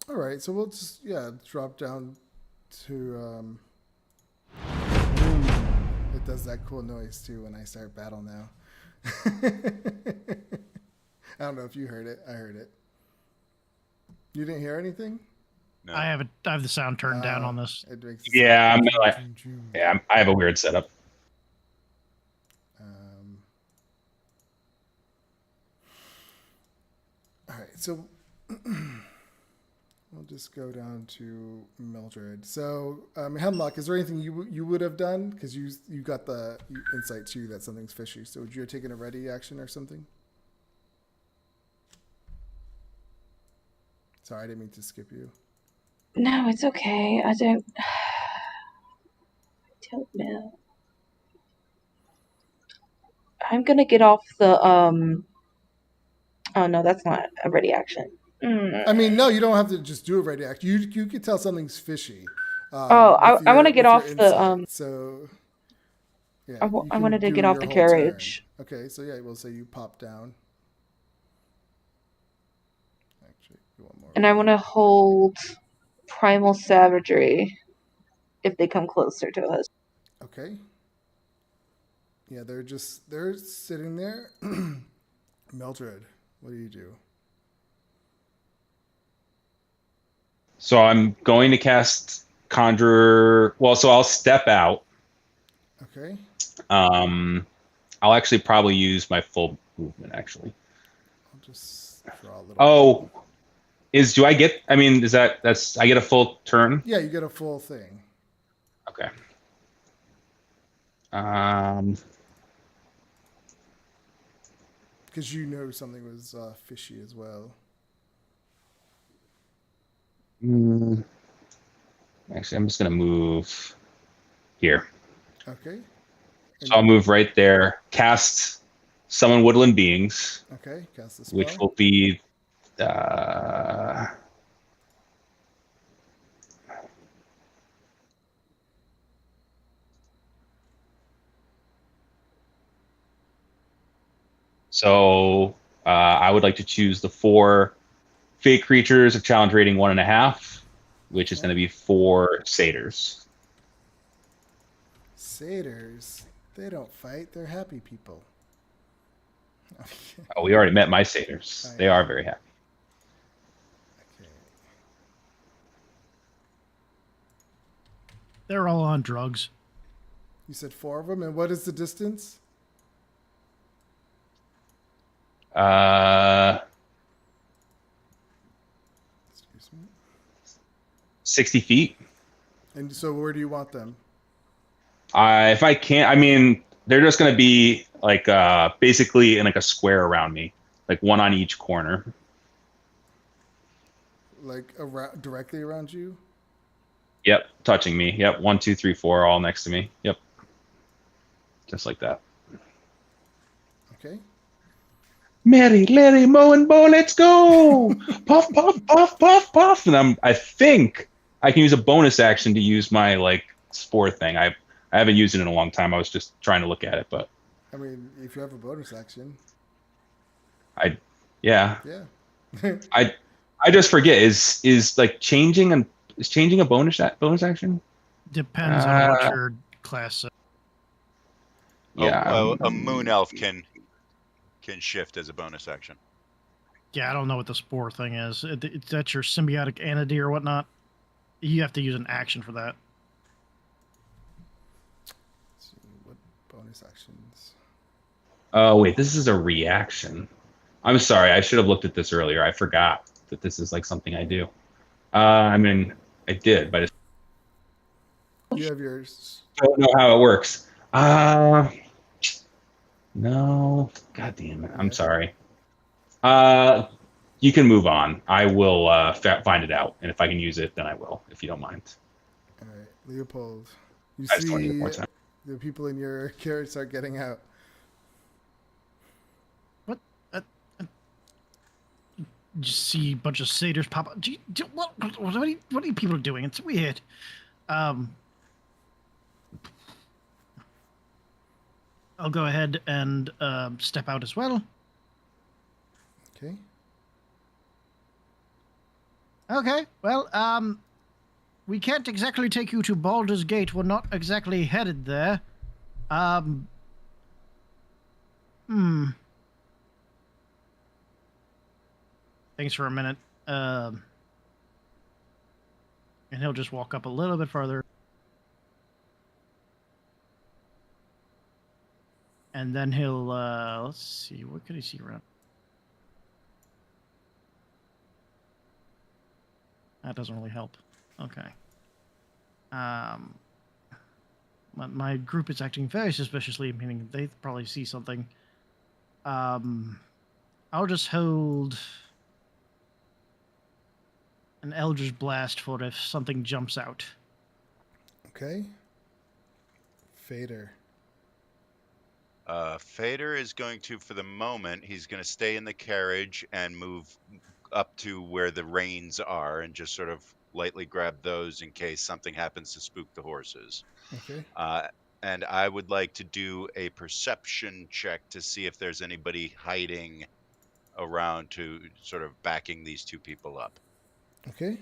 D: All right, so we'll just drop down to. It does that cool noise too when I start battle now. I don't know if you heard it. I heard it. You didn't hear anything?
E: No.
B: I have the sound turned down on this.
D: It makes
A: Yeah, I have a weird setup.
D: All right, so we'll just go down to Mildred. So, Hemlock, is there anything you would have done? Because you got the insight too that something's fishy. So would you have taken a ready action or something? Sorry, I didn't mean to skip you.
G: No, it's okay. I don't know. I'm gonna get off the Oh no, that's not a ready action.
D: I mean, no, you don't have to just do a ready action. You could tell something's fishy.
G: I want to get off the
D: So yeah,
G: I wanted to get off the carriage.
D: Turn. Okay, so yeah, we'll say you pop down. Actually,
G: and I want to hold primal savagery if they come closer to us.
D: Okay. Yeah, they're sitting there. Mildred, what do you do?
A: So I'm going to cast Conjurer. Well, so I'll step out.
D: Okay.
A: I'll actually probably use my full movement, actually.
D: I'll just draw a little.
A: Oh, I get a full turn?
D: Yeah, you get a full thing.
A: Okay.
D: Because you know something was fishy as well.
A: Actually, I'm just gonna move here.
D: Okay.
A: So I'll move right there. Cast Summon Woodland Beings.
D: Okay, cast the spell.
A: Which will be. So I would like to choose the 4 fake creatures of challenge rating 1.5, which is going to be 4 satyrs.
D: Satyrs? They don't fight. They're happy people.
A: Oh, we already met my satyrs. They are very happy.
D: Okay.
B: They're all on drugs.
D: You said 4 of them, and what is the distance?
A: 60 feet.
D: And so where do you want them?
A: If I can't, I mean, they're just going to be like basically in like a square around me, like one on each corner.
D: Like directly around you?
A: Yep, touching me. Yep, 1, 2, 3, 4, all next to me. Yep, just like that.
D: Okay.
A: Mary, Larry, Mo, and Bo, let's go! Puff, puff, puff, puff, puff. And I think I can use a bonus action to use my like spore thing. I haven't used it in a long time. I was just trying to look at it, but
D: I mean, if you have a bonus action.
A: Yeah.
D: Yeah.
A: I just forget. Is like changing a bonus action?
B: Depends on what your class is.
A: Yeah.
E: A moon elf can shift as a bonus action.
B: Yeah, I don't know what the spore thing is. That's your symbiotic entity or whatnot. You have to use an action for that.
D: Let's see, what bonus actions?
A: Oh wait, this is a reaction. I'm sorry. I should have looked at this earlier. I forgot that this is like something I do. I mean, I did, but
D: You have yours.
A: I don't know how it works. No. God damn it. I'm sorry. You can move on. I will find it out, and if I can use it, then I will. If you don't mind.
D: All right, Leopold. You
A: I just
D: see
A: want to get more time.
D: the people in your carriage start getting out.
B: What? Just see a bunch of satyrs pop up. What are you people doing? It's weird. I'll go ahead and step out as well.
D: Okay.
B: Okay. Well, we can't exactly take you to Baldur's Gate. We're not exactly headed there. Thanks for a minute. And he'll just walk up a little bit further. And then he'll, let's see, what could he see around? That doesn't really help. Okay. My group is acting very suspiciously, meaning they probably see something. I'll just hold an Eldritch Blast for if something jumps out.
D: Okay. Fader.
E: Fader is going to, for the moment, he's going to stay in the carriage and move up to where the reins are and just sort of lightly grab those in case something happens to spook the horses.
D: Okay.
E: And I would like to do a perception check to see if there's anybody hiding around to sort of backing these two people up.
D: Okay.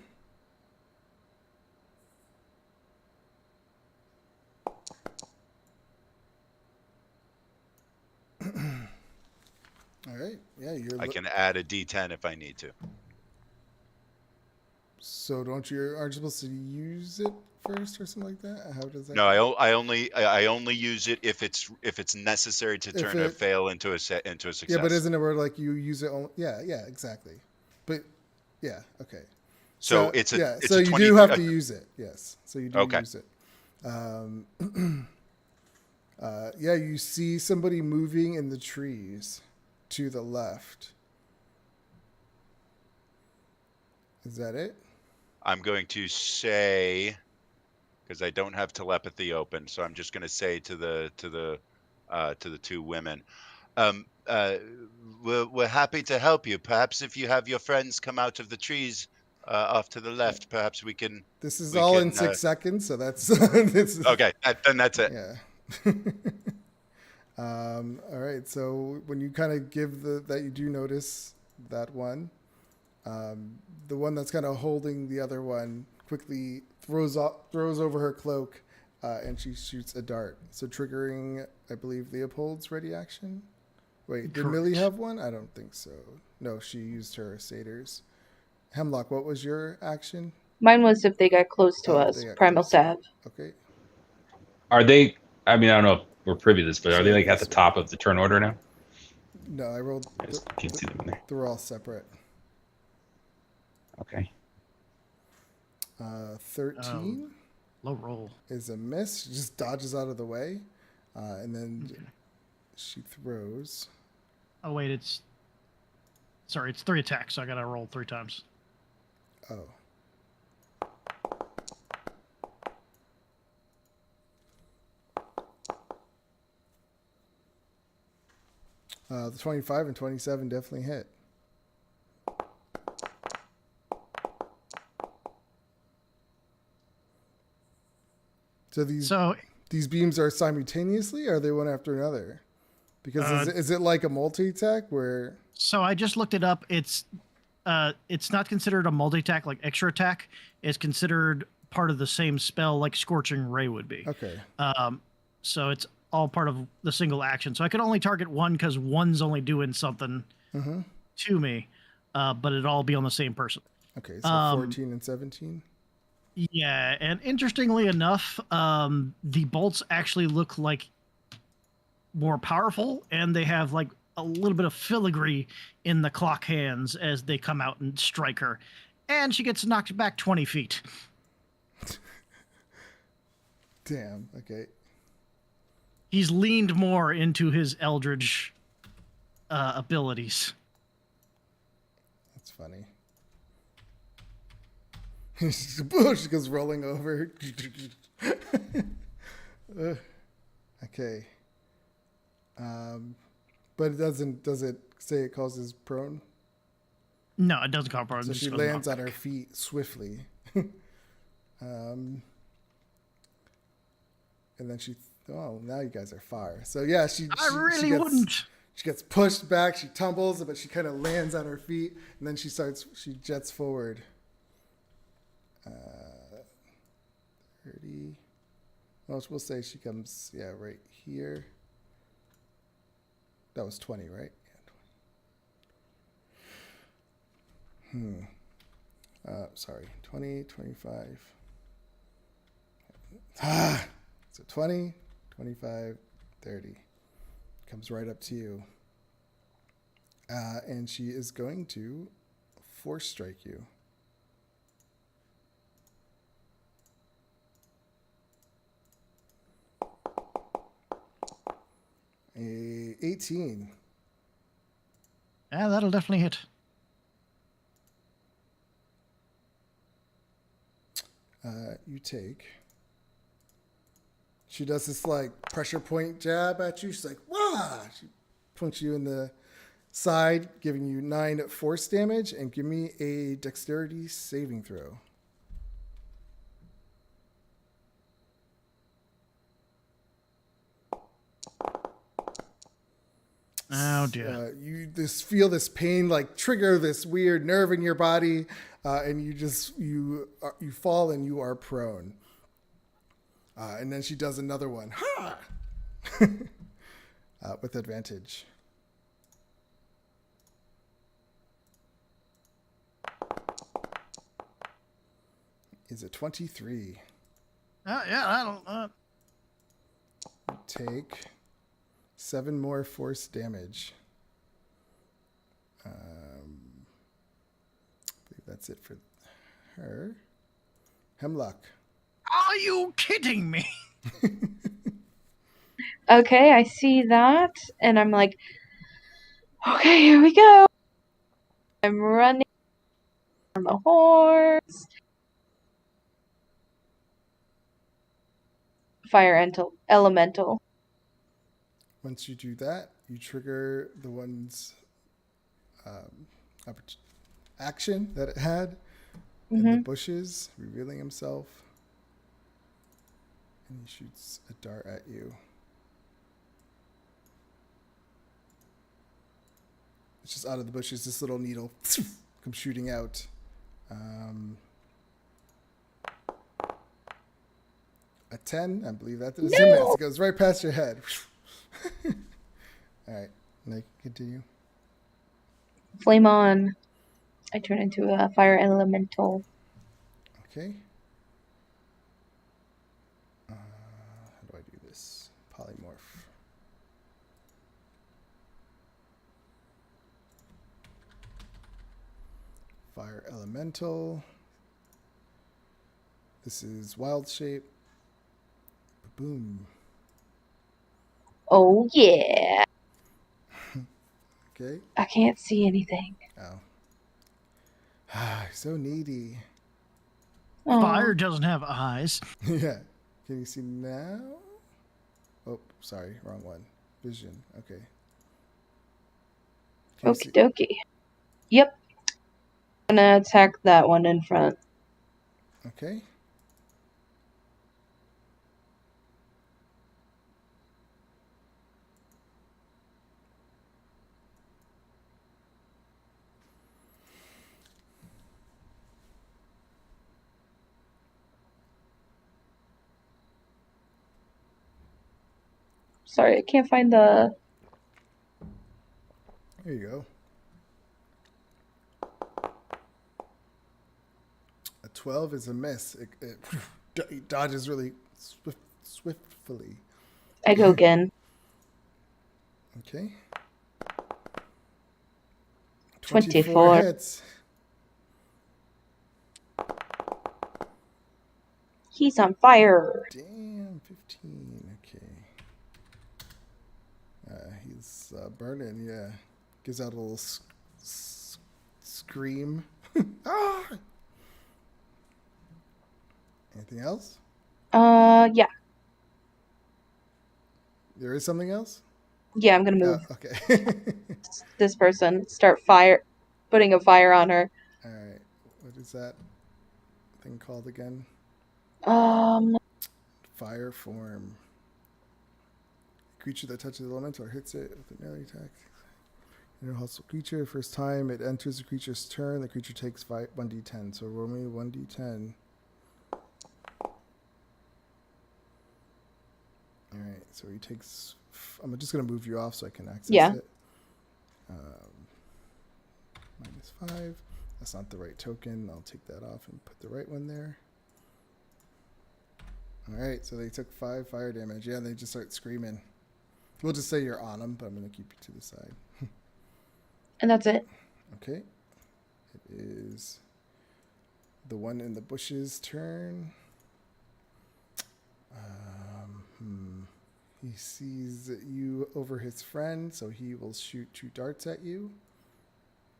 D: All right. Yeah,
E: I can add a D10 if I need to.
D: So aren't you supposed to use it first or something like that? How does that?
E: No, I only use it if it's necessary to turn a fail into a success.
D: Yeah, but isn't it where like you use it? Yeah, exactly. But yeah, okay.
E: So it's
D: so you do have to use it. Yes. So you do use it. Yeah, you see somebody moving in the trees to the left. Is that it?
E: I'm going to say because I don't have telepathy open. So I'm just going to say to the two women, we're happy to help you. Perhaps if you have your friends come out of the trees off to the left, perhaps we can.
D: This is all in 6 seconds, so that's
E: okay. Then that's it.
D: Yeah. All right. So when you kind of give that, you do notice that one. The one that's kind of holding the other one quickly throws over her cloak, and she shoots a dart. So triggering, I believe, Leopold's ready action. Wait, did Millie have one? I don't think so. No, she used her satyrs. Hemlock, what was your action?
G: Mine was if they got close to us. Primal Stab.
D: Okay.
A: Are they? I mean, I don't know if we're privy to this, but are they like at the top of the turn order now?
D: No, I rolled.
A: I just can't see them in there.
D: They're all separate.
A: Okay.
D: 13.
B: Low roll.
D: Is a miss. She just dodges out of the way, and then she throws.
B: Oh wait, it's 3 attacks, so I gotta roll 3 times.
D: Oh. The 25 and 27 definitely hit. So these beams are simultaneously, or are they one after another? Because is it like a multi-attack where?
B: So I just looked it up. It's not considered a multi-attack like extra attack. It's considered part of the same spell like Scorching Ray would be.
D: Okay.
B: So it's all part of the single action. So I could only target one because one's only doing something to me, but it'd all be on the same person.
D: Okay, so 14 and 17.
B: Yeah, and interestingly enough, the bolts actually look like more powerful, and they have like a little bit of filigree in the clock hands as they come out and strike her. And she gets knocked back 20 feet.
D: Damn, okay.
B: He's leaned more into his eldritch abilities.
D: That's funny. She goes rolling over. Okay. But it doesn't. Does it say it causes prone?
B: No, it doesn't cause prone.
D: So she lands on her feet swiftly. And then she. Oh, now you guys are far. So yeah, she
B: wouldn't.
D: She gets pushed back. She tumbles, but she kind of lands on her feet, and then she jets forward. 30. Well, we'll say she comes, right here. That was 20, right? Yeah, 20. Sorry, 20, 25. So 20, 25, 30. Comes right up to you. And she is going to force strike you. A 18.
B: Yeah, that'll definitely hit.
D: You take. She does this like pressure point jab at you. She's like, "Wah!" She punches you in the side, giving you 9 force damage, and give me a dexterity saving throw.
B: Oh dear.
D: You just feel this pain like trigger this weird nerve in your body, and you fall and you are prone. And then she does another one, with advantage. Is a 23.
B: Yeah, that'll.
D: Take 7 more force damage. I believe that's it for her. Hemlock.
B: Are you kidding me?
G: Okay, I see that, and I'm like, okay, here we go. I'm running on the horse. fire elemental.
D: Once you do that, you trigger the one's action that it had in the bushes, revealing himself. And he shoots a dart at you. It's just out of the bushes. This little needle comes shooting out. A 10, I believe that is a miss. It goes right past your head. All right, now you can continue.
G: Flame on. I turn into a fire elemental.
D: Okay. How do I do this? Polymorph. Fire elemental. This is wild shape. Boom.
G: Oh, yeah.
D: Okay.
G: I can't see anything.
D: Oh. So needy.
G: Oh.
B: Fire doesn't have eyes.
D: Yeah. Can you see now? Oh, sorry. Wrong one. Vision. Okay.
G: Okie dokie. Yep. I'm gonna attack that one in front.
D: Okay.
G: Sorry, I can't find the...
D: There you go. A 12 is a miss. It dodges really swiftly.
G: I go again.
D: Okay.
G: 24
D: hits.
G: He's on fire.
D: Damn, 15. Okay. He's burning, yeah. Gives out a little scream. Ah! Anything else?
G: Yeah.
D: There is something else?
G: Yeah, I'm gonna move
D: Okay.
G: this person. Putting a fire on her.
D: Alright. What is that thing called again? Fire form. Creature that touches the elemental or hits it with an melee attack. You know, hostile creature. First time it enters the creature's turn, the creature takes 1d10. So roll me 1d10. Alright, so he takes... I'm just going to move you off so I can access it. -5. That's not the right token. I'll take that off and put the right one there. Alright, so they took 5 fire damage. Yeah, and they just start screaming. We'll just say you're on them, but I'm going to keep you to the side.
G: And that's it.
D: Okay. It is the one in the bushes' turn. He sees you over his friend, so he will shoot 2 darts at you.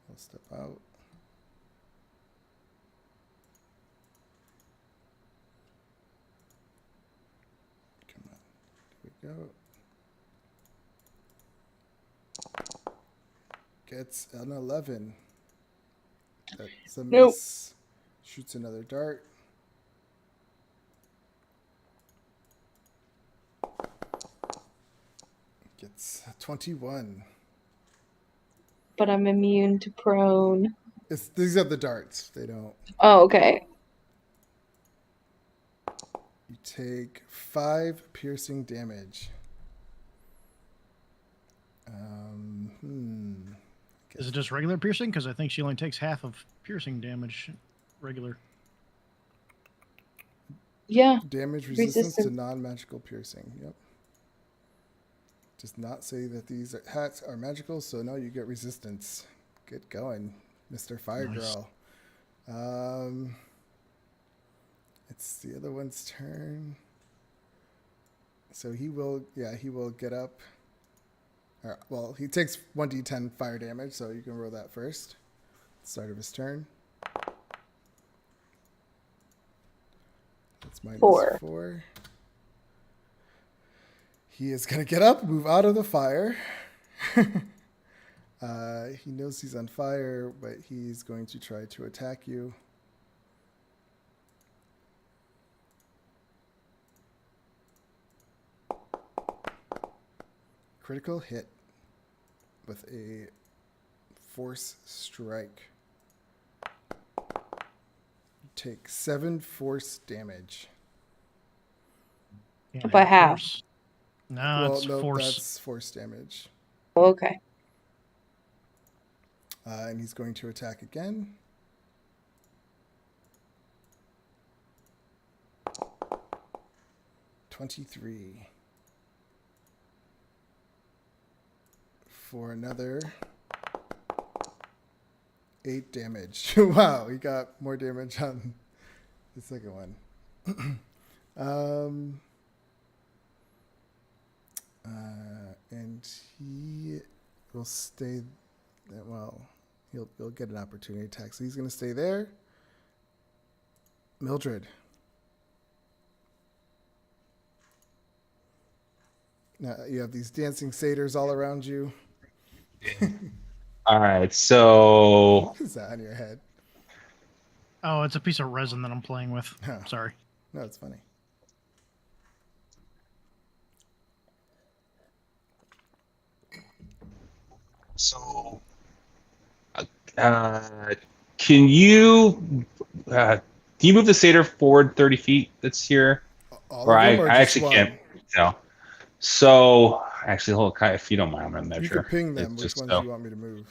D: He'll step out. Come on. Here we go. Gets an 11. That's a miss. Shoots another dart. Gets 21.
G: But I'm immune to prone.
D: These are the darts. They don't.
G: Oh, okay.
D: You take 5 piercing damage.
B: Is it just regular piercing? Because I think she only takes half of piercing damage regular.
G: Yeah.
D: Damage resistance to non-magical piercing. Yep. Does not say that these hats are magical, so no, you get resistance. Good going, Mr. Fire Girl. It's the other one's turn. So he will get up. Well, he takes 1d10 fire damage, so you can roll that first. Start of his turn. That's -4. He is going to get up, move out of the fire. He knows he's on fire, but he's going to try to attack you. Critical hit with a force strike. Take 7 force damage.
B: Yeah,
G: By half.
B: force. No, it's force.
D: That's force damage.
G: Okay.
D: And he's going to attack again. $23 for another 8 damage. Wow, he got more damage on the second one. And he will stay. Well, he'll get an opportunity attack, so he's going to stay there. Mildred. Now you have these dancing satyrs all around you.
A: All right, so
D: What is that on your head?
B: Oh, it's a piece of resin that I'm playing with.
D: Oh.
B: Sorry.
D: No, it's funny.
A: So, can you move the satyr forward 30 feet? That's here,
D: All
A: or
D: of them, or
A: I
D: just
A: actually
D: one?
A: can't. No. So, actually, hold on, if you don't mind, I'm gonna measure.
D: You can ping them.
A: It's
D: Which
A: just
D: ones
A: so.
D: you want me to move?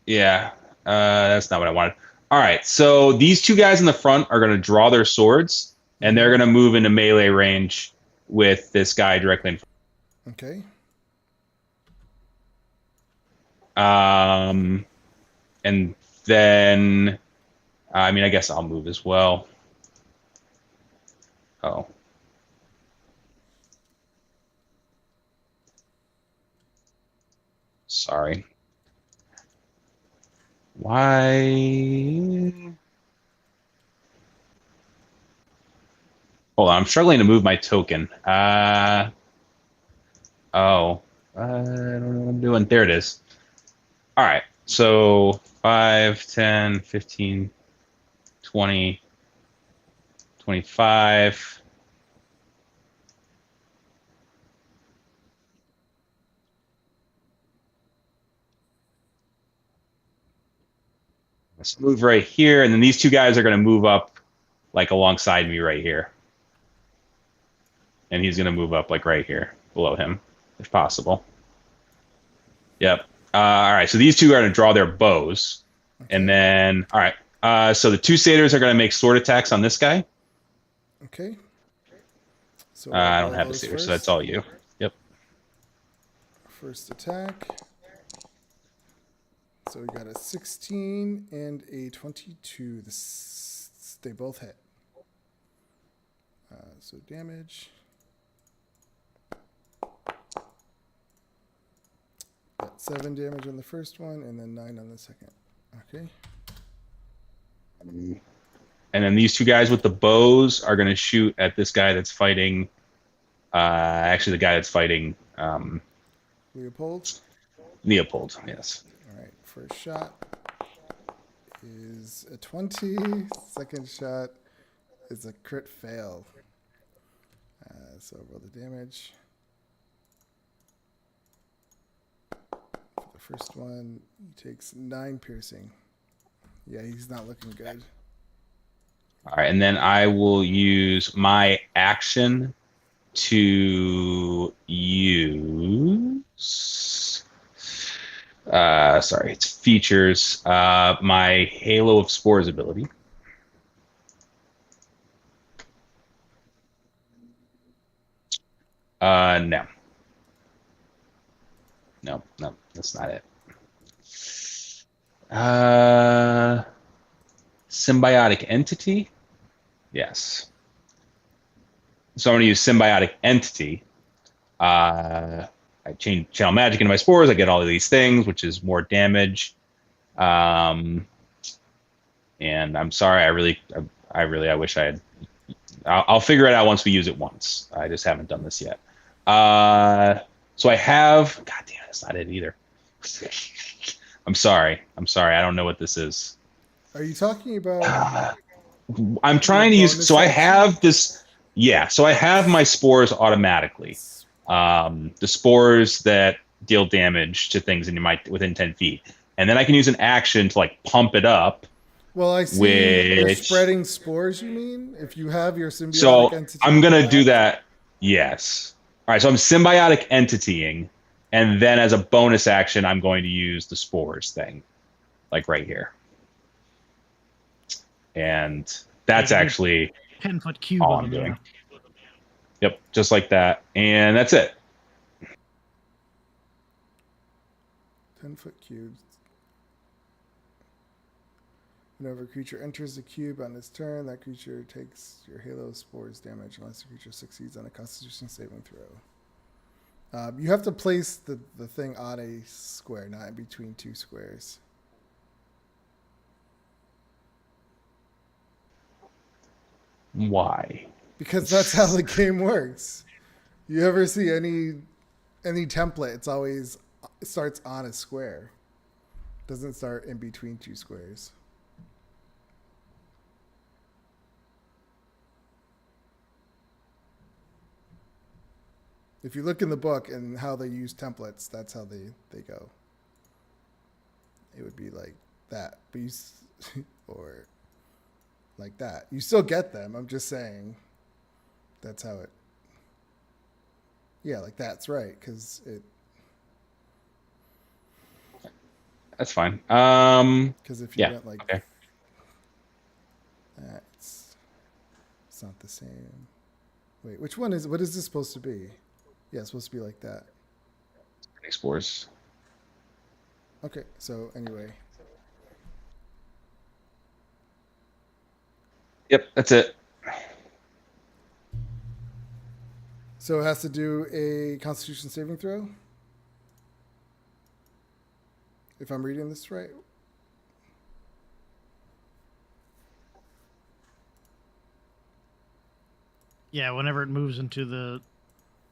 A: Yeah, that's not what I wanted. All right, so these two guys in the front are gonna draw their swords, and they're gonna move into melee range with this guy directly in front.
D: Okay.
A: And then, I mean, I guess I'll move as well. Oh. Sorry. Why? Hold on, I'm struggling to move my token. Oh. I don't know what I'm doing. There it is. All right, so 5, 10, 15, 20, 25. Let's move right here, and then these two guys are going to move up like alongside me right here. And he's going to move up like right here below him, if possible. Yep. All right, so these two are going to draw their bows. Okay. And then, all right, so the two satyrs are going to make sword attacks on this guy.
D: Okay. So
A: I don't have the satyr, so that's all you. Yep.
D: First attack. So we got a 16 and a 22. They both hit. So damage. Got 7 damage on the first one, and then 9 on the second. Okay.
A: And then these two guys with the bows are going to shoot at this guy that's fighting. Actually, the guy that's fighting.
D: Leopold?
A: Leopold, yes.
D: All right. First shot is a 20. Second shot is a crit fail. So roll the damage. For the first one, he takes 9 piercing. Yeah, he's not looking good.
A: All right, and then I will use my action to use. Sorry, it's features. My Halo of Spores ability. No. No, that's not it. Symbiotic entity? Yes. So I'm going to use symbiotic entity. I change channel magic into my spores. I get all of these things, which is more damage. And I'm sorry. I wish I had. I'll figure it out once we use it once. I just haven't done this yet. So I have. God damn, that's not it either. I'm sorry. I don't know what this is.
D: Are you talking about?
A: I'm trying to use. So I
D: action?
A: have this. Yeah. So I have my spores automatically. The spores that deal damage to things within 10 feet, and then I can use an action to like pump it up.
D: Well, I see you're spreading spores. You mean if you have your symbiotic entity?
A: I'm gonna do that. Yes. All right. So I'm symbiotic entitying, and then as a bonus action, I'm going to use the spores thing, like right here. And that's actually
B: 10-foot cube
A: all
B: of
A: I'm
B: them,
A: doing.
B: yeah.
A: Yep, just like that, and that's it.
D: 10-foot cubes. Whenever a creature enters the cube on its turn, that creature takes your Halo Spores damage unless the creature succeeds on a Constitution saving throw. You have to place the thing on a square, not in between two squares.
A: Why?
D: Because that's how the game works. You ever see any template? It starts on a square. It doesn't start in between two squares. If you look in the book and how they use templates, that's how they go. It would be like that, but or like that. You still get them. I'm just saying that's how it. Yeah, like that's right, because it.
A: That's fine.
D: Because if you went like
A: okay.
D: that, it's not the same. Wait, which one is? What is this supposed to be? Yeah, it's supposed to be like that.
A: Spores.
D: Okay, so anyway.
A: Yep, that's it.
D: So it has to do a Constitution saving throw? If I'm reading this right?
B: Yeah, whenever it moves into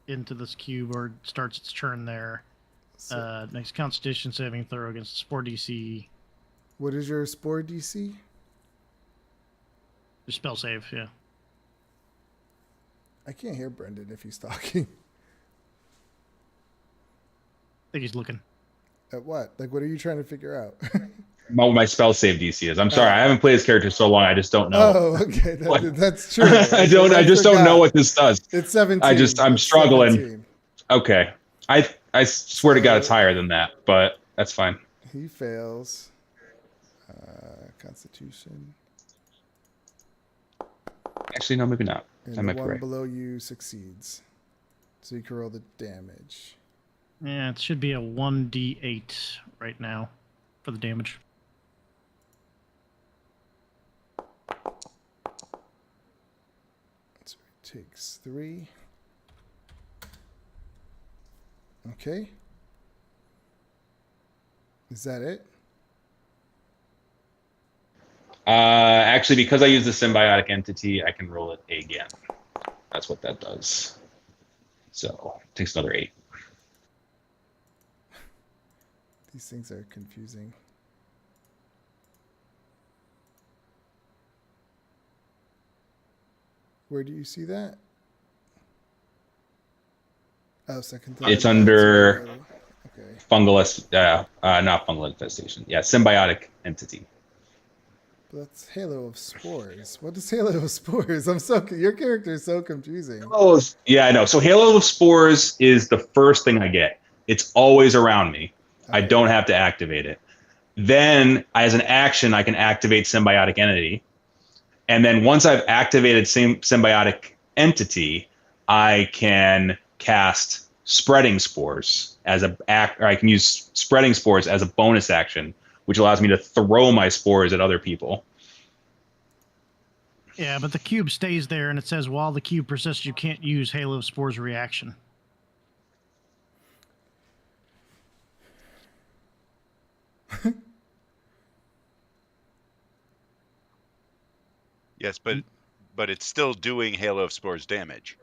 B: this cube or starts its turn there, makes Constitution saving throw against Spore DC.
D: What is your Spore DC?
B: Your spell save, yeah.
D: I can't hear Brendan if he's talking.
B: I think he's looking.
D: At what? Like, what are you trying to figure out?
A: My spell save DC is. I'm sorry, I haven't played this character so long. I just don't know.
D: Oh, okay, that's true.
A: I just don't know what this does.
D: It's 17.
A: I'm struggling.
D: 17.
A: Okay, I swear to God, it's higher than that, but that's fine.
D: He fails. Constitution.
A: Actually, no, maybe not.
D: And
A: I
D: the
A: might be
D: one
A: right.
D: below you succeeds. So you can roll the damage.
B: Yeah, it should be a 1d8 right now for the damage.
D: So it takes 3. Okay. Is that it?
A: Actually, because I use the symbiotic entity, I can roll it again. That's what that does. So it takes another 8.
D: These things are confusing. Where do you see that? Oh, second.
A: It's under fungal, not fungal infestation. Yeah, symbiotic entity.
D: That's Halo of Spores. What is Halo of Spores? Your character is so confusing.
A: Oh, yeah, I know. So Halo of Spores is the first thing I get. It's always around me. Okay. I don't have to activate it. Then, as an action, I can activate Symbiotic Entity. And then once I've activated Symbiotic Entity, I can cast Spreading Spores or I can use Spreading Spores as a bonus action, which allows me to throw my spores at other people.
B: Yeah, but the cube stays there, and it says while the cube persists, you can't use Halo of Spores reaction.
E: Yes, but it's still doing Halo of Spores damage.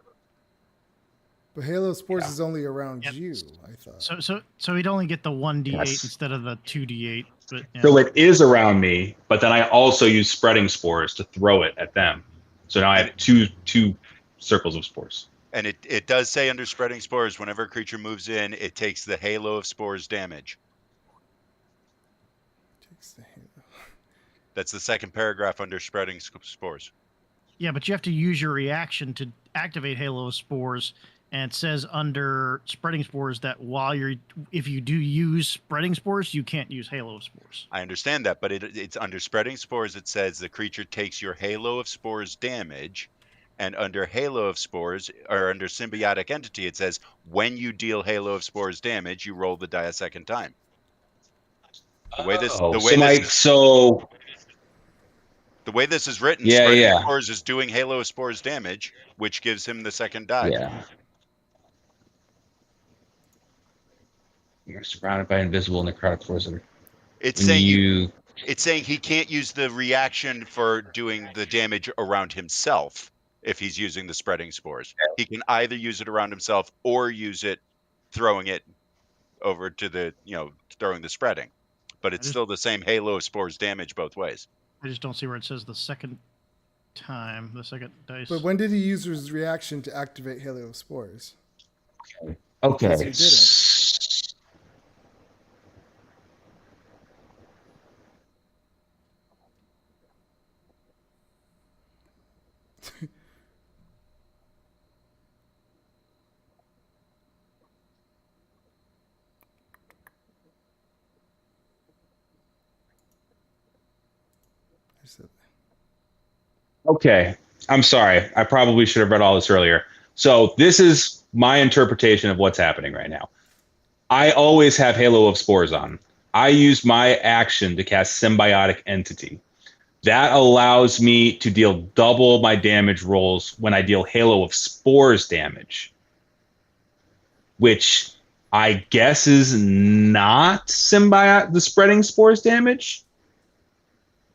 D: But Halo Spores is only around you, I thought.
B: So he'd only get the 1d8
A: Yes.
B: instead of the 2d8. But
A: So it is around me, but then I also use spreading spores to throw it at them. So now I have two circles of spores.
E: And it does say under spreading spores, whenever a creature moves in, it takes the halo of spores damage.
D: Takes the halo.
E: That's the second paragraph under spreading spores.
B: Yeah, but you have to use your reaction to activate Halo of Spores, and it says under spreading spores that if you do use spreading spores, you can't use Halo of Spores.
E: I understand that, but it's under spreading spores. It says the creature takes your halo of spores damage, and under halo of spores or under symbiotic entity, it says when you deal halo of spores damage, you roll the die a second time. The way this is written, spreading spores is doing halo of spores damage, which gives him the second die.
A: Yeah. You're surrounded by invisible necrotic forces.
E: It's saying he can't use the reaction for doing the damage around himself if he's using the spreading spores. He can either use it around himself or use it throwing it over to the, throwing the spreading. But it's still the same halo of spores damage both ways.
B: I just don't see where it says the second time, the second dice.
D: But when did he use his reaction to activate Halo of Spores?
A: Okay.
D: He didn't.
A: Okay. I'm sorry. I probably should have read all this earlier. So this is my interpretation of what's happening right now. I always have Halo of Spores on. I use my action to cast Symbiotic Entity. That allows me to deal double my damage rolls when I deal Halo of Spores damage, which I guess is not the spreading spores damage.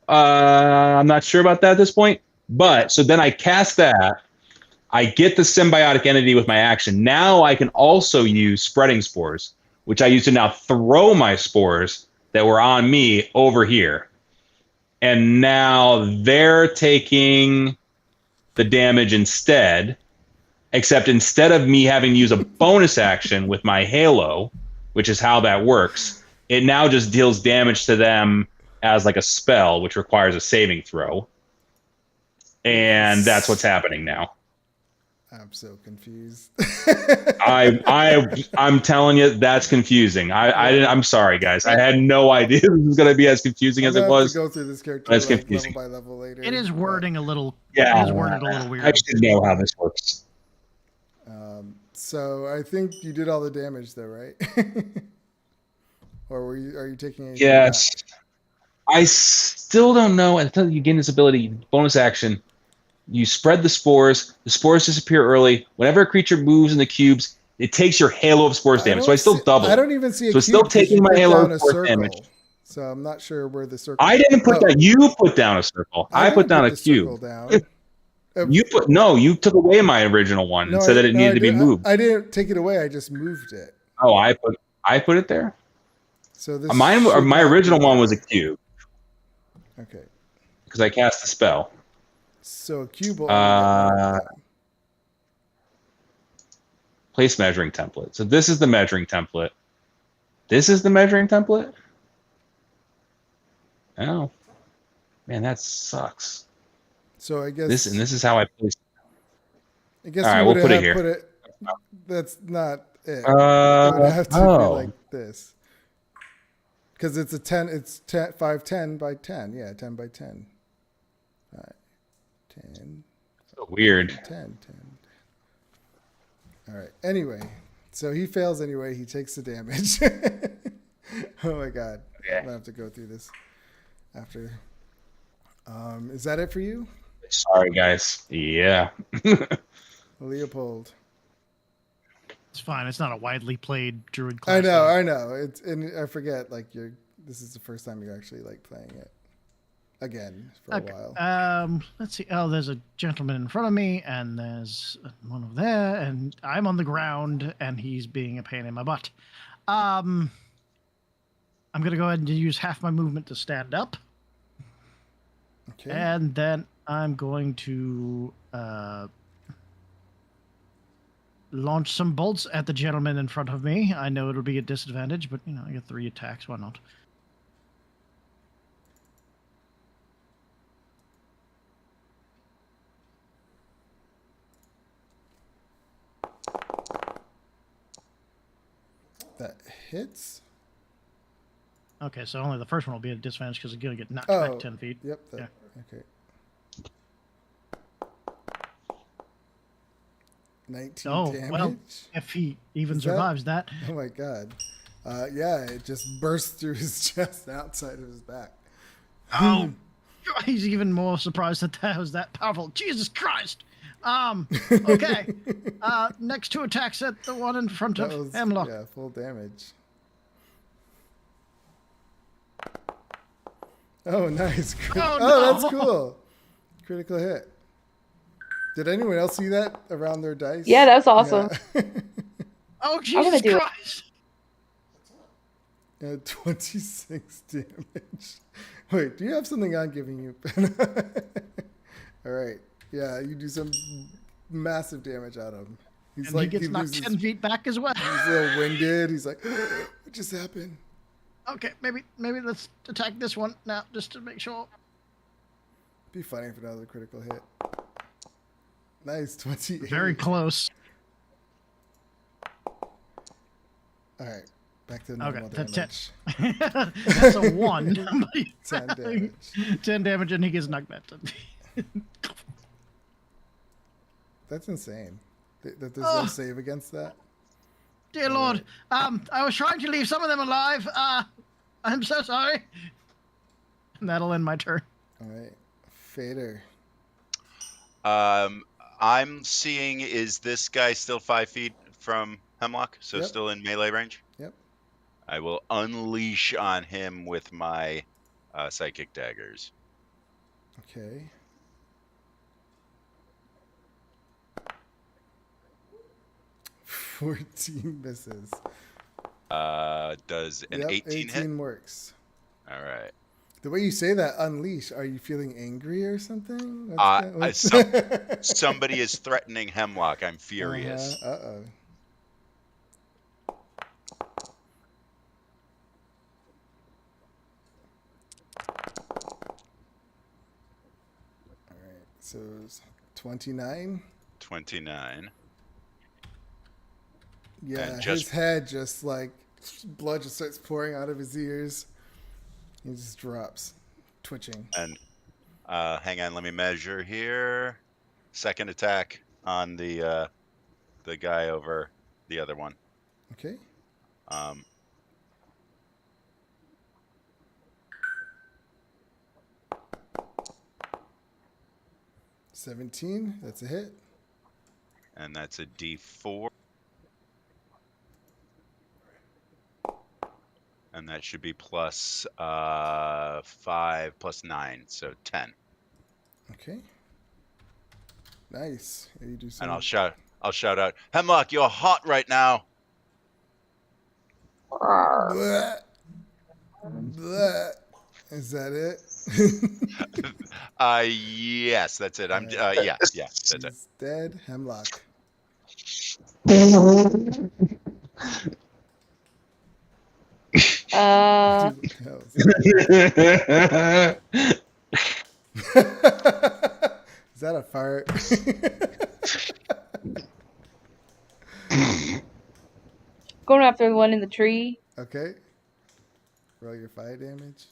A: I'm not sure about that at this point. But so then I cast that. I get the symbiotic entity with my action. Now I can also use spreading spores, which I use to now throw my spores that were on me over here. And now they're taking the damage instead, except instead of me having to use a bonus action with my halo, which is how that works, it now just deals damage to them as like a spell, which requires a saving throw. And that's what's happening now.
D: I'm so confused.
A: I'm telling you, that's confusing. I'm sorry, guys. I had no idea this was going to be as confusing as it was.
D: Go through this character
A: that's confusing.
D: Level by level later.
B: It is wording a little.
A: Yeah,
B: it is worded a little weird.
A: I should know how this works.
D: So I think you did all the damage, though, right? Or are you taking anything?
A: Yes. Back? I still don't know. Until you gain this ability, bonus action. You spread the spores disappear early. Whenever a creature moves in the cubes, it takes your halo of spores damage. So I still double.
D: I don't even see a
A: cube. So it's still taking my halo of spores damage.
D: So I'm not sure where the circle.
A: I didn't put that. You put down a circle. I put down a cube. You took away my original one and said that it needed to be moved.
D: I didn't take it away. I just moved it.
A: Oh, I put it there.
D: So this
A: my original one was a cube.
D: Okay.
A: Because I cast a spell.
D: So a cube will
A: place measuring template. So this is the measuring template. This is the measuring template? Oh. Man, that sucks.
D: So I guess
A: this is how I place
D: it. I guess
A: all right, we'll put it here.
D: That's not it. It would have to be like this. Because it's a 10, it's 5, 10 by 10. Yeah, 10 by 10. 10.
A: So weird.
D: 10. All right. Anyway, so he fails anyway. He takes the damage. Oh my God. Okay. I'm going to have to go through this after. Is that it for you?
A: Sorry, guys. Yeah.
D: Leopold.
B: It's fine. It's not a widely played druid class.
D: I know. And I forget, this is the first time you're actually playing it. again for a while.
B: Let's see. Oh, there's a gentleman in front of me, and there's one over there, and I'm on the ground, and he's being a pain in my butt. I'm gonna go ahead and use half my movement to stand up.
D: Okay.
B: And then I'm going to launch some bolts at the gentleman in front of me. I know it'll be a disadvantage, but I get 3 attacks. Why not?
D: That hits.
B: Okay, so only the first one will be a disadvantage because it's going to get knocked back 10 feet.
D: Yep.
B: Yeah.
D: Okay. 19 damage.
B: Well, if he even survives that.
D: Oh my god. Yeah, it just burst through his chest outside of his back.
B: Oh, he's even more surprised that was that powerful. Jesus Christ. Okay. Next 2 attacks at the one in front of Hemlock.
D: Yeah, full damage. Oh, nice. That's cool. Critical hit. Did anyone else see that around their dice?
G: Yeah, that was awesome.
D: Yeah.
B: Oh, Jesus Christ.
D: 26 damage. Wait, do you have something I'm giving you? All right. Yeah, you do some massive damage at him.
B: He gets knocked 10 feet back as well.
D: He's a little winded. He's like, what just happened?
B: Okay, maybe let's attack this one now, just to make sure.
D: Be funny if another critical hit. Nice, 28.
B: Very close.
D: All right, back to normal
B: damage.
D: damage.
B: That's a 1.
D: 10 damage.
B: 10 damage, and he gets knocked back.
D: That's insane. That there's no save against that.
B: Dear Lord, I was trying to leave some of them alive. I'm so sorry. And that'll end my turn.
D: All right, Fader.
E: I'm seeing, is this guy still 5 feet from Hemlock? So still in melee range?
D: Yep.
E: I will unleash on him with my psychic daggers.
D: Okay. $14 misses.
E: Does an 18 hit?
D: 18 works.
E: All right.
D: The way you say that, unleash, are you feeling angry or something?
E: Somebody is threatening Hemlock. I'm furious.
D: Uh-oh. All right, so it's 29.
E: 29.
D: Yeah, his head just like blood just starts pouring out of his ears. He just drops, twitching.
E: And hang on, let me measure here. Second attack on the guy over the other one.
D: Okay. 17. That's a hit.
E: And that's a D4. And that should be plus 5 plus 9, so 10.
D: Okay. Nice. Yeah, you do some...
E: And I'll shout out, Hemlock, you're hot right now.
D: Bleh. Bleh. Is that it?
E: Yes, that's it. I'm yeah, that's it.
D: He's dead. Hemlock. Is that a fart?
G: Going after the one in the tree.
D: Okay. Roll your fire damage.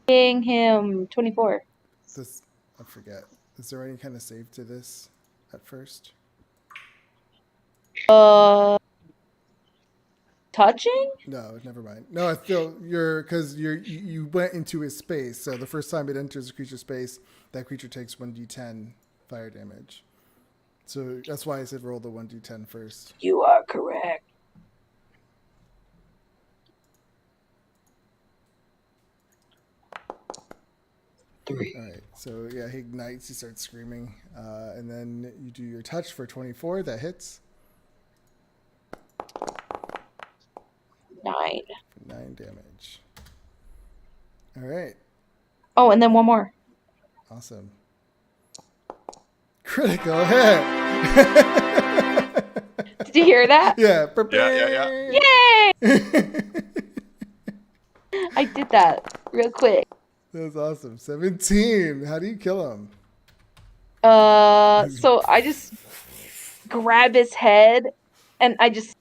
G: Hitting him 24.
D: I forget. Is there any kind of save to this at first?
G: Touching?
D: No, never mind. No, I feel because you went into his space. So the first time it enters a creature's space, that creature takes 1d10 fire damage. So that's why I said roll the 1d10 first.
G: You are correct.
C: 3.
D: All right. So yeah, he ignites. He starts screaming, and then you do your touch for 24. That hits.
G: 9.
D: 9 damage. All right.
G: Oh, and then one more.
D: Awesome. Critical hit.
G: Did you hear that?
D: Yeah.
G: Yay! I did that real quick.
D: That was awesome. 17. How do you kill him?
G: So I just grab his head and I just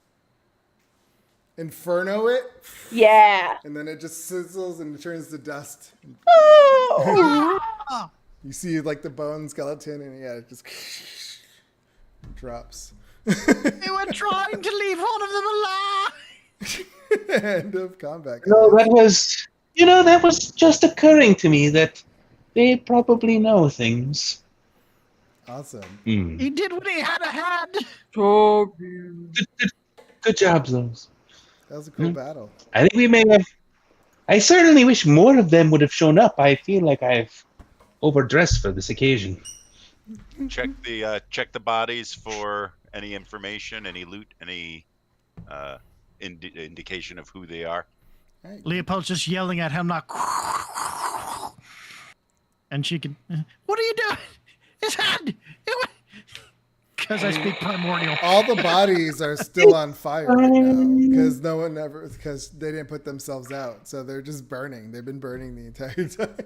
D: Inferno it?
G: yeah.
D: And then it just sizzles and turns to dust.
G: Oh!
D: You see like the bone skeleton and yeah, it just drops.
B: They were trying to leave one of them alive.
D: End of combat.
A: No, that was just occurring to me that they probably know things.
D: Awesome.
B: He did what he had a hand.
A: Good job, Zones.
D: That was a cool battle.
A: I think we may have. I certainly wish more of them would have shown up. I feel like I've overdressed for this occasion.
E: Check the bodies for any information, any loot, any indication of who they are.
D: Right.
B: Leopold's just yelling at him like, and she can. What are you doing? His hand. Because I speak primordial.
D: All the bodies are still on fire right now because they didn't put themselves out, so they're just burning. They've been burning the entire time.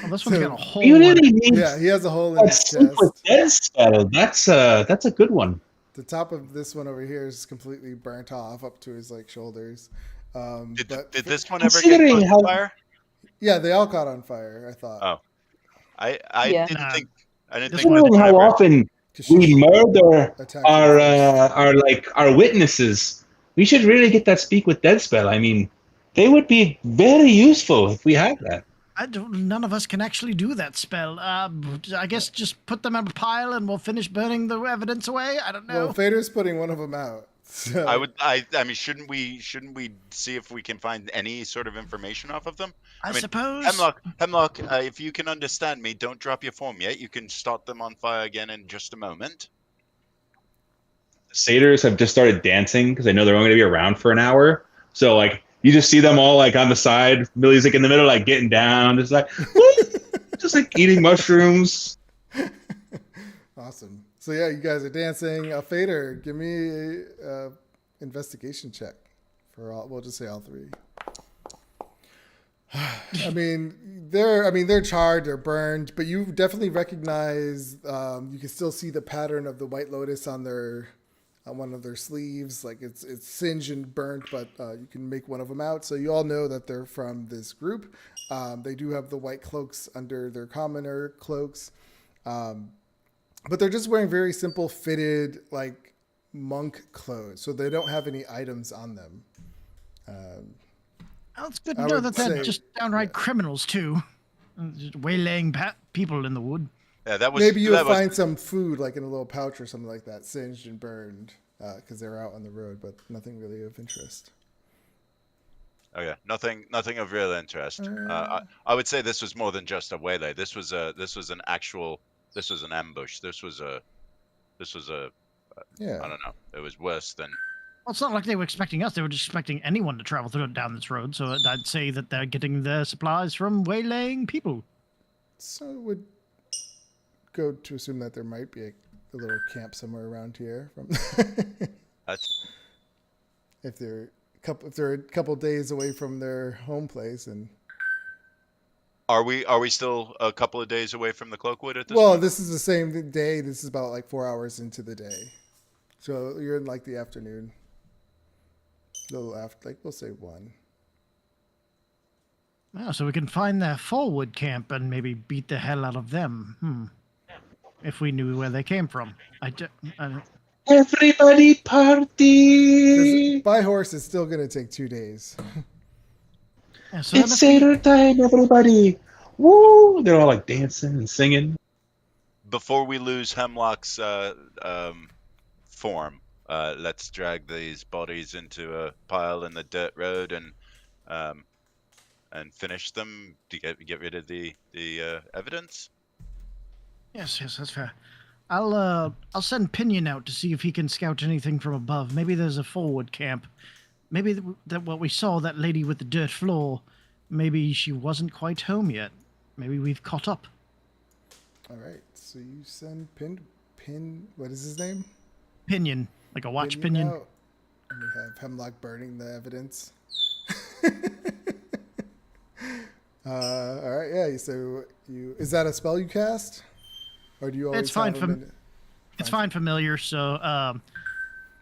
B: Oh, this one's got a hole.
A: You
B: in
A: really
B: it.
A: need
D: Yeah, he has a hole in his
A: sleep with
D: chest.
A: dead spell. That's a good one.
D: The top of this one over here is completely burnt off up to his like shoulders.
E: Did
D: But
E: this one ever get
A: considering
E: close
A: how-
E: to fire?
D: yeah, they all caught on fire. I thought.
E: Oh, I
G: Yeah.
E: didn't think. I didn't
B: This
E: think.
B: one-
A: Considering how often we murder
D: Attack
A: our witnesses, we should really get that speak with dead spell. I mean, they would be very useful if we had that.
B: None of us can actually do that spell. I guess just put them in a pile and we'll finish burning the evidence away. I don't know.
D: Well, Fader's putting one of them out. So.
E: I mean, shouldn't we see if we can find any sort of information off of them?
B: I
E: mean,
B: suppose.
E: Hemlock, if you can understand me, don't drop your form yet. You can start them on fire again in just a moment.
A: Satyrs have just started dancing because I know they're only going to be around for an hour. So like you just see them all like on the side, Millie's like in the middle, like getting down, just like just like eating mushrooms.
D: Awesome. So yeah, you guys are dancing. Fader, give me a investigation check for all. We'll just say all three. I mean, they're charred, they're burned, but you definitely recognize. You can still see the pattern of the White Lotus on one of their sleeves. Like it's singed and burnt, but you can make one of them out. So you all know that they're from this group. They do have the white cloaks under their commoner cloaks. But they're just wearing very simple fitted like monk clothes. So they don't have any items on them.
B: Well, it's good to
D: I
B: know
D: would
B: that they're
D: say-
B: just downright criminals too. Just waylaying people in the wood.
E: Yeah, that was
D: Maybe you'll
E: that was-
D: find some food like in a little pouch or something like that, singed and burned, because they're out on the road, but nothing really of interest.
E: Oh yeah, nothing of real interest. I would say this was more than just a waylay. This was an ambush. This was a
D: Yeah.
E: I don't know. It was worse than.
B: Well, it's not like they were expecting us. They were just expecting anyone to travel down this road. So I'd say that they're getting their supplies from waylaying people.
D: So it would go to assume that there might be a little camp somewhere around here. If they're a couple days away from their home place, and
E: Are we still a couple of days away from the Cloakwood at this
D: well,
E: point?
D: this is the same day. This is about like 4 hours into the day, so you're in like the afternoon. A little after, like we'll say 1.
B: Oh, so we can find their forward camp and maybe beat the hell out of them. If we knew where they came from. I don't-
A: Everybody party!
D: By horse, it's still going to take 2 days.
B: Yeah, so that
A: It's
B: must be-
A: Satyr time, everybody! Woo! They're all like dancing and singing.
E: Before we lose Hemlock's form, let's drag these bodies into a pile in the dirt road and and finish them to get rid of the evidence?
B: Yes, that's fair. I'll send Pinion out to see if he can scout anything from above. Maybe there's a forward camp. Maybe that what we saw, that lady with the dirt floor, maybe she wasn't quite home yet. Maybe we've caught up.
D: All right, so you send Pin. What is his name?
B: Pinion, like a watch pinion.
D: Out, and we have Hemlock burning the evidence. All right, yeah. So is that a spell you cast, or do you always?
B: It's fine. It's fine familiar. So.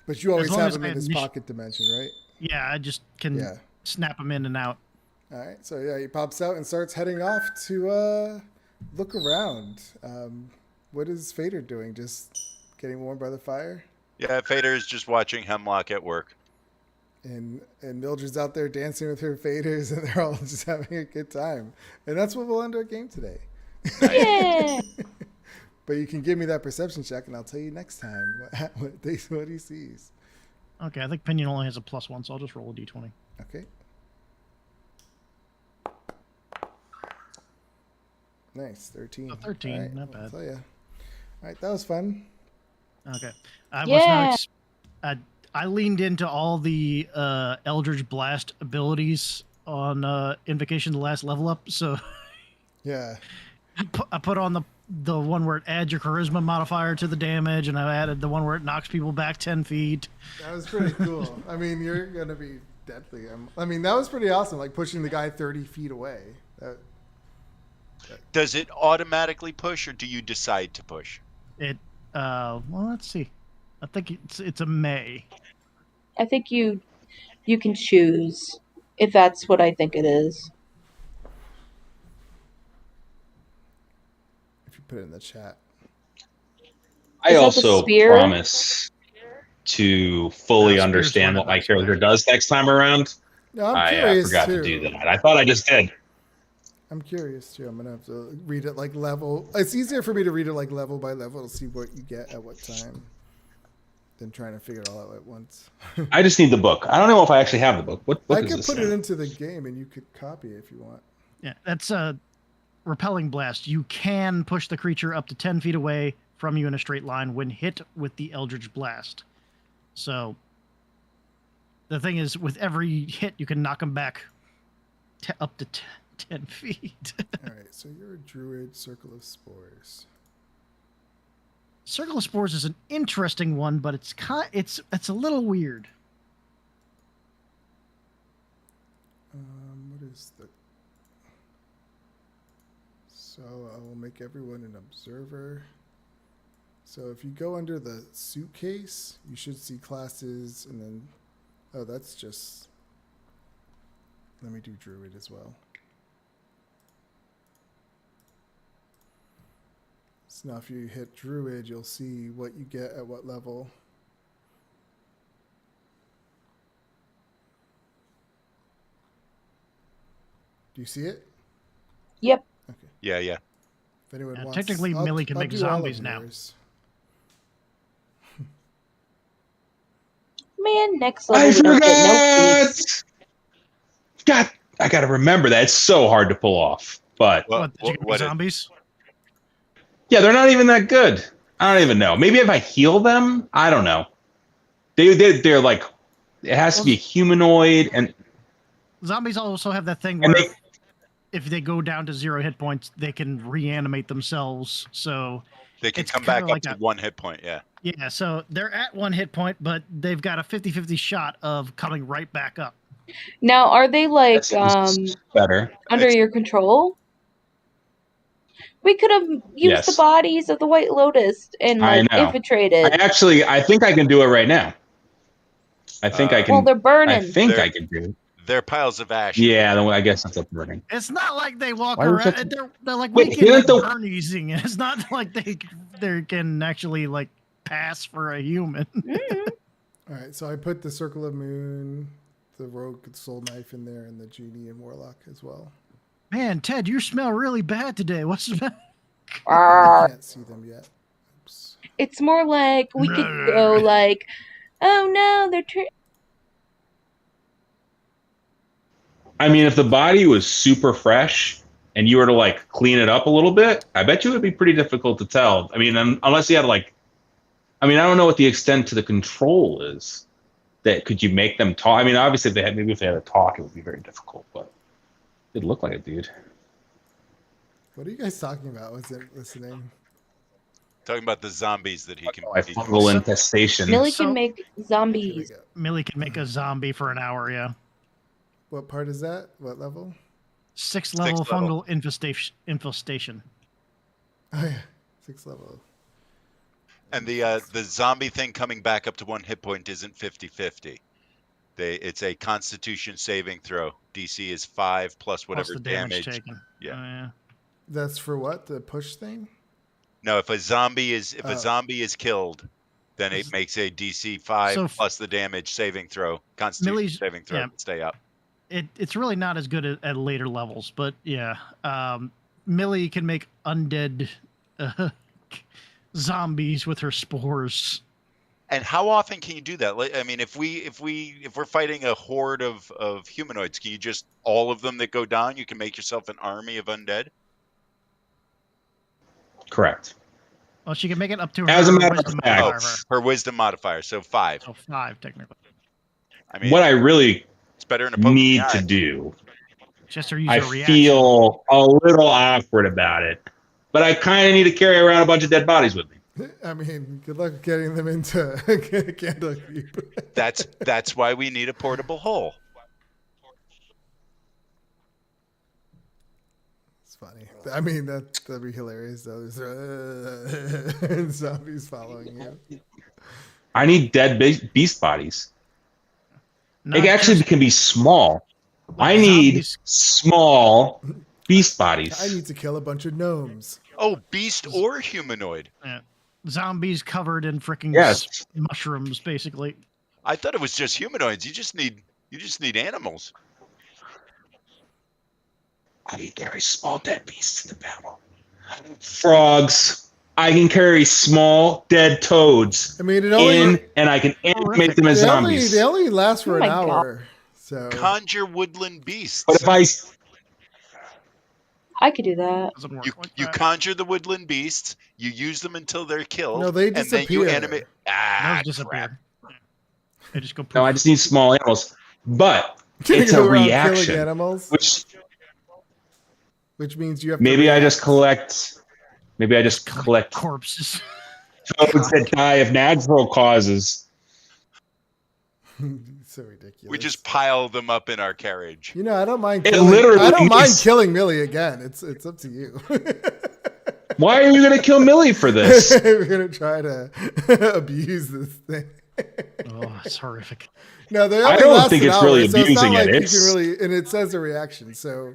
D: But you always have him in his pocket dimension, right?
B: Yeah, I just can snap him in and out.
D: All right, so yeah, he pops out and starts heading off to look around. What is Fader doing? Just getting warm by the fire?
E: Yeah, Fader is just watching Hemlock at work.
D: And Mildred's out there dancing with her faders, and they're all just having a good time. And that's what we'll end our game today.
G: Yeah.
D: But you can give me that perception check, and I'll tell you next time what he sees.
B: Okay, I think Pinion only has a +1, so I'll just roll a d20.
D: Okay. Nice, 13.
B: 13,
D: right,
B: not bad.
D: I'll tell you. All right, that was fun.
B: Okay. I was not. I leaned into all the Eldritch Blast abilities on Invocation, the last level up. So
D: yeah,
B: I put on the one where it adds your charisma modifier to the damage, and I added the one where it knocks people back 10 feet.
D: That was pretty cool. I mean, you're gonna be deadly. I mean, that was pretty awesome. Like pushing the guy 30 feet away.
E: Does it automatically push, or do you decide to push?
B: It. Well, let's see. I think it's a May.
G: I think you can choose if that's what I think it is.
D: If you put it in the chat.
A: I also promise to fully understand what my character does next time around.
D: No, I'm curious
A: forgot to do that. I thought I just did.
D: I'm curious too. I'm gonna have to read it like level. It's easier for me to read it like level by level to see what you get at what time than trying to figure it all out at once.
A: I just need the book. I don't know if I actually have the book. What book
D: I
A: is
D: could
A: this
D: put
A: in?
D: it into the game and you could copy it if you want.
B: Yeah, that's a repelling blast. You can push the creature up to 10 feet away from you in a straight line when hit with the Eldritch Blast. So the thing is, with every hit, you can knock them back up to 10 feet.
D: All right, so you're a druid, Circle of Spores.
B: Circle of Spores is an interesting one, but it's a little weird.
D: What is the? So I will make everyone an observer. So if you go under the suitcase, you should see classes, and then that's just. Let me do druid as well. So now if you hit druid, you'll see what you get at what level. Do you see it?
G: Yep.
D: Okay.
E: Yeah.
D: If anyone wants,
B: technically, Millie can make zombies now.
G: Man, next level.
A: I
G: we don't get no
A: forgot. God, I gotta remember that. It's so hard to pull off. But
B: what zombies?
A: Yeah, they're not even that good. I don't even know. Maybe if I heal them, I don't know. They're like, it has to be a humanoid, and
B: zombies also have that thing where if they go down to 0 hit points, they can reanimate themselves. So
E: they can come back up to 1 hit point. Yeah.
B: Yeah. So they're at 1 hit point, but they've got a 50-50 shot of coming right back up.
G: Now, are they like
A: better
G: under your control? We could have used the bodies of the White Lotus and infiltrated.
A: I think I can do it right now. I think I can.
G: Well, they're burning.
A: I think I can do it.
E: They're piles of ash.
A: Yeah, I guess that's up burning.
B: It's not like they walk around. They're like weekend burn easing. It's not like they can actually like pass for a human.
D: All right, so I put the Circle of Moon, the Rogue Soul Knife in there, and the Genie and Warlock as well.
B: Man, Ted, you smell really bad today. What's the matter?
D: I can't see them yet. Oops.
G: It's more like we could go like, oh no, they're
A: I mean, if the body was super fresh and you were to like clean it up a little bit, I bet you it would be pretty difficult to tell. I mean, unless you had like, I mean, I don't know what the extent to the control is. That could you make them talk? I mean, obviously, if they had a talk, it would be very difficult. But it looked like a dude.
D: What are you guys talking about? Wasn't listening.
E: Talking about the zombies that he can.
A: Fungal infestation.
G: Millie
B: So-
G: can make
D: Here we
G: zombies.
D: go.
B: Millie can make a zombie for an hour, yeah.
D: What part is that? What level?
B: 6th level
E: Sixth level.
B: fungal infestation.
D: Oh yeah, 6th level.
E: And the zombie thing coming back up to 1 hit point isn't 50-50. It's a Constitution saving throw. DC is 5 plus whatever
B: Plus the
E: damage.
B: taken.
E: Yeah.
B: Oh, yeah.
D: That's for what? The push thing?
E: No, if a zombie is killed, then it makes a DC 5
B: So
E: plus the damage saving throw. Constitution
B: Millie's-
E: saving throw.
B: yeah.
E: To stay up.
B: It's really not as good at later levels, but yeah. Millie can make undead zombies with her spores.
E: And how often can you do that? Like, I mean, if we're fighting a horde of humanoids, can you just all of them that go down? You can make yourself an army of undead.
A: Correct.
B: Well, she can make it up to her
A: As a matter of
B: wisdom
A: fact-
B: modifier.
E: Her wisdom modifier, so 5.
B: So 5 technically.
E: I mean,
A: What I really
E: it's better in a poke in the
A: need
E: eye.
A: to do,
B: Just her use
A: I
B: a reaction.
A: feel a little awkward about it, but I kind of need to carry around a bunch of dead bodies with me.
D: I mean, good luck getting them into Candlekeep.
E: That's why we need a portable hole.
D: It's funny. I mean, that'd be hilarious though. There's zombies following you.
A: I need dead beast bodies.
B: Not
A: It actually
B: just
A: can be small.
B: like
A: I need
B: zombies.
A: small beast bodies.
D: I need to kill a bunch of gnomes.
E: Oh, beast or humanoid.
B: Zombies covered in freaking
A: Yes.
B: mushrooms, basically.
E: I thought it was just humanoids. You just need animals.
A: I can carry small dead beasts in the battle. Frogs. I can carry small dead toads
D: I mean, it only
A: and I can animate them as zombies.
D: they only last for
G: Oh
D: an
G: my God.
D: hour. So
E: Conjure woodland beasts.
A: But if I
G: I could do that.
B: Doesn't work
E: You
B: like
E: you
B: that.
E: conjure the woodland beasts. You use them until they're killed.
D: No, they
E: and then you
D: disappear.
E: animate. Ah,
B: Those
E: crap.
B: disappear. They just go poof.
A: no, I just need small animals. But
D: you
A: it's
D: go
A: a
D: around
A: reaction,
D: killing animals, which means you have to
A: maybe I just
D: react.
A: collect. Maybe I just collect
B: corpses.
A: toads that die of natural causes.
D: So ridiculous.
E: We just pile them up in our carriage.
D: You know, I don't mind.
A: It
D: Killing,
A: literally
D: I don't mind
A: means-
D: killing Millie again. It's up to you.
A: Why are you going to kill Millie for this?
D: We're gonna try to abuse this thing.
B: Oh, it's horrific.
D: No, they
A: I
D: only
A: don't
D: last
A: think
D: an
A: it's
D: hour,
A: really
D: so it's not
A: abusing
D: like
A: it.
D: you
A: It's-
D: can really, and it says a reaction, so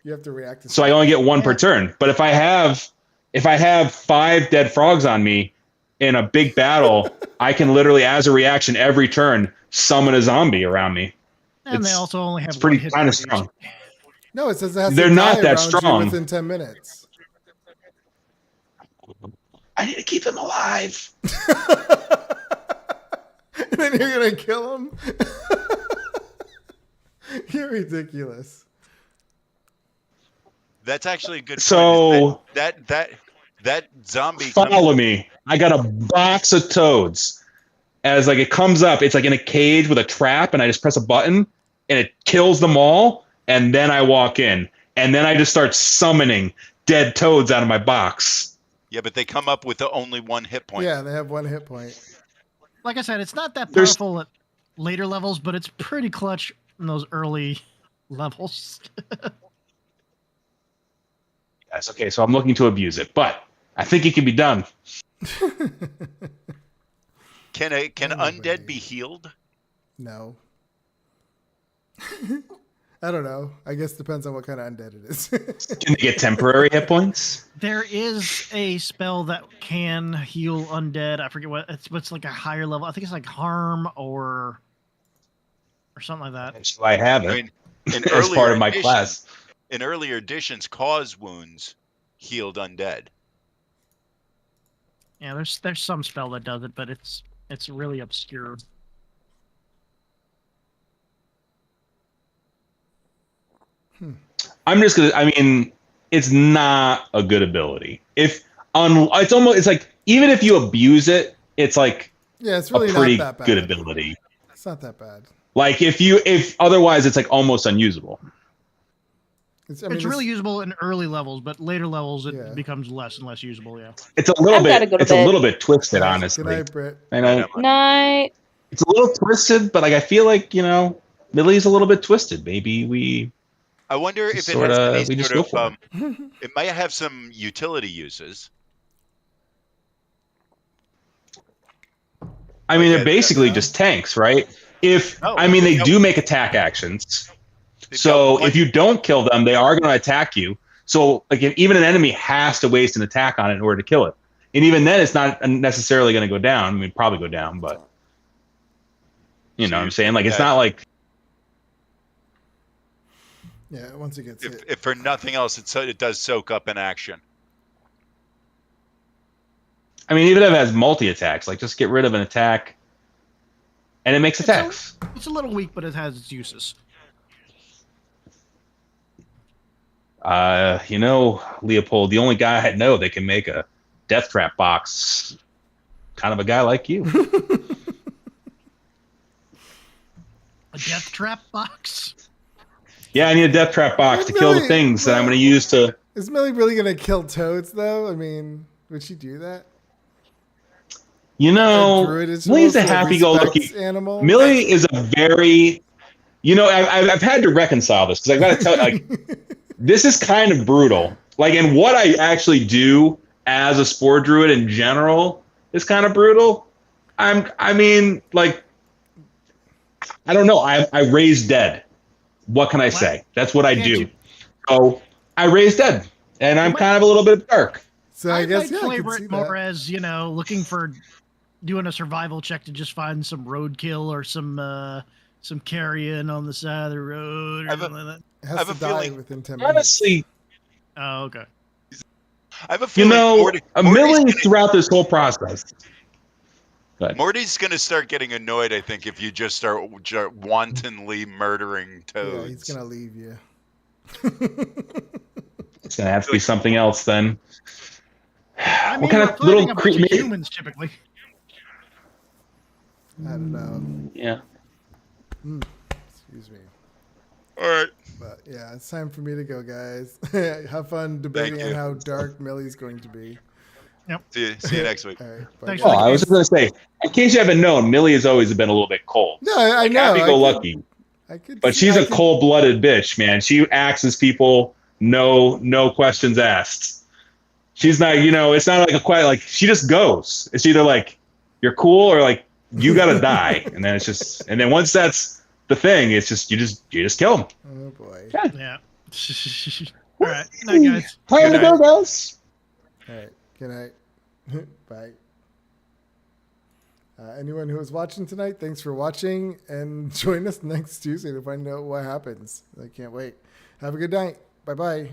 D: you have to react to.
A: So I only get one per turn. But if I have 5 dead frogs on me in a big battle, I can literally, as a reaction, every turn summon a zombie around me.
B: And they
A: It's-
B: also only have
A: It's pretty
B: one hit
A: kind of
B: point each.
A: strong.
D: No, it says it has
A: They're
D: to
A: not
D: die
A: that
D: around you
A: strong.
D: within 10 minutes.
A: I need to keep them alive.
D: And then you're gonna kill him. You're ridiculous.
E: That's actually a good.
A: So-
E: point, is that zombie.
A: Follow me. I got a box of toads. As like it comes up, it's like in a cage with a trap, and I just press a button, and it kills them all. And then I walk in, and then I just start summoning dead toads out of my box.
E: Yeah, but they come up with only 1 hit point.
D: Yeah, they have 1 hit point.
B: Like I said, it's not that
A: There's-
B: powerful at later levels, but it's pretty clutch in those early levels.
A: Yes, okay, so I'm looking to abuse it, but I think it can be done.
E: Can undead
D: Anyway.
E: be healed?
D: No. I don't know. I guess depends on what kind of undead it is.
A: Can they get temporary hit points?
B: There is a spell that can heal undead. I forget what it's like a higher level. I think it's like harm or something like that.
A: So I have
E: I
A: it
E: mean, in
A: as part
E: earlier
A: of my
E: editions-
A: class.
E: In earlier editions, cause wounds healed undead.
B: Yeah, there's some spell that does it, but it's really obscure.
A: I'm just gonna. I mean, it's not a good ability. It's like even if you abuse it, it's like
D: Yeah, it's really
A: a pretty
D: not that bad.
A: good ability.
D: It's not that bad.
A: Like if otherwise, it's like almost unusable.
D: It's
B: really usable in early levels, but later levels it
D: Yeah.
B: becomes less and less usable. Yeah,
A: It's a little
G: I've gotta
A: bit.
G: go to
A: It's a
G: bed.
A: little bit twisted,
D: Good
A: honestly.
D: night, Britt.
A: I know
G: Night.
A: it's a little twisted, but like I feel like Millie's a little bit twisted. Maybe we.
E: I wonder if it
A: Sorta,
E: has any
A: we just
E: sort
A: go
E: of.
A: for
E: It might have some utility uses.
A: I mean,
E: Like
A: they're basically just tanks, right? They do make attack actions. So if you don't kill them, they are going to attack you. So like even an enemy has to waste an attack on it in order to kill it. And even then, it's not necessarily going to go down. I mean, probably go down, but you know what I'm saying? Like it's not like.
D: Yeah, once it gets hit.
E: If for nothing else, it does soak up an action.
A: I mean, even if it has multi-attacks, like just get rid of an attack, and it makes attacks.
B: It's a little weak, but it has its uses.
A: Leopold, the only guy I know that can make a death trap box, kind of a guy like you.
B: A death trap box?
A: Yeah, I need a death trap box to kill the things that I'm going to use to.
D: Is Millie really going to kill toads, though? I mean, would she do that?
A: Millie's a happy-go-lucky
D: animal.
A: Millie is a very, I've had to reconcile this because I got to tell you, like, this is kind of brutal. Like, and what I actually do as a spore druid in general is kind of brutal. I don't know. I raise dead. What can I say? That's what I do. So I raise dead, and I'm kind of a little bit dark.
D: So I guess
B: might flavor it more as looking for doing a survival check to just find some roadkill or some carrion on the side of the road or something like that.
D: It has to die within 10 minutes.
A: Honestly,
B: oh okay.
E: I have a feeling
A: Millie throughout this whole process.
E: Morty's going to start getting annoyed, I think, if you just start wantonly murdering toads.
D: Yeah, he's going to leave you.
A: It's going to have to be something else then.
B: I mean,
A: what kind of little
B: humans typically?
D: I don't know.
A: Yeah.
D: Excuse me.
E: All right.
D: But yeah, it's time for me to go, guys. Have fun debating on how dark Millie's going to be.
B: Yep.
E: See you next week.
D: All right,
B: Thanks.
A: I was just going to say, in case you haven't known, Millie has always been a little bit cold.
D: No, I know.
A: Happy-go-lucky. But she's a cold-blooded bitch, man. She axes people, no questions asked. She's not, it's not like she just goes. It's either like you're cool or like you gotta die, and then once that's the thing, it's just you just kill them.
D: Oh boy.
B: Yeah. All right, night guys.
A: Time to go, guys.
D: All right. Good night. Bye. Anyone who was watching tonight, thanks for watching, and join us next Tuesday to find out what happens. I can't wait. Have a good night. Bye-bye.